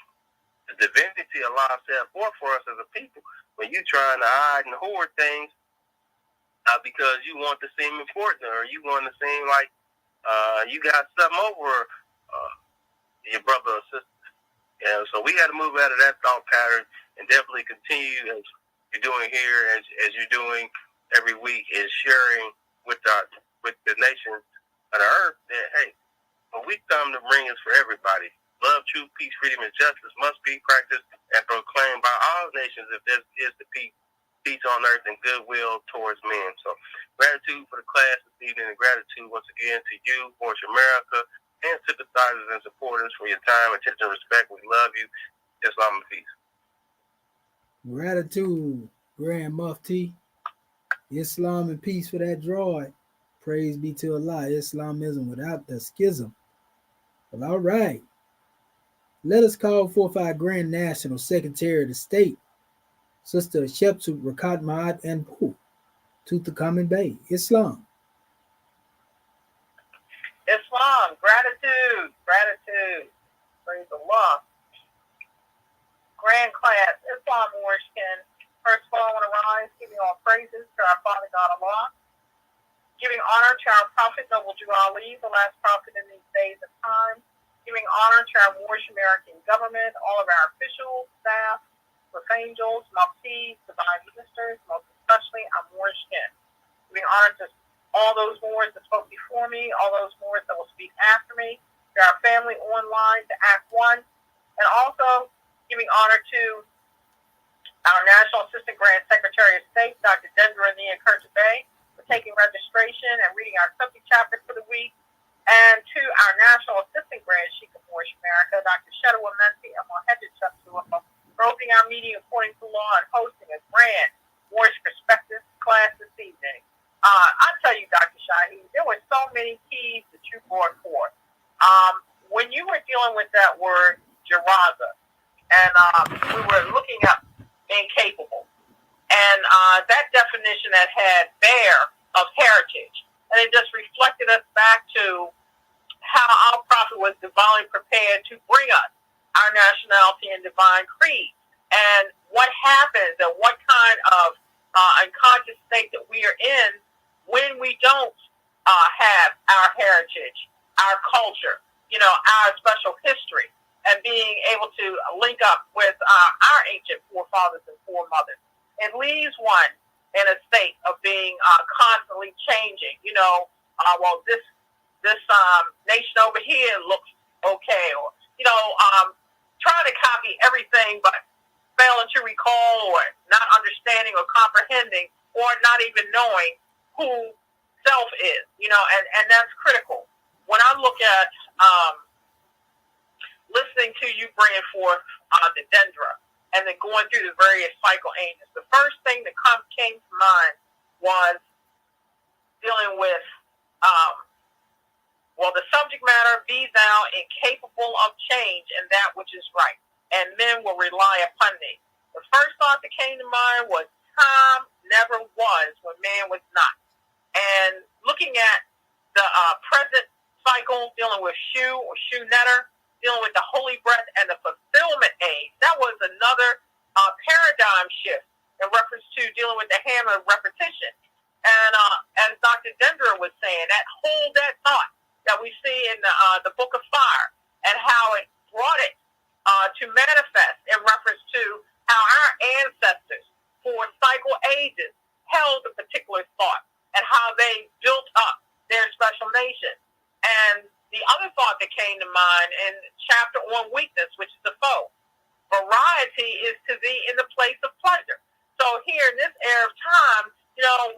the divinity Allah set forth for us as a people. When you trying to hide and hoard things because you want to seem important, or you want to seem like you got something over your brother or sister. So we got to move out of that thought pattern and definitely continue as you're doing here, as you're doing every week, is sharing with the nations of the earth that, hey, what we come to bring is for everybody. Love, truth, peace, freedom, and justice must be practiced and proclaimed by all nations if this is the peace on earth and goodwill towards men. So gratitude for the class this evening, and gratitude once again to you, Voice America, and sympathizers and supporters for your time, attention, and respect. We love you. Islam and peace. Gratitude, Grand Mufti. Islam and peace for that droid. Praise be to Allah. Islamism without the schism. Well, all right. Let us call forth our Grand National Secretary of the State, Sister Shepsut Rakat Mahat and Pooh, Tutankhamun Bey. Islam. Islam, gratitude. Praise Allah. Grand class, Islam Warskin. First of all, I want to rise, giving all praises to our Father God Allah, giving honor to our Prophet Noble Jew Ali, the last prophet in these days of time, giving honor to our Moorish American government, all of our officials, staff, with angels, muftis, divine ministers, most especially our Moorish kin. Giving honor to all those Moors that spoke before me, all those Moors that will speak after me, to our family online, to Act 1, and also giving honor to our National Assistant Grand Secretary of State, Dr. Dendra Nia Kurtabay, for taking registration and reading our subject chapter for the week, and to our National Assistant Grand Sheikh of Moorish America, Dr. Shedwa Menti and Mohammed Shamsua, for opening our meeting according to law and hosting a grand Moorish Perspectives class this evening. I tell you, Dr. Shaheen, there were so many keys that you brought forth. When you were dealing with that word, Jaraza, and we were looking up incapable, and that definition that had bear of heritage, and it just reflected us back to how our prophet was divinely prepared to bring us our nationality and divine creed, and what happens and what kind of unconscious state that we are in when we don't have our heritage, our culture, our special history, and being able to link up with our ancient forefathers and foremothers. It leaves one in a state of being constantly changing. Well, this nation over here looks okay, or trying to copy everything, but failing to recall, or not understanding or comprehending, or not even knowing who self is. And that's critical. When I look at listening to you bringing forth the Dendra and then going through the various cycle ages. The first thing that came to mind was dealing with, the subject matter, be thou incapable of change in that which is right, and men will rely upon thee. The first thought that came to mind was time never was when man was not. And looking at the present cycle, dealing with Shu or Shu Netter, dealing with the holy breath and the fulfillment age, that was another paradigm shift in reference to dealing with the hammer of repetition. And as Dr. Dendra was saying, that thought that we see in the Book of Fire, and how it brought it to manifest in reference to how our ancestors for cycle ages held a particular thought and how they built up their special nation. And the other thought that came to mind in chapter on weakness, which is the foe, variety is to thee in the place of pleasure. So here in this era of time,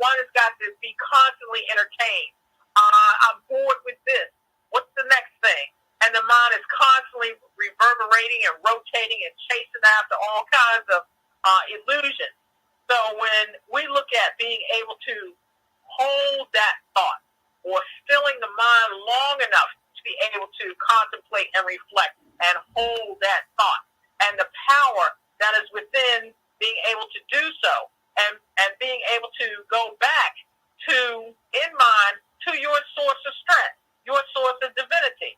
one has got to be constantly entertained. I'm bored with this. What's the next thing? And the mind is constantly reverberating and rotating and chasing after all kinds of illusions. So when we look at being able to hold that thought, or stilling the mind long enough to be able to contemplate and reflect and hold that thought, and the power that is within being able to do so, and being able to go back to, in mind, to your source of strength, your source of divinity.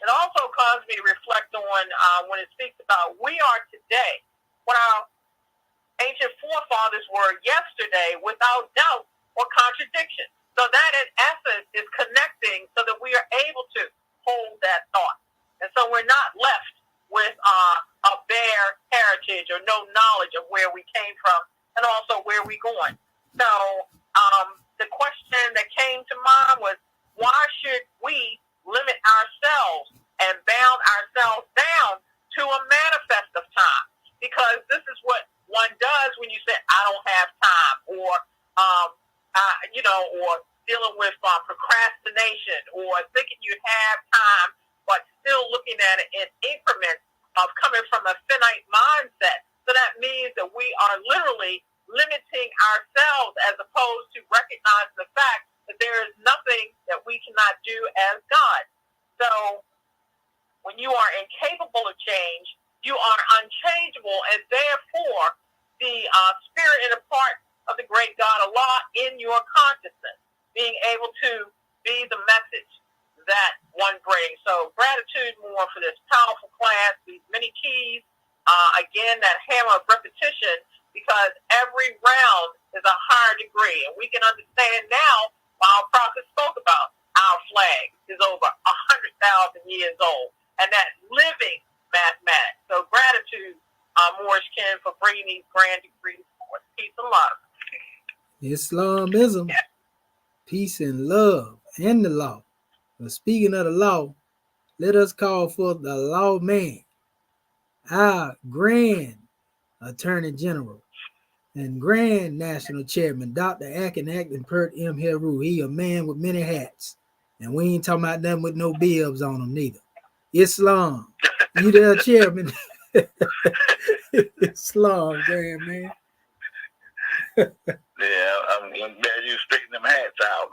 It also caused me to reflect on when it speaks about we are today, what our ancient forefathers were yesterday, without doubt or contradiction. So that, in essence, is connecting so that we are able to hold that thought. And so we're not left with a bare heritage or no knowledge of where we came from and also where we're going. So the question that came to mind was, why should we limit ourselves and bound ourselves down to a manifest of time? Because this is what one does when you say, I don't have time, or or dealing with procrastination, or thinking you have time, but still looking at it in increments of coming from a finite mindset. So that means that we are literally limiting ourselves as opposed to recognizing the fact that there is nothing that we cannot do as God. So when you are incapable of change, you are unchangeable, and therefore the spirit and a part of the great God Allah in your consciousness, being able to be the message that one brings. So gratitude more for this powerful class, these many keys. Again, that hammer of repetition, because every round is a higher degree. And we can understand now, while our prophet spoke about our flag is over 100,000 years old, and that living mathematics. So gratitude, Moorish Ken, for bringing these grand degrees forth. Peace and love. Islamism, peace and love, and the law. But speaking of the law, let us call for the lawman, our Grand Attorney General and Grand National Chairman, Dr. Akin Acton Pert M. Heru. He a man with many hats, and we ain't talking about nothing with no bibs on him neither. Islam, you there, Chairman? Islam, Grand man. Yeah, I'm glad you straighten them hats out.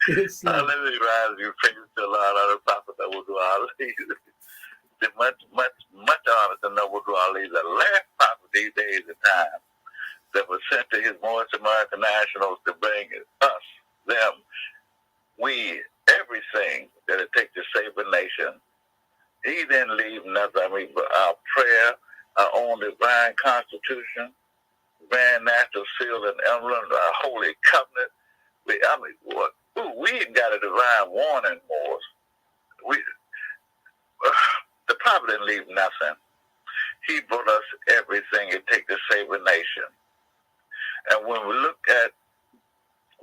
Let me rise you praise to Allah, the Prophet that will do all these. Much honor to know what do all these. The last prophet these days and time that was sent to his Moorish American nationals to bring us, them, we, everything that it takes to save a nation. He didn't leave nothing. I mean, but our prayer, our own divine constitution, grand national seal and emblem, our holy covenant. We ain't got a divine warning, Moors. The prophet didn't leave nothing. He brought us everything it takes to save a nation. And when we look at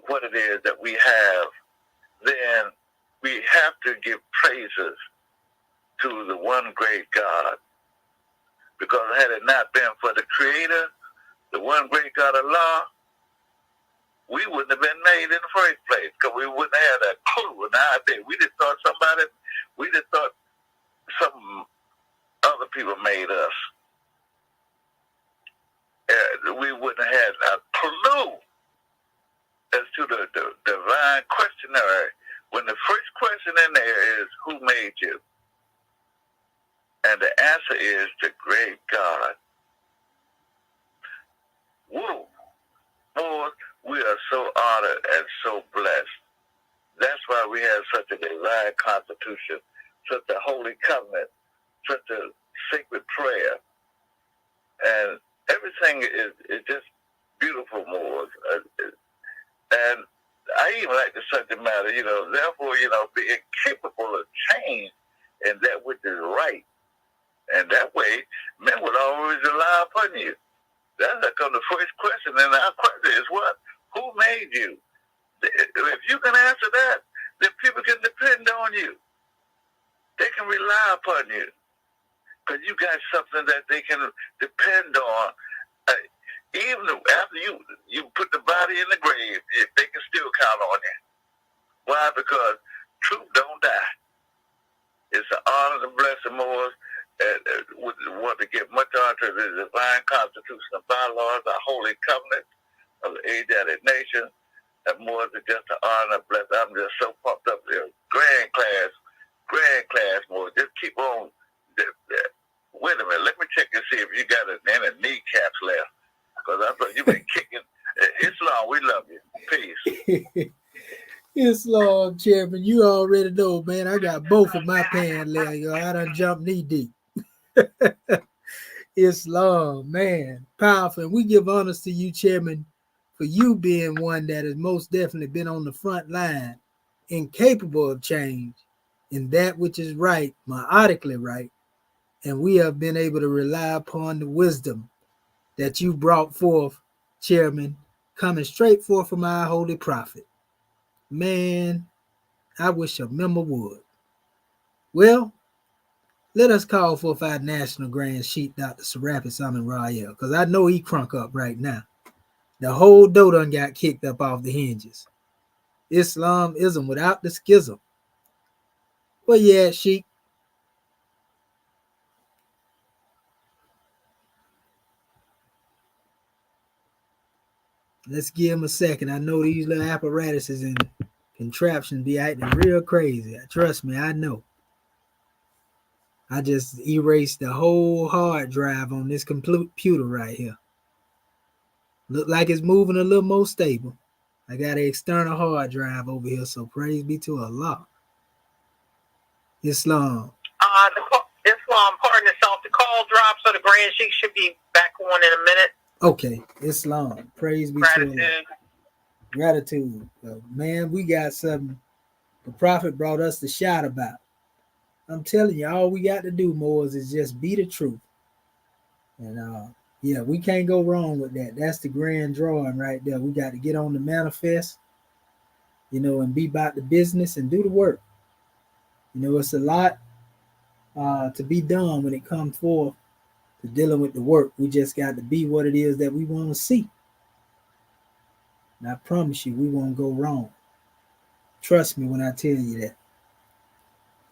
what it is that we have, then we have to give praises to the one great God. Because had it not been for the Creator, the one great God Allah, we wouldn't have been made in the first place, because we wouldn't have had a clue. Nowadays, we just thought some other people made us, we wouldn't have had a clue as to the divine questionnaire. When the first question in there is, who made you? And the answer is the great God. Woo! Lord, we are so honored and so blessed. That's why we have such a divine constitution, such a holy covenant, such a sacred prayer. And everything is just beautiful, more. And I even like the subject matter, therefore, being capable of change in that which is right. And that way, men would always rely upon you. That's like on the first question. And our question is what? Who made you? If you can answer that, then people can depend on you. They can rely upon you. Because you got something that they can depend on. Even after you put the body in the grave, they can still count on you. Why? Because truth don't die. It's an honor and blessing, more. We want to give much honor to the divine constitution of bylaws, our holy covenant of the Asiatic nation, and more than just an honor and blessing. I'm just so pumped up there. Grand class, more. Just keep on. Wait a minute. Let me check and see if you got any kneecaps left. Because I thought you've been kicking. Islam, we love you. Peace. Islam, Chairman, you already know, man. I got both of my pants left. I done jumped knee deep. Islam, man, powerful. And we give honors to you, Chairman, for you being one that has most definitely been on the front line, incapable of change in that which is right, myotically right. And we have been able to rely upon the wisdom that you brought forth, Chairman, coming straight forth from our holy prophet. Man, I wish a member would. Well, let us call forth our national grand sheep, Dr. Serapis Amin Rael, because I know he crunk up right now. The whole dough done got kicked up off the hinges. Islamism without the schism. Well, yeah, sheep. Let's give him a second. I know these little apparatuses and contraptions be acting real crazy. Trust me, I know. I just erased the whole hard drive on this computer right here. Look like it's moving a little more stable. I got an external hard drive over here, so praise be to Allah. Islam. Islam, pardon yourself. The call dropped, so the grand sheik should be back on in a minute. Okay, Islam. Praise be to Allah. Gratitude. Man, we got something the prophet brought us the shot about. I'm telling you, all we got to do, Moors, is just be the truth. And yeah, we can't go wrong with that. That's the grand drawing right there. We got to get on the manifest, and be about the business and do the work. It's a lot to be done when it comes forth to dealing with the work. We just got to be what it is that we want to see. And I promise you, we won't go wrong. Trust me when I tell you that.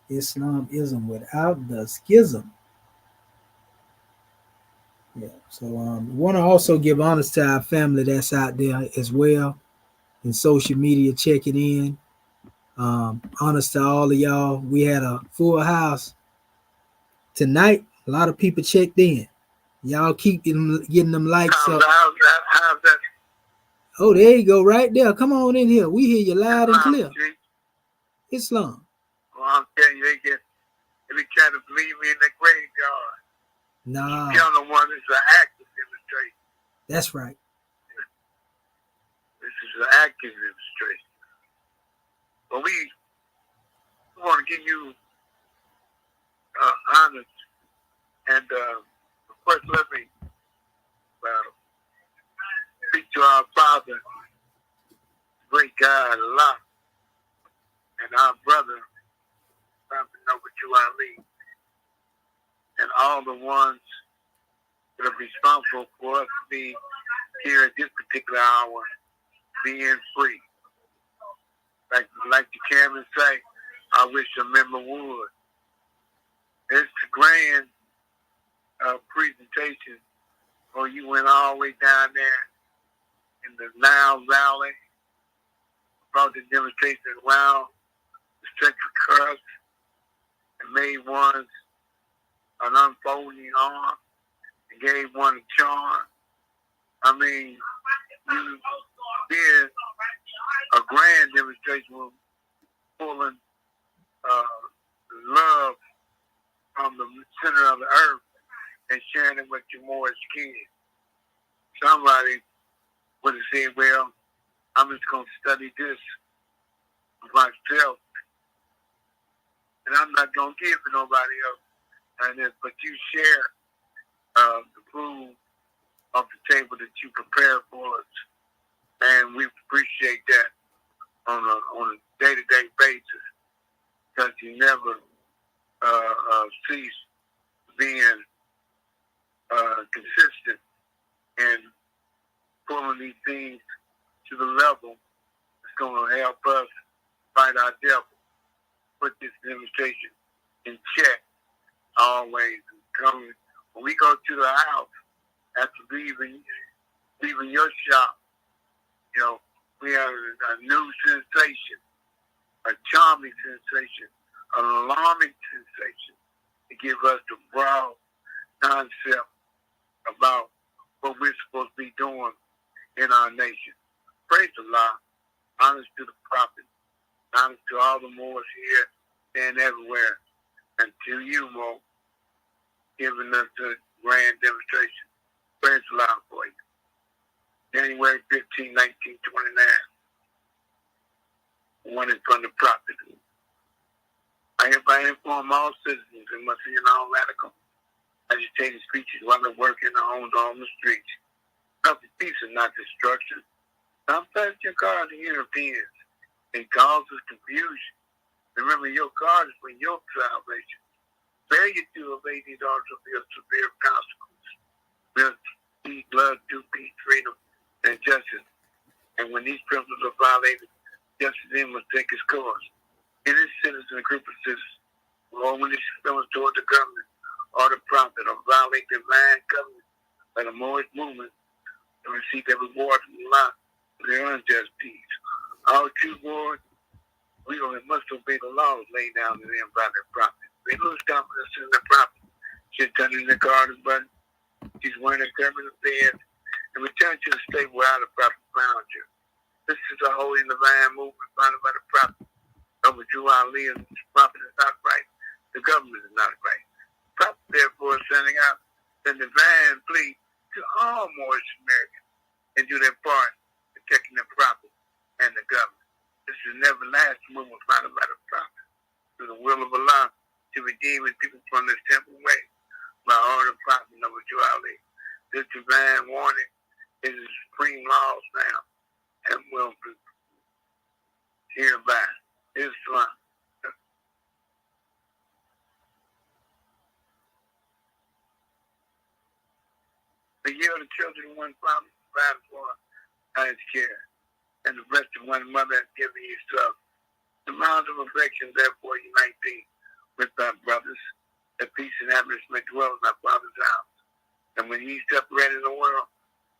Islamism without the schism. Yeah. So want to also give honors to our family that's out there as well in social media checking in. Honors to all of y'all. We had a full house tonight. A lot of people checked in. Y'all keep getting them likes up. How's that? Oh, there you go, right there. Come on in here. We hear you loud and clear. Islam. Well, I'm telling you, they be trying to leave me in the graveyard. Nah. You're the one that's an active demonstration. That's right. This is an active demonstration. But we want to give you honors. And of course, let me speak to our Father, great God, Allah, and our brother, Ali, and all the ones that are responsible for us to be here at this particular hour, being free. Like the chairman say, I wish a member would. It's grand presentation, or you went all the way down there in the Nile Valley, brought the demonstration around the Central Crust, and made one an unfolding arm, and gave one a charm. I mean, you did a grand demonstration with pulling love from the center of the earth and sharing it with your Moorish kids. Somebody would have said, well, I'm just going to study this myself, and I'm not going to give to nobody else. But you share the food off the table that you prepare for us, and we appreciate that on a day-to-day basis, because you never cease being consistent and pulling these things to the level that's going to help us fight our devil, put this demonstration in check always. When we go to the house after leaving your shop, you know, we have a new sensation, a charming sensation, an alarming sensation to give us the broad concept about what we're supposed to be doing in our nation. Praise Allah, honors to the prophet, honors to all the Moors here and everywhere, and to you, Mo, giving us the grand demonstration. Praise Allah for you. January 15, 1929. One is from the prophet. I hereby inform all citizens and must be in all radical agitated speeches while they're working their homes on the streets. Nothing peace and not destruction. Sometimes your God the Europeans and causes confusion. Remember, your God is for your salvation. Bear you to obey these orders of your severe consequences. Will peace, love, due peace, freedom, and justice. And when these principles are violated, justice then must take its course. It is citizens, a group of citizens, who when they show toward the government or the prophet or violate the divine covenant by the Moorish movement to receive their reward from Allah for their unjust deeds. All true board, we must obey the laws laid down to them by their prophet. They lose confidence in the prophet. She's turning the garden button. She's wearing a turban of bed and return to the state where the prophet found you. This is a holy and divine movement founded by the prophet. Over Drew Ali, and the prophet is not right. The government is not right. The prophet, therefore, is sending out the divine plea to all Moorish Americans and do their part in protecting the prophet and the government. This is an everlasting movement founded by the prophet through the will of Allah to redeem his people from this temple way by order of prophet over Drew Ali. This divine warning is the supreme laws now and will be hereby. Islam. The year of the children one father provided for his care, and the rest of one mother has given you stuff. The bonds of affection therefore unite thee with thy brothers, that peace and happiness may dwell in thy father's house. And when ye separated the world,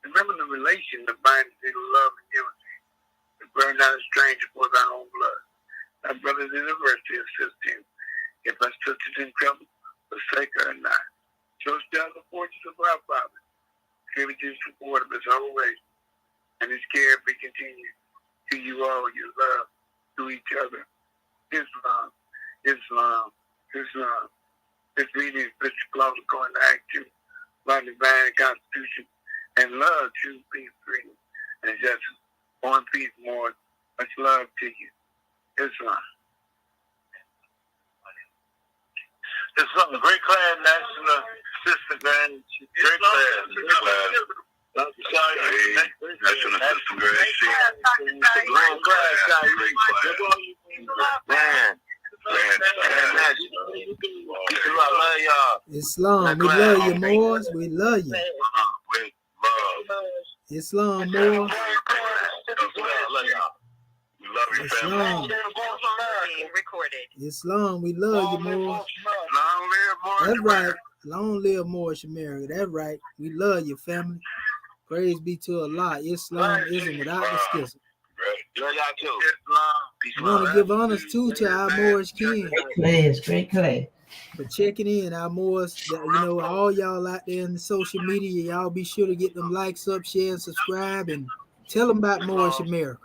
remember the relation that binds thee to love and unity, and burn not a stranger for thy own blood. Thy brothers in adversity assist him. If thy sisters in trouble, forsake her not. Show down the fortunes of our Father. Give it to the support of his whole race, and his care be continued to you all, your love to each other. Islam, Islam, Islam. This reading is Bishop Claus according to Act 2, by divine constitution, and love, truth, peace, freedom, and justice. One peace, more. Much love to you. Islam. Islam, great class, national sister grand, great class, great class. National sister grand, great class. Islam, we love you, Moors. We love you. Islam, Moors. Islam. Islam, we love you, Moors. That's right. Long live Moorish America. That's right. We love your family. Praise be to Allah. Islam isn't without the schism. Love y'all too. We want to give honors too to our Moorish kin Great class. for checking in. Our Moors, all y'all out there in the social media, y'all be sure to get them likes up, share, and subscribe, and tell them about Moorish America.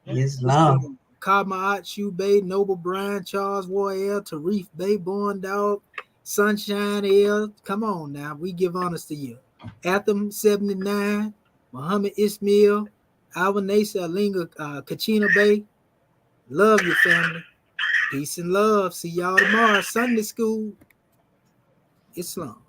Islam. Karma Shoe Bay, Noble Brian, Charles Royale, Tarif Bay, Born Dog, Sunshine L. Come on now, we give honors to you. Atham 79, Muhammad Ismail, Alvanesa, Alinga, Kachina Bay. Love your family. Peace and love. See y'all tomorrow. Sunday school. Islam.